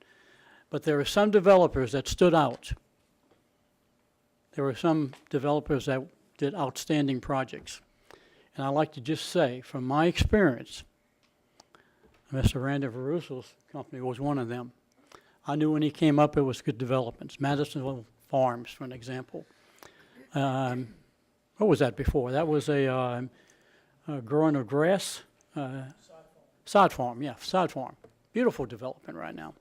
K: But there were some developers that stood out. There were some developers that did outstanding projects. And I'd like to just say, from my experience, Mr. Randy Veruso's company was one of them. I knew when he came up, it was good developments. Madisonville Farms, for an example. What was that before? That was a growing of grass. Sod farm, yeah, sod farm. Beautiful development right now.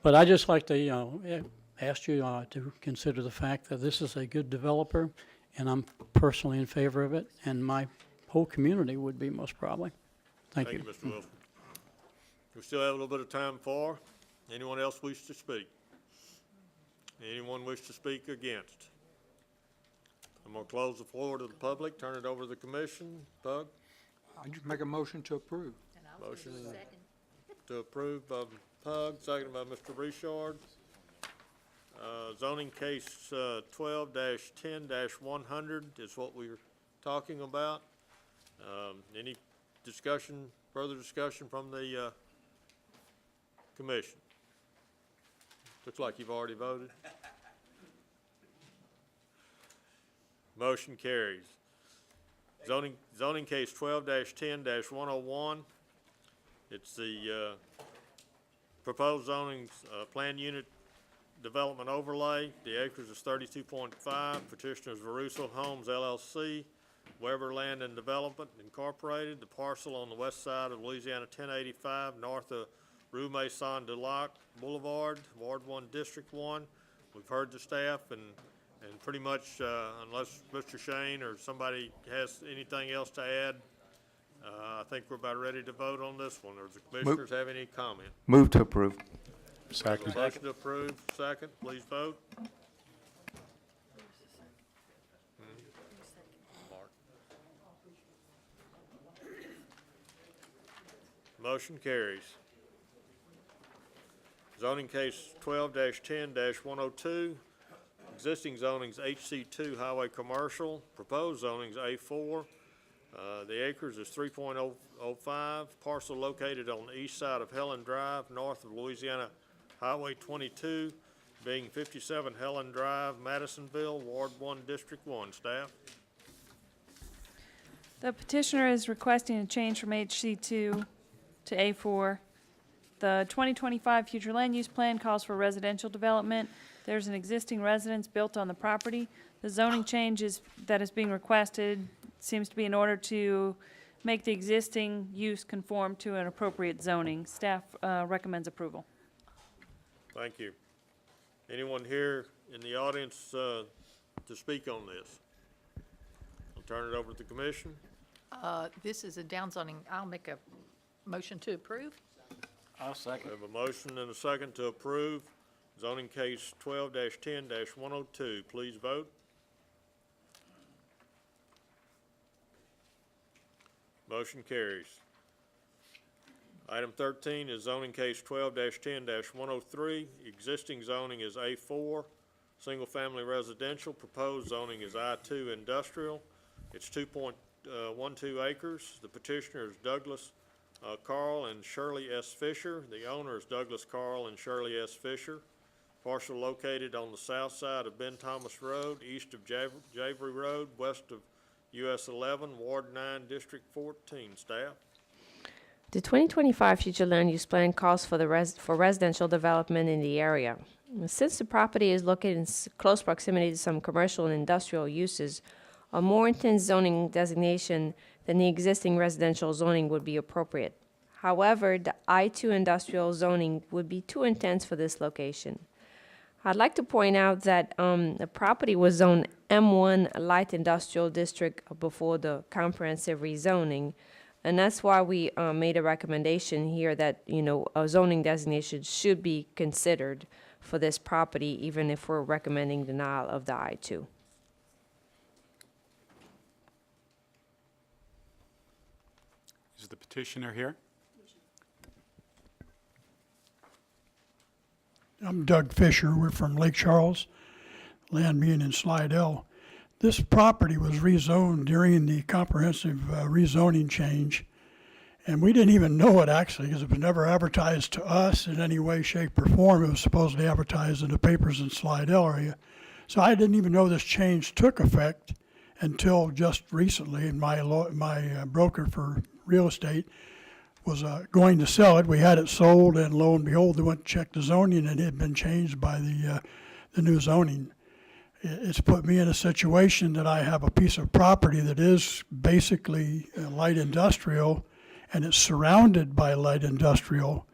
K: But I just like to, ask you to consider the fact that this is a good developer, and I'm personally in favor of it, and my whole community would be most probably. Thank you.
A: Thank you, Mr. Wilson. We still have a little bit of time for. Anyone else wish to speak? Anyone wish to speak against? I'm going to close the floor to the public, turn it over to the commission. Pug?
G: I just make a motion to approve.
A: Motion to approve by Pug, seconded by Mr. Richard. Zoning case 12-10-100 is what we're talking about. Any discussion, further discussion from the commission? Looks like you've already voted. Motion carries. Zoning case 12-10-101. It's the proposed zoning plan unit development overlay. The acres is 32.5. Petitioners Veruso Homes LLC, Weber Land and Development Incorporated. The parcel on the west side of Louisiana 1085, north of Rue Maison de Lac Boulevard, Ward 1, District 1. We've heard the staff, and pretty much, unless Mr. Shane or somebody has anything else to add, I think we're about ready to vote on this one. Or does the commissioners have any comment?
M: Move to approve.
E: Second.
A: Motion to approve, second, please vote. Mark. Motion carries. Zoning case 12-10-102. Existing zoning's HC2 Highway Commercial. Proposed zoning's A4. The acres is 3.05. Parcel located on the east side of Helen Drive, north of Louisiana Highway 22, being 57 Helen Drive, Madisonville, Ward 1, District 1. Staff?
O: The petitioner is requesting a change from HC2 to A4. The 2025 future land use plan calls for residential development. There's an existing residence built on the property. The zoning change that is being requested seems to be in order to make the existing use conform to an appropriate zoning. Staff recommends approval.
A: Thank you. Anyone here in the audience to speak on this? I'll turn it over to the commission.
N: This is a downzoning. I'll make a motion to approve.
W: I'll second.
A: We have a motion and a second to approve zoning case 12-10-102. Please vote. Motion carries. Item 13 is zoning case 12-10-103. Existing zoning is A4, single-family residential. Proposed zoning is I2 industrial. It's 2.12 acres. The petitioner is Douglas Carl and Shirley S. Fisher. The owner is Douglas Carl and Shirley S. Fisher. Parcel located on the south side of Ben Thomas Road, east of Javery Road, west of US 11, Ward 9, District 14. Staff.
F: The 2025 future land use plan calls for for residential development in the area. Since the property is located in close proximity to some commercial and industrial uses, a more intense zoning designation than the existing residential zoning would be appropriate. However, the I2 industrial zoning would be too intense for this location. I'd like to point out that the property was zoned M1 light industrial district before the comprehensive rezoning, and that's why we made a recommendation here that, you know, a zoning designation should be considered for this property, even if we're recommending denial of the I2.
E: Is the petitioner here?
D: I'm Doug Fisher. We're from Lake Charles, land being in Slidell. This property was rezoned during the comprehensive rezoning change, and we didn't even know it actually because it was never advertised to us in any way, shape, or form. It was supposedly advertised in the papers in Slidell area. So I didn't even know this change took effect until just recently, and my broker for real estate was going to sell it. We had it sold, and lo and behold, they went to check the zoning, and it had been changed by the new zoning. It's put me in a situation that I have a piece of property that is basically light industrial, and it's surrounded by light industrial,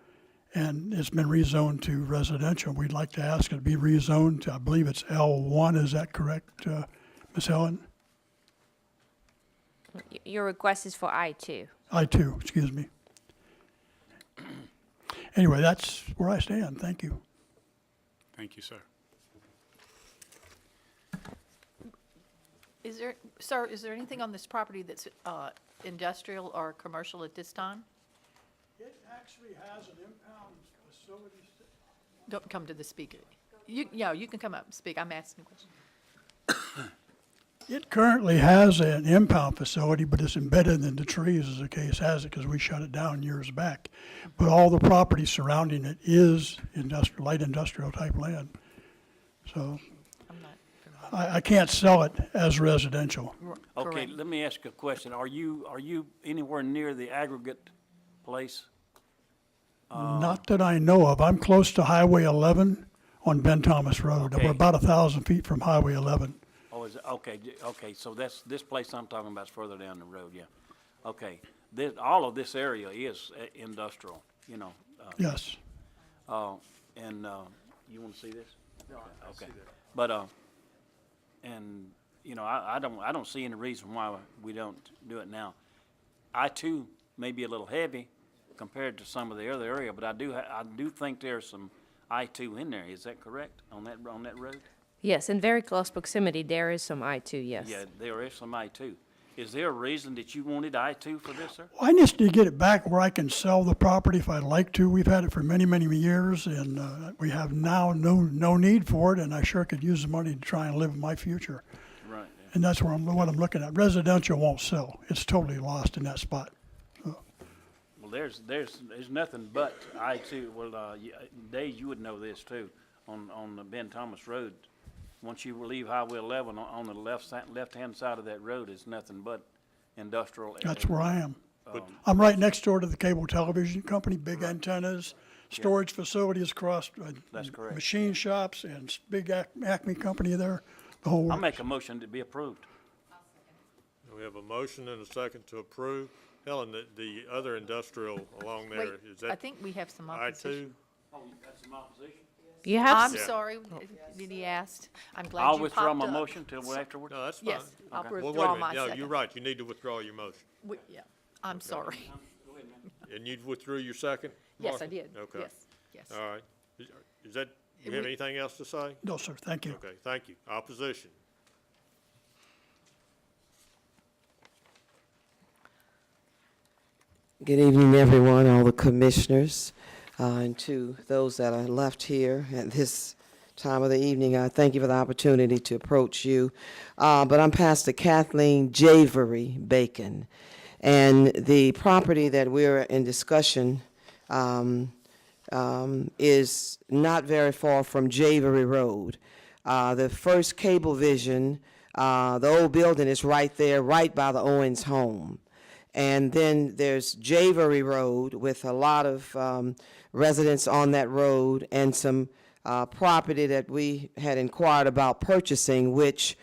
D: and it's been rezoned to residential. We'd like to ask it to be rezoned to, I believe it's L1. Is that correct, Ms. Helen?
F: Your request is for I2.
D: I2, excuse me. Anyway, that's where I stand. Thank you.
E: Thank you, sir.
N: Sir, is there anything on this property that's industrial or commercial at this time?
D: It actually has an impound facility.
N: Don't come to the speaker. You can come up and speak. I'm asking a question.
D: It currently has an impound facility, but it's embedded in the trees, as the case has it, because we shut it down years back. But all the property surrounding it is industrial, light industrial type land. So I can't sell it as residential.
M: Okay, let me ask you a question. Are you anywhere near the aggregate place?
D: Not that I know of. I'm close to Highway 11 on Ben Thomas Road.
M: Okay.
D: We're about 1,000 feet from Highway 11.
M: Oh, is it, okay, so that's, this place I'm talking about is further down the road, yeah. Okay, all of this area is industrial, you know.
D: Yes.
M: And you want to see this? No, I see that. But, and, you know, I don't see any reason why we don't do it now. I-2 may be a little heavy compared to some of the other area, but I do think there's some I-2 in there. Is that correct, on that road?
F: Yes, in very close proximity, there is some I2, yes.
M: Yeah, there is some I-2. Is there a reason that you wanted I-2 for this, sir?
D: Well, I need to get it back where I can sell the property if I'd like to. We've had it for many, many years, and we have now no need for it, and I sure could use the money to try and live my future.
M: Right. Yeah.
D: And that's what I'm looking at. Residential won't sell. It's totally lost in that spot.
M: Well, there's nothing but I-2. Well, Dave, you would know this too. On the Ben Thomas Road, once you leave Highway 11 on the left-hand side of that road, it's nothing but industrial.
D: That's where I am. I'm right next door to the cable television company, big antennas, storage facilities across,
M: That's correct.
D: machine shops, and big Acme company there, the whole
M: I'll
D: works.
M: make a motion to be approved.
A: We have a motion and a second to approve. Helen, the other industrial along there,
N: Wait,
A: is that
N: I think we have some
A: I
N: opposition.
A: two?
M: Oh, that's some opposition?
F: You have,
N: I'm
A: Yeah.
N: sorry, did he ask? I'm glad
M: I'll
N: you
M: withdraw
N: popped
M: my
N: up.
M: motion till afterwards.
A: No, that's fine.
N: Yes, I'll
A: Well, wait a
N: withdraw
A: minute.
N: my
A: No,
N: second.
A: you're right. You need to withdraw your motion.
N: Yeah, I'm sorry.
A: And you withdrew your second?
N: Yes, I
A: Martha?
N: did.
A: Okay.
N: Yes, yes.
A: All right. Is that, you have anything else to say?
D: No, sir, thank you.
A: Okay, thank you. Opposition?
P: Good evening, everyone, all the commissioners, and to those that are left here at this time of the evening. I thank you for the opportunity to approach you. But I'm Pastor Kathleen Javery Bacon, and the property that we're in discussion is not very far from Javery Road. The first Cablevision, the old building is right there, right by the Owens home. And then there's Javery Road with a lot of residents on that road and some property that we had inquired about purchasing, which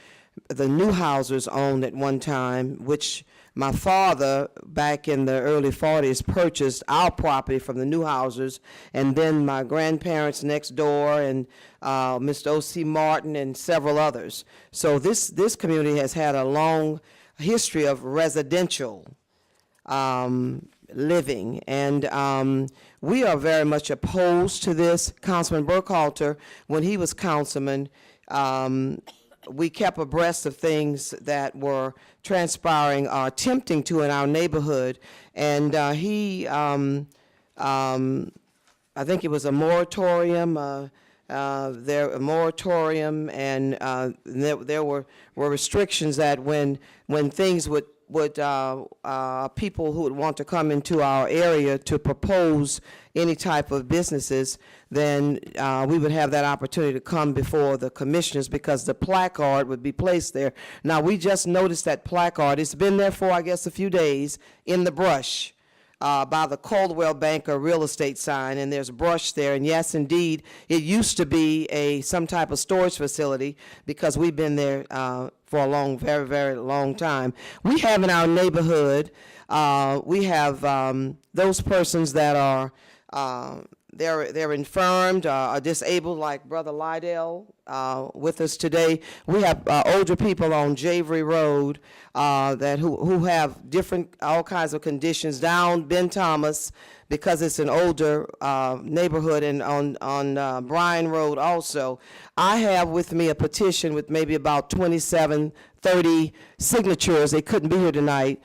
P: the Newhousers owned at one time, which my father, back in the early 40s, purchased our property from the Newhousers, and then my grandparents next door, and Mr. O.C. Martin, and several others. So this community has had a long history of residential living, and we are very much opposed to this. Councilman Burkhalter, when he was councilman, we kept abreast of things that were transpiring or attempting to in our neighborhood, and I think it was a moratorium, a moratorium, and there were restrictions that when things would people who would want to come into our area to propose any type of businesses, then we would have that opportunity to come before the commissioners because the placard would be placed there. Now, we just noticed that placard. It's been there for, I guess, a few days in the brush by the Coldwell Banker real estate sign, and there's brush there. And yes, indeed, it used to be some type of storage facility because we've been there for a very, very long time. We have in our neighborhood, we have those persons that are they're infirmed or disabled, like Brother Lydell with us today. We have older people on Javery Road who have all kinds of conditions down Ben Thomas, because it's an older neighborhood, and on Bryan Road also. I have with me a petition with maybe about 27, 30 signatures. They couldn't be here tonight.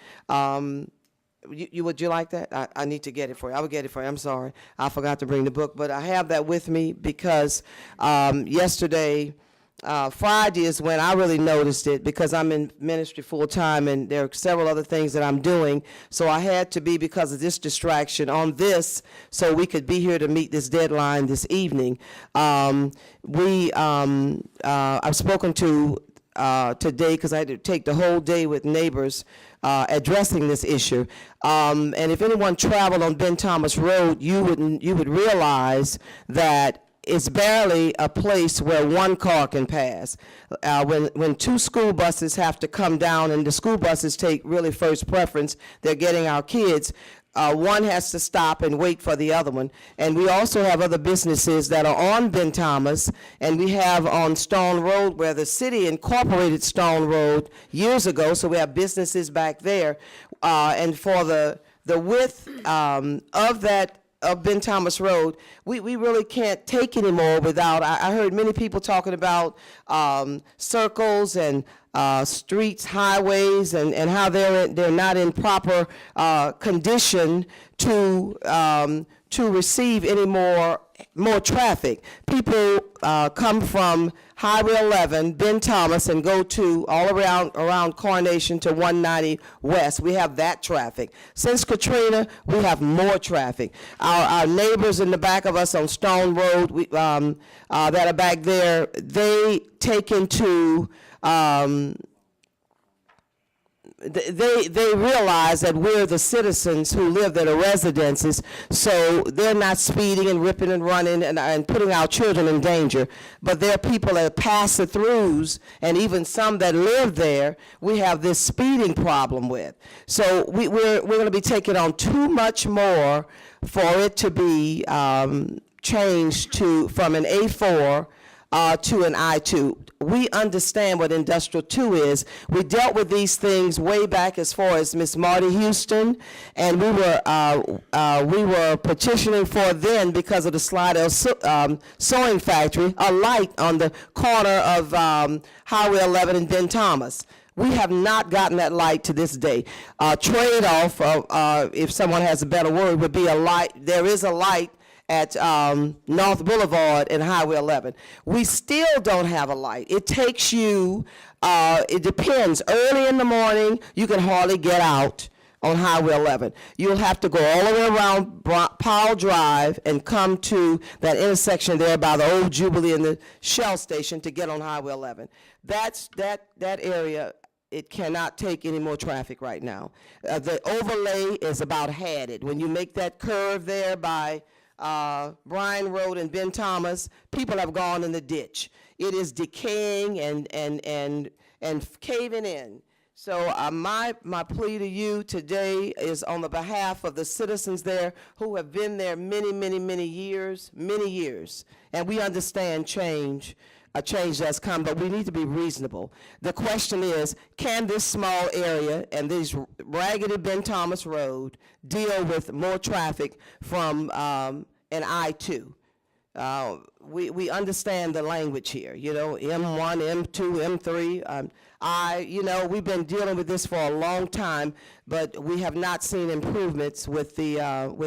P: Would you like that? I need to get it for you. I will get it for you. I'm sorry. I forgot to bring the book, but I have that with me because yesterday, Friday is when I really noticed it, because I'm in ministry full time and there are several other things that I'm doing. So I had to be, because of this distraction, on this so we could be here to meet this deadline this evening. I've spoken to today, because I had to take the whole day with neighbors addressing this issue. And if anyone traveled on Ben Thomas Road, you would realize that it's barely a place where one car can pass. When two school buses have to come down, and the school buses take really first preference, they're getting our kids, one has to stop and wait for the other one. And we also have other businesses that are on Ben Thomas, and we have on Stone Road, where the city incorporated Stone Road years ago, so we have businesses back there. And for the width of Ben Thomas Road, we really can't take anymore without, I heard many people talking about circles and streets, highways, and how they're not in proper condition to receive any more traffic. People come from Highway 11, Ben Thomas, and go to all around Coronation to 190 West. We have that traffic. Since Katrina, we have more traffic. Our neighbors in the back of us on Stone Road that are back there, they take into they realize that we're the citizens who live at the residences, so they're not speeding and ripping and running and putting our children in danger. But there are people that pass the throughs, and even some that live there, we have this speeding problem with. So we're going to be taking on too much more for it to be changed from an A4 to an I2. We understand what Industrial 2 is. We dealt with these things way back as far as Miss Marty Houston, and we were petitioning for then, because of the Slidell sewing factory, a light on the corner of Highway 11 and Ben Thomas. We have not gotten that light to this day. Trade-off, if someone has a better word, would be a light. There is a light at North Boulevard and Highway 11. We still don't have a light. It takes you, it depends. Early in the morning, you can hardly get out on Highway 11. You'll have to go all the way around Powell Drive and come to that intersection there by the old Jubilee and the Shell station to get on Highway 11. That area, it cannot take any more traffic right now. The overlay is about had it. When you make that curve there by Bryan Road and Ben Thomas, people have gone in the ditch. It is decaying and caving in. So my plea to you today is on the behalf of the citizens there who have been there many years, and we understand change. A change does come, but we need to be reasonable. The question is, can this small area and these raggedy Ben Thomas Road deal with more traffic from an I-2? We understand the language here, you know, M1, M2, M3. We've been dealing with this for a long time, but we have not seen improvements with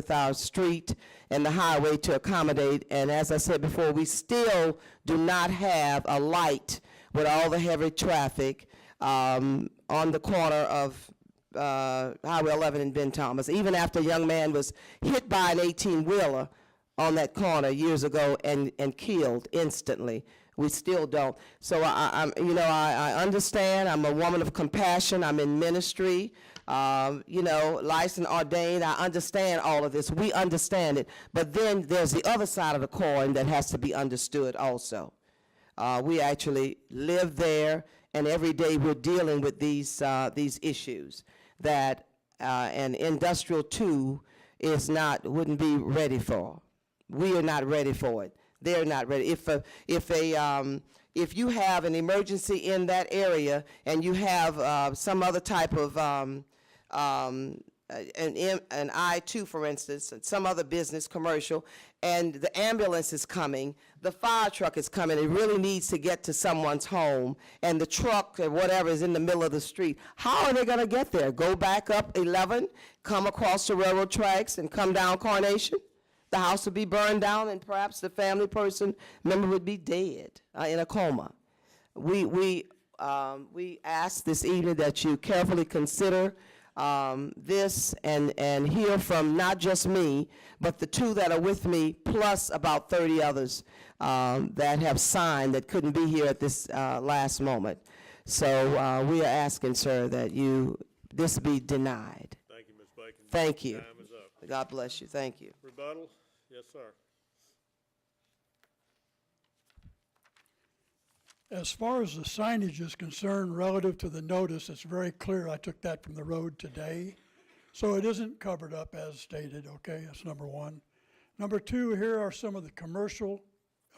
P: our street and the highway to accommodate. And as I said before, we still do not have a light with all the heavy traffic on the corner of Highway 11 and Ben Thomas. Even after a young man was hit by an 18-wheeler on that corner years ago and killed instantly. We still don't. So I understand. I'm a woman of compassion. I'm in ministry, licensed, ordained. I understand all of this. We understand it. But then there's the other side of the coin that has to be understood also. We actually live there, and every day we're dealing with these issues that an Industrial 2 wouldn't be ready for. We are not ready for it. They're not ready. If you have an emergency in that area and you have some other type of an I-2, for instance, some other business, commercial, and the ambulance is coming, the fire truck is coming, it really needs to get to someone's home, and the truck or whatever is in the middle of the street, how are they going to get there? Go back up 11, come across the railroad tracks, and come down Carnation? The house would be burned down, and perhaps the family member would be dead in a coma. We ask this evening that you carefully consider this and hear from not just me, but the two that are with me, plus about 30 others that have signed that couldn't be here at this last moment. So we are asking, sir, that this be denied.
A: Thank you, Ms. Bacon.
P: Thank you.
A: Time is up.
P: God bless you. Thank you.
A: Rebuttal? Yes, sir.
D: As far as the signage is concerned relative to the notice, it's very clear. I took that from the road today. So it isn't covered up as stated, okay? That's number one. Number two, here are some of the commercial,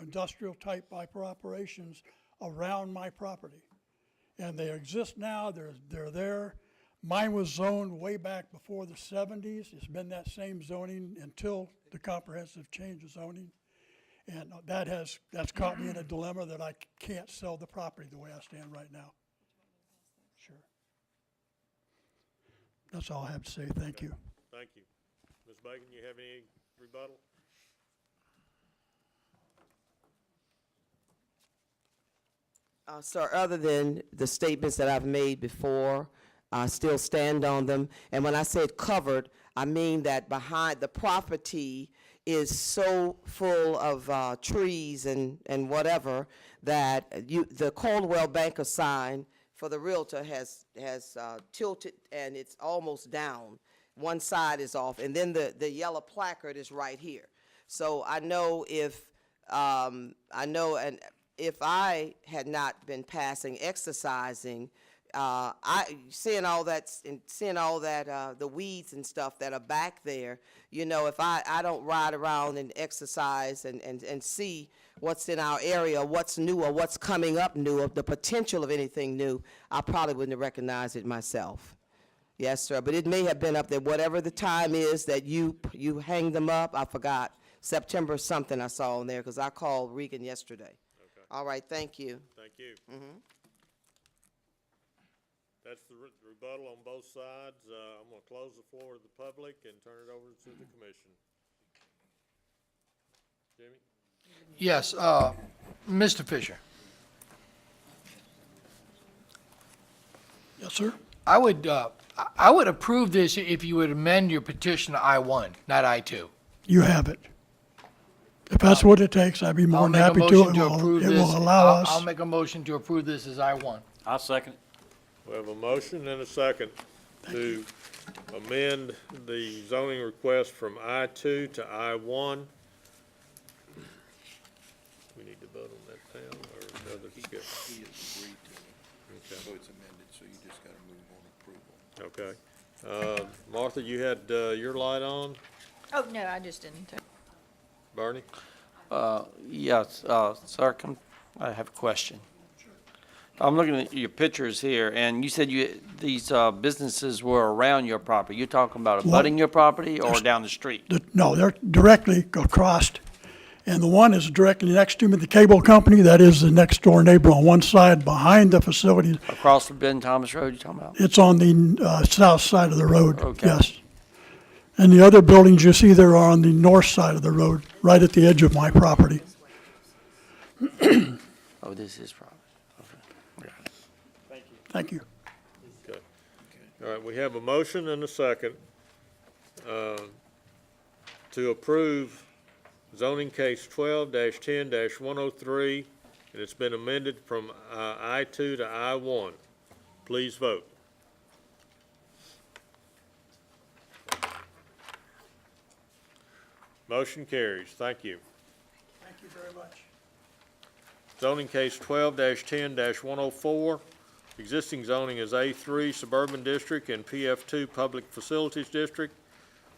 D: industrial type operations around my property. And they exist now, they're there. Mine was zoned way back before the 70s. It's been that same zoning until the comprehensive change of zoning. And that's caught me in a dilemma that I can't sell the property the way I stand right now. Sure. That's all I have to say. Thank you.
A: Thank you. Ms. Bacon, you have any rebuttal?
P: Sir, other than the statements that I've made before, I still stand on them. And when I said covered, I mean that behind the property is so full of trees and whatever that the Caldwell Banker sign for the realtor has tilted, and it's almost down. One side is off, and then the yellow placard is right here. So I know if and if I had not been exercising, seeing all that the weeds and stuff that are back there, you know, if I don't ride around and exercise and see what's in our area, what's new or what's coming up new, of the potential of anything new, I probably wouldn't have recognized it myself. Yes, sir, but it may have been up there, whatever the time is that you hang them up, I forgot. September something I saw on there, because I called Regan yesterday.
A: Okay.
P: All right, thank you.
A: Thank you.
P: Mhm.
A: That's the rebuttal on both sides. I'm going to close the floor to the public and turn it over to the commission. Jimmy?
H: Yes, Mr. Fisher.
D: Yes, sir.
H: I would approve this if you would amend your petition to I-1, not I-2.
D: You have it. If that's what it takes, I'd be more than happy to. It will allow us.
H: I'll make a motion to approve this as I-1.
M: I'll second it.
A: We have a motion and a second to amend the zoning request from I-2 to I-1. We need to vote on that now, or another discussion?
C: He has agreed to it,
A: Okay.
C: so it's amended, so you just gotta move on approval.
A: Okay. Martha, you had your light on?
N: Oh, no, I just didn't.
A: Bernie?
Q: Yes, sir, I have a question. I'm looking at your pictures here, and you said these businesses were around your property. You're talking about abutting your property or down the street?
D: No, they're directly across. And the one is directly next to me, the cable company, that is the next door neighbor on one side behind the facility.
Q: Across the Ben Thomas Road you're talking about?
D: It's on the south side of the road,
Q: Okay.
D: yes. And the other buildings you see there are on the north side of the road, right at the edge of my property.
Q: Oh, this is property. Okay.
D: Thank you.
A: Okay. All right, we have a motion and a second to approve zoning case 12-10-103, and it's been amended from I-2 to I-1. Please vote. Motion carries. Thank you.
D: Thank you very much.
A: Zoning case 12-10-104. Existing zoning is A3 Suburban District and PF2 Public Facilities District.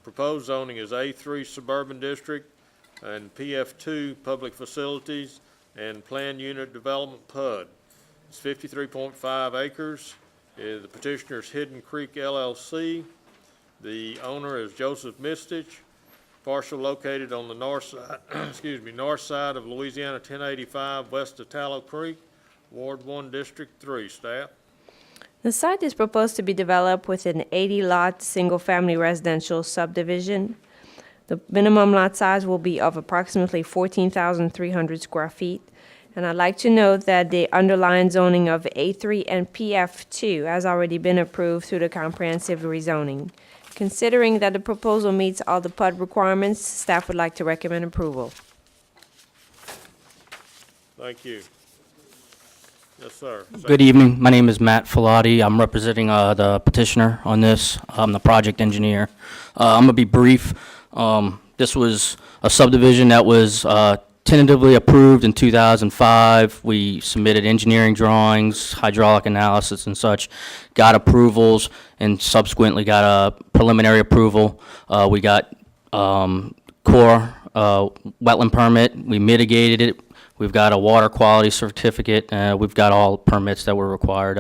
A: Proposed zoning is A3 Suburban District and PF2 Public Facilities and Planned Unit Development PUD. It's 53.5 acres. The petitioner is Hidden Creek LLC. The owner is Joseph Mistich. Parcel located on the north side, north side of Louisiana 1085 west of Tallow Creek, Ward 1, District 3. Staff?
F: The site is proposed to be developed with an 80-lot, single-family residential subdivision. The minimum lot size will be of approximately 14,300 square feet. And I'd like to note that the underlying zoning of A3 and PF2 has already been approved through the comprehensive rezoning. Considering that the proposal meets all the PUD requirements, staff would like to recommend approval.
A: Thank you. Yes, sir.
W: Good evening. My name is Matt Filati. I'm representing the petitioner on this. I'm the project engineer. I'm going to be brief. This was a subdivision that was tentatively approved in 2005. We submitted engineering drawings, hydraulic analysis and such, got approvals, and subsequently got a preliminary approval. We got Corps wetland permit. We mitigated it. We've got a water quality certificate. We've got all permits that were required,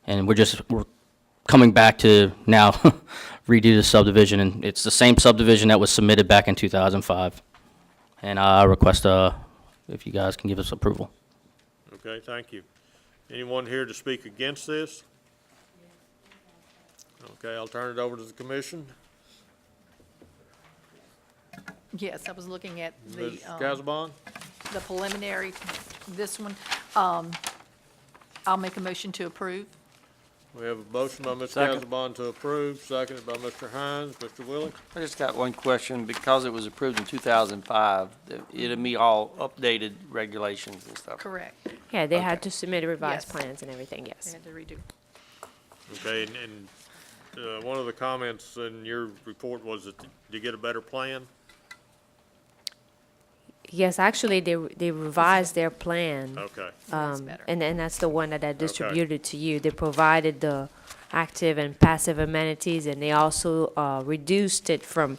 W: and we're coming back to now redo the subdivision, and it's the same subdivision that was submitted back in 2005. And I request if you guys can give us approval.
A: Okay, thank you. Anyone here to speak against this? Okay, I'll turn it over to the commission.
N: Yes, I was looking at
A: Ms. Casabon?
N: the preliminary, this one. I'll make a motion to approve.
A: We have a motion by Mr.
Q: Second.
A: Casabon to approve, seconded by Mr. Hines. Mr. Willie?
Q: I just got one question. Because it was approved in 2005, it'll meet all updated regulations and stuff.
N: Correct.
F: Yeah, they
Q: Okay.
F: had to submit revised
N: Yes.
F: plans and everything,
N: They
F: yes.
N: had to redo.
A: Okay, and one of the comments in your report was that, did you get a better plan?
F: Yes, actually, they revised their plan.
A: Okay,
N: better.
F: And that's the one that I distributed to you. They provided the active and passive amenities, and they also reduced it from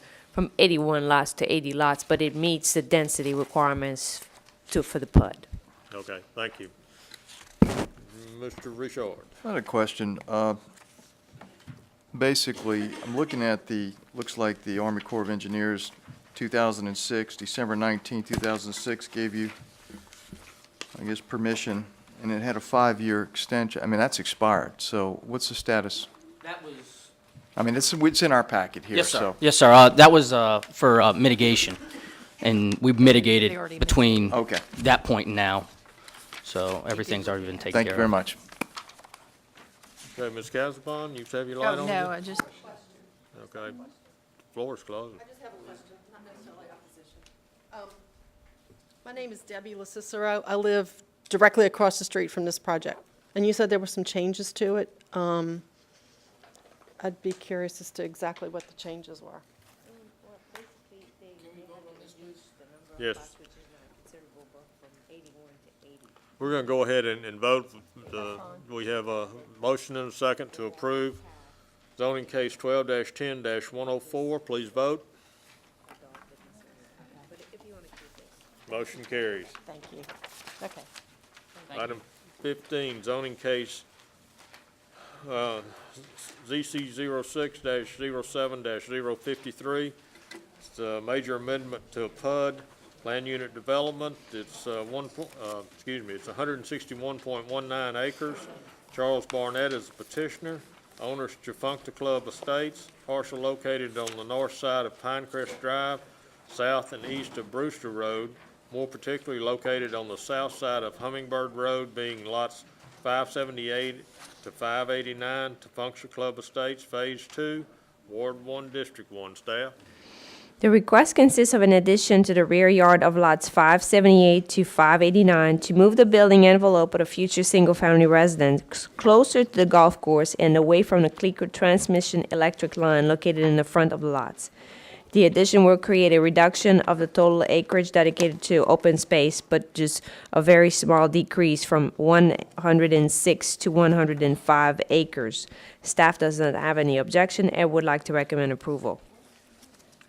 F: 81 lots to 80 lots, but it meets the density requirements for the PUD.
A: okay, thank you. Mr. Richard?
R: I had a question. Basically, I'm looking at looks like the Army Corps of Engineers, 2006, December 19, 2006, gave you, I guess, permission, and it had a 5-year extension. I mean, that's expired, so what's the status?
S: That was.
R: I mean, it's in our packet here,
S: Yes, sir.
R: so.
S: Yes, sir. That was for mitigation, and we've mitigated
N: They already
S: between
R: Okay.
S: that point and now. So everything's already been taken care of.
R: Thank you very much.
A: Okay, Ms. Casabon, you have your light
N: Oh,
A: on?
N: no, I just,
A: Okay, floor is closed.
T: I just have a question, not necessarily opposition. My name is Debbie LaCicero. I live directly across the street from this project. And you said there were some changes to it. I'd be curious as to exactly what the changes were.
A: Yes. We're gonna go ahead and vote. We have a motion and a second to approve zoning case 12-10-104. Please vote. Motion carries.
T: Thank you. Okay.
A: Item 15, zoning case ZC 06-07-053. It's a major amendment to a PUD, land unit development. It's it's 161.19 acres. Charles Barnett is the petitioner. Owners Chafuncta Club Estates, parcel located on the north side of Pinecrest Drive, south and east of Brewster Road, more particularly located on the south side of Hummingbird Road, being lots 578 to 589, Chafuncta Club Estates, Phase 2, Ward 1, District 1. Staff?
F: The request consists of an addition to the rear yard of lots 578 to 589 to move the building envelope of a future single-family residence closer to the golf course and away from the Cleaker transmission electric line located in the front of the lots. The addition will create a reduction of the total acreage dedicated to open space, but just a very small decrease from 106 to 105 acres. Staff does not have any objection and would like to recommend approval.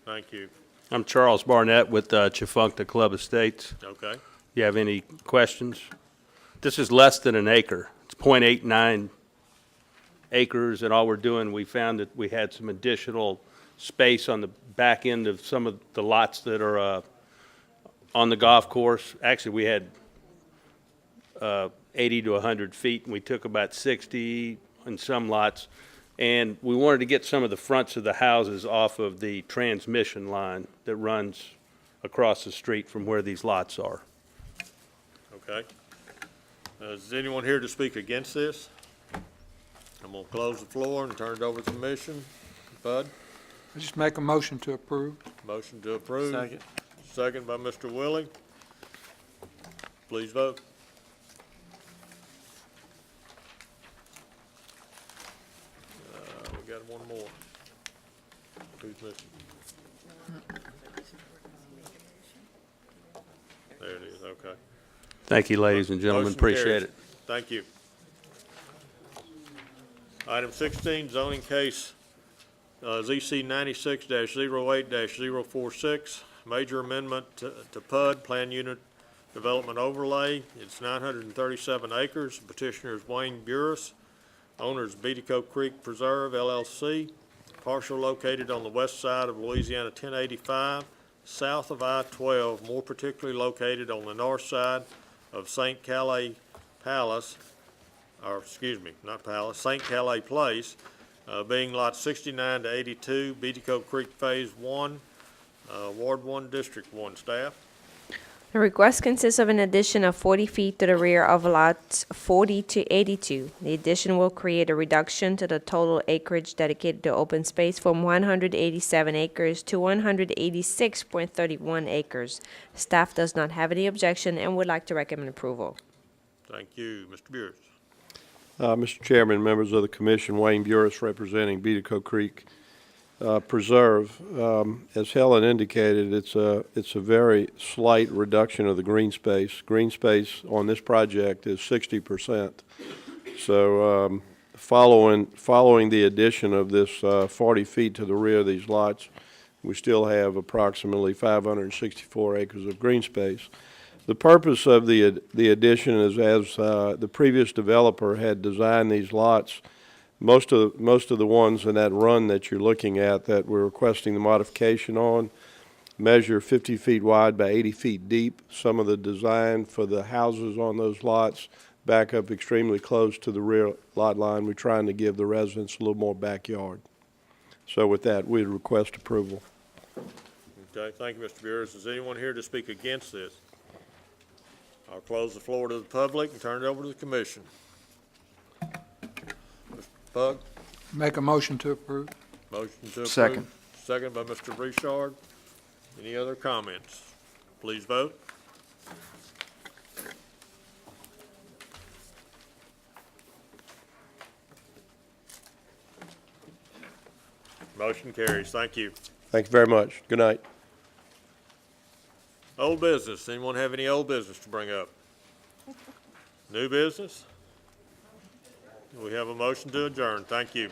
A: Thank you.
V: I'm Charles Barnett with Chafuncta Club Estates.
A: Okay.
V: You have any questions? This is less than an acre. It's .89 acres, and all we're doing, we found that we had some additional space on the back end of some of the lots that are on the golf course. Actually, we had 80 to 100 feet, and we took about 60 in some lots. And we wanted to get some of the fronts of the houses off of the transmission line that runs across the street from where these lots are.
A: Okay. Is anyone here to speak against this? I'm gonna close the floor and turn it over to the commission. Bud?
G: I just make a motion to approve.
A: Motion to approve.
Q: Second.
A: Second by Mr. Willie. Please vote. We got one more. Who's missing? There it is, okay.
V: Thank you, ladies and gentlemen.
A: Motion
V: Appreciate
A: carries.
V: it.
A: Thank you. Item 16, zoning case ZC 96-08-046, major amendment to PUD, Plan Unit Development Overlay. It's 937 acres. Petitioner is Wayne Burris. Owner is Beatico Creek Preserve, LLC. Parcel located on the west side of Louisiana 1085, south of I-12, more particularly located on the north side of St. Calais Palace, or excuse me, not Palace, St. Calais Place, being lots 69 to 82, Beatico Creek Phase 1, Ward 1, District 1. Staff?
F: The request consists of an addition of 40 feet to the rear of lots 40 to 82. The addition will create a reduction to the total acreage dedicated to open space from 187 acres to 186.31 acres. Staff does not have any objection and would like to recommend approval.
A: Thank you. Mr. Burris.
B: Mr. Chairman, members of the commission, Wayne Burris representing Beatico Creek Preserve. As Helen indicated, it's a very slight reduction of the green space. Green space on this project is 60%. So following the addition of this 40 feet to the rear of these lots, we still have approximately 564 acres of green space. The purpose of the addition is, as the previous developer had designed these lots, most of the ones in that run that you're looking at that we're requesting the modification on measure 50 feet wide by 80 feet deep. Some of the design for the houses on those lots back up extremely close to the rear lot line. We're trying to give the residents a little more backyard. So with that, we'd request approval.
A: Okay, thank you, Mr. Burris. Is anyone here to speak against this? I'll close the floor to the public and turn it over to the commission. Mr. Pug?
G: Make a motion to approve.
A: Motion to approve.
R: Second.
A: Second by Mr. Richard. Any other comments? Please vote. Motion carries. Thank you.
B: Thank you very much. Good night.
A: Old business. Anyone have any old business to bring up? New business? We have a motion to adjourn. Thank you.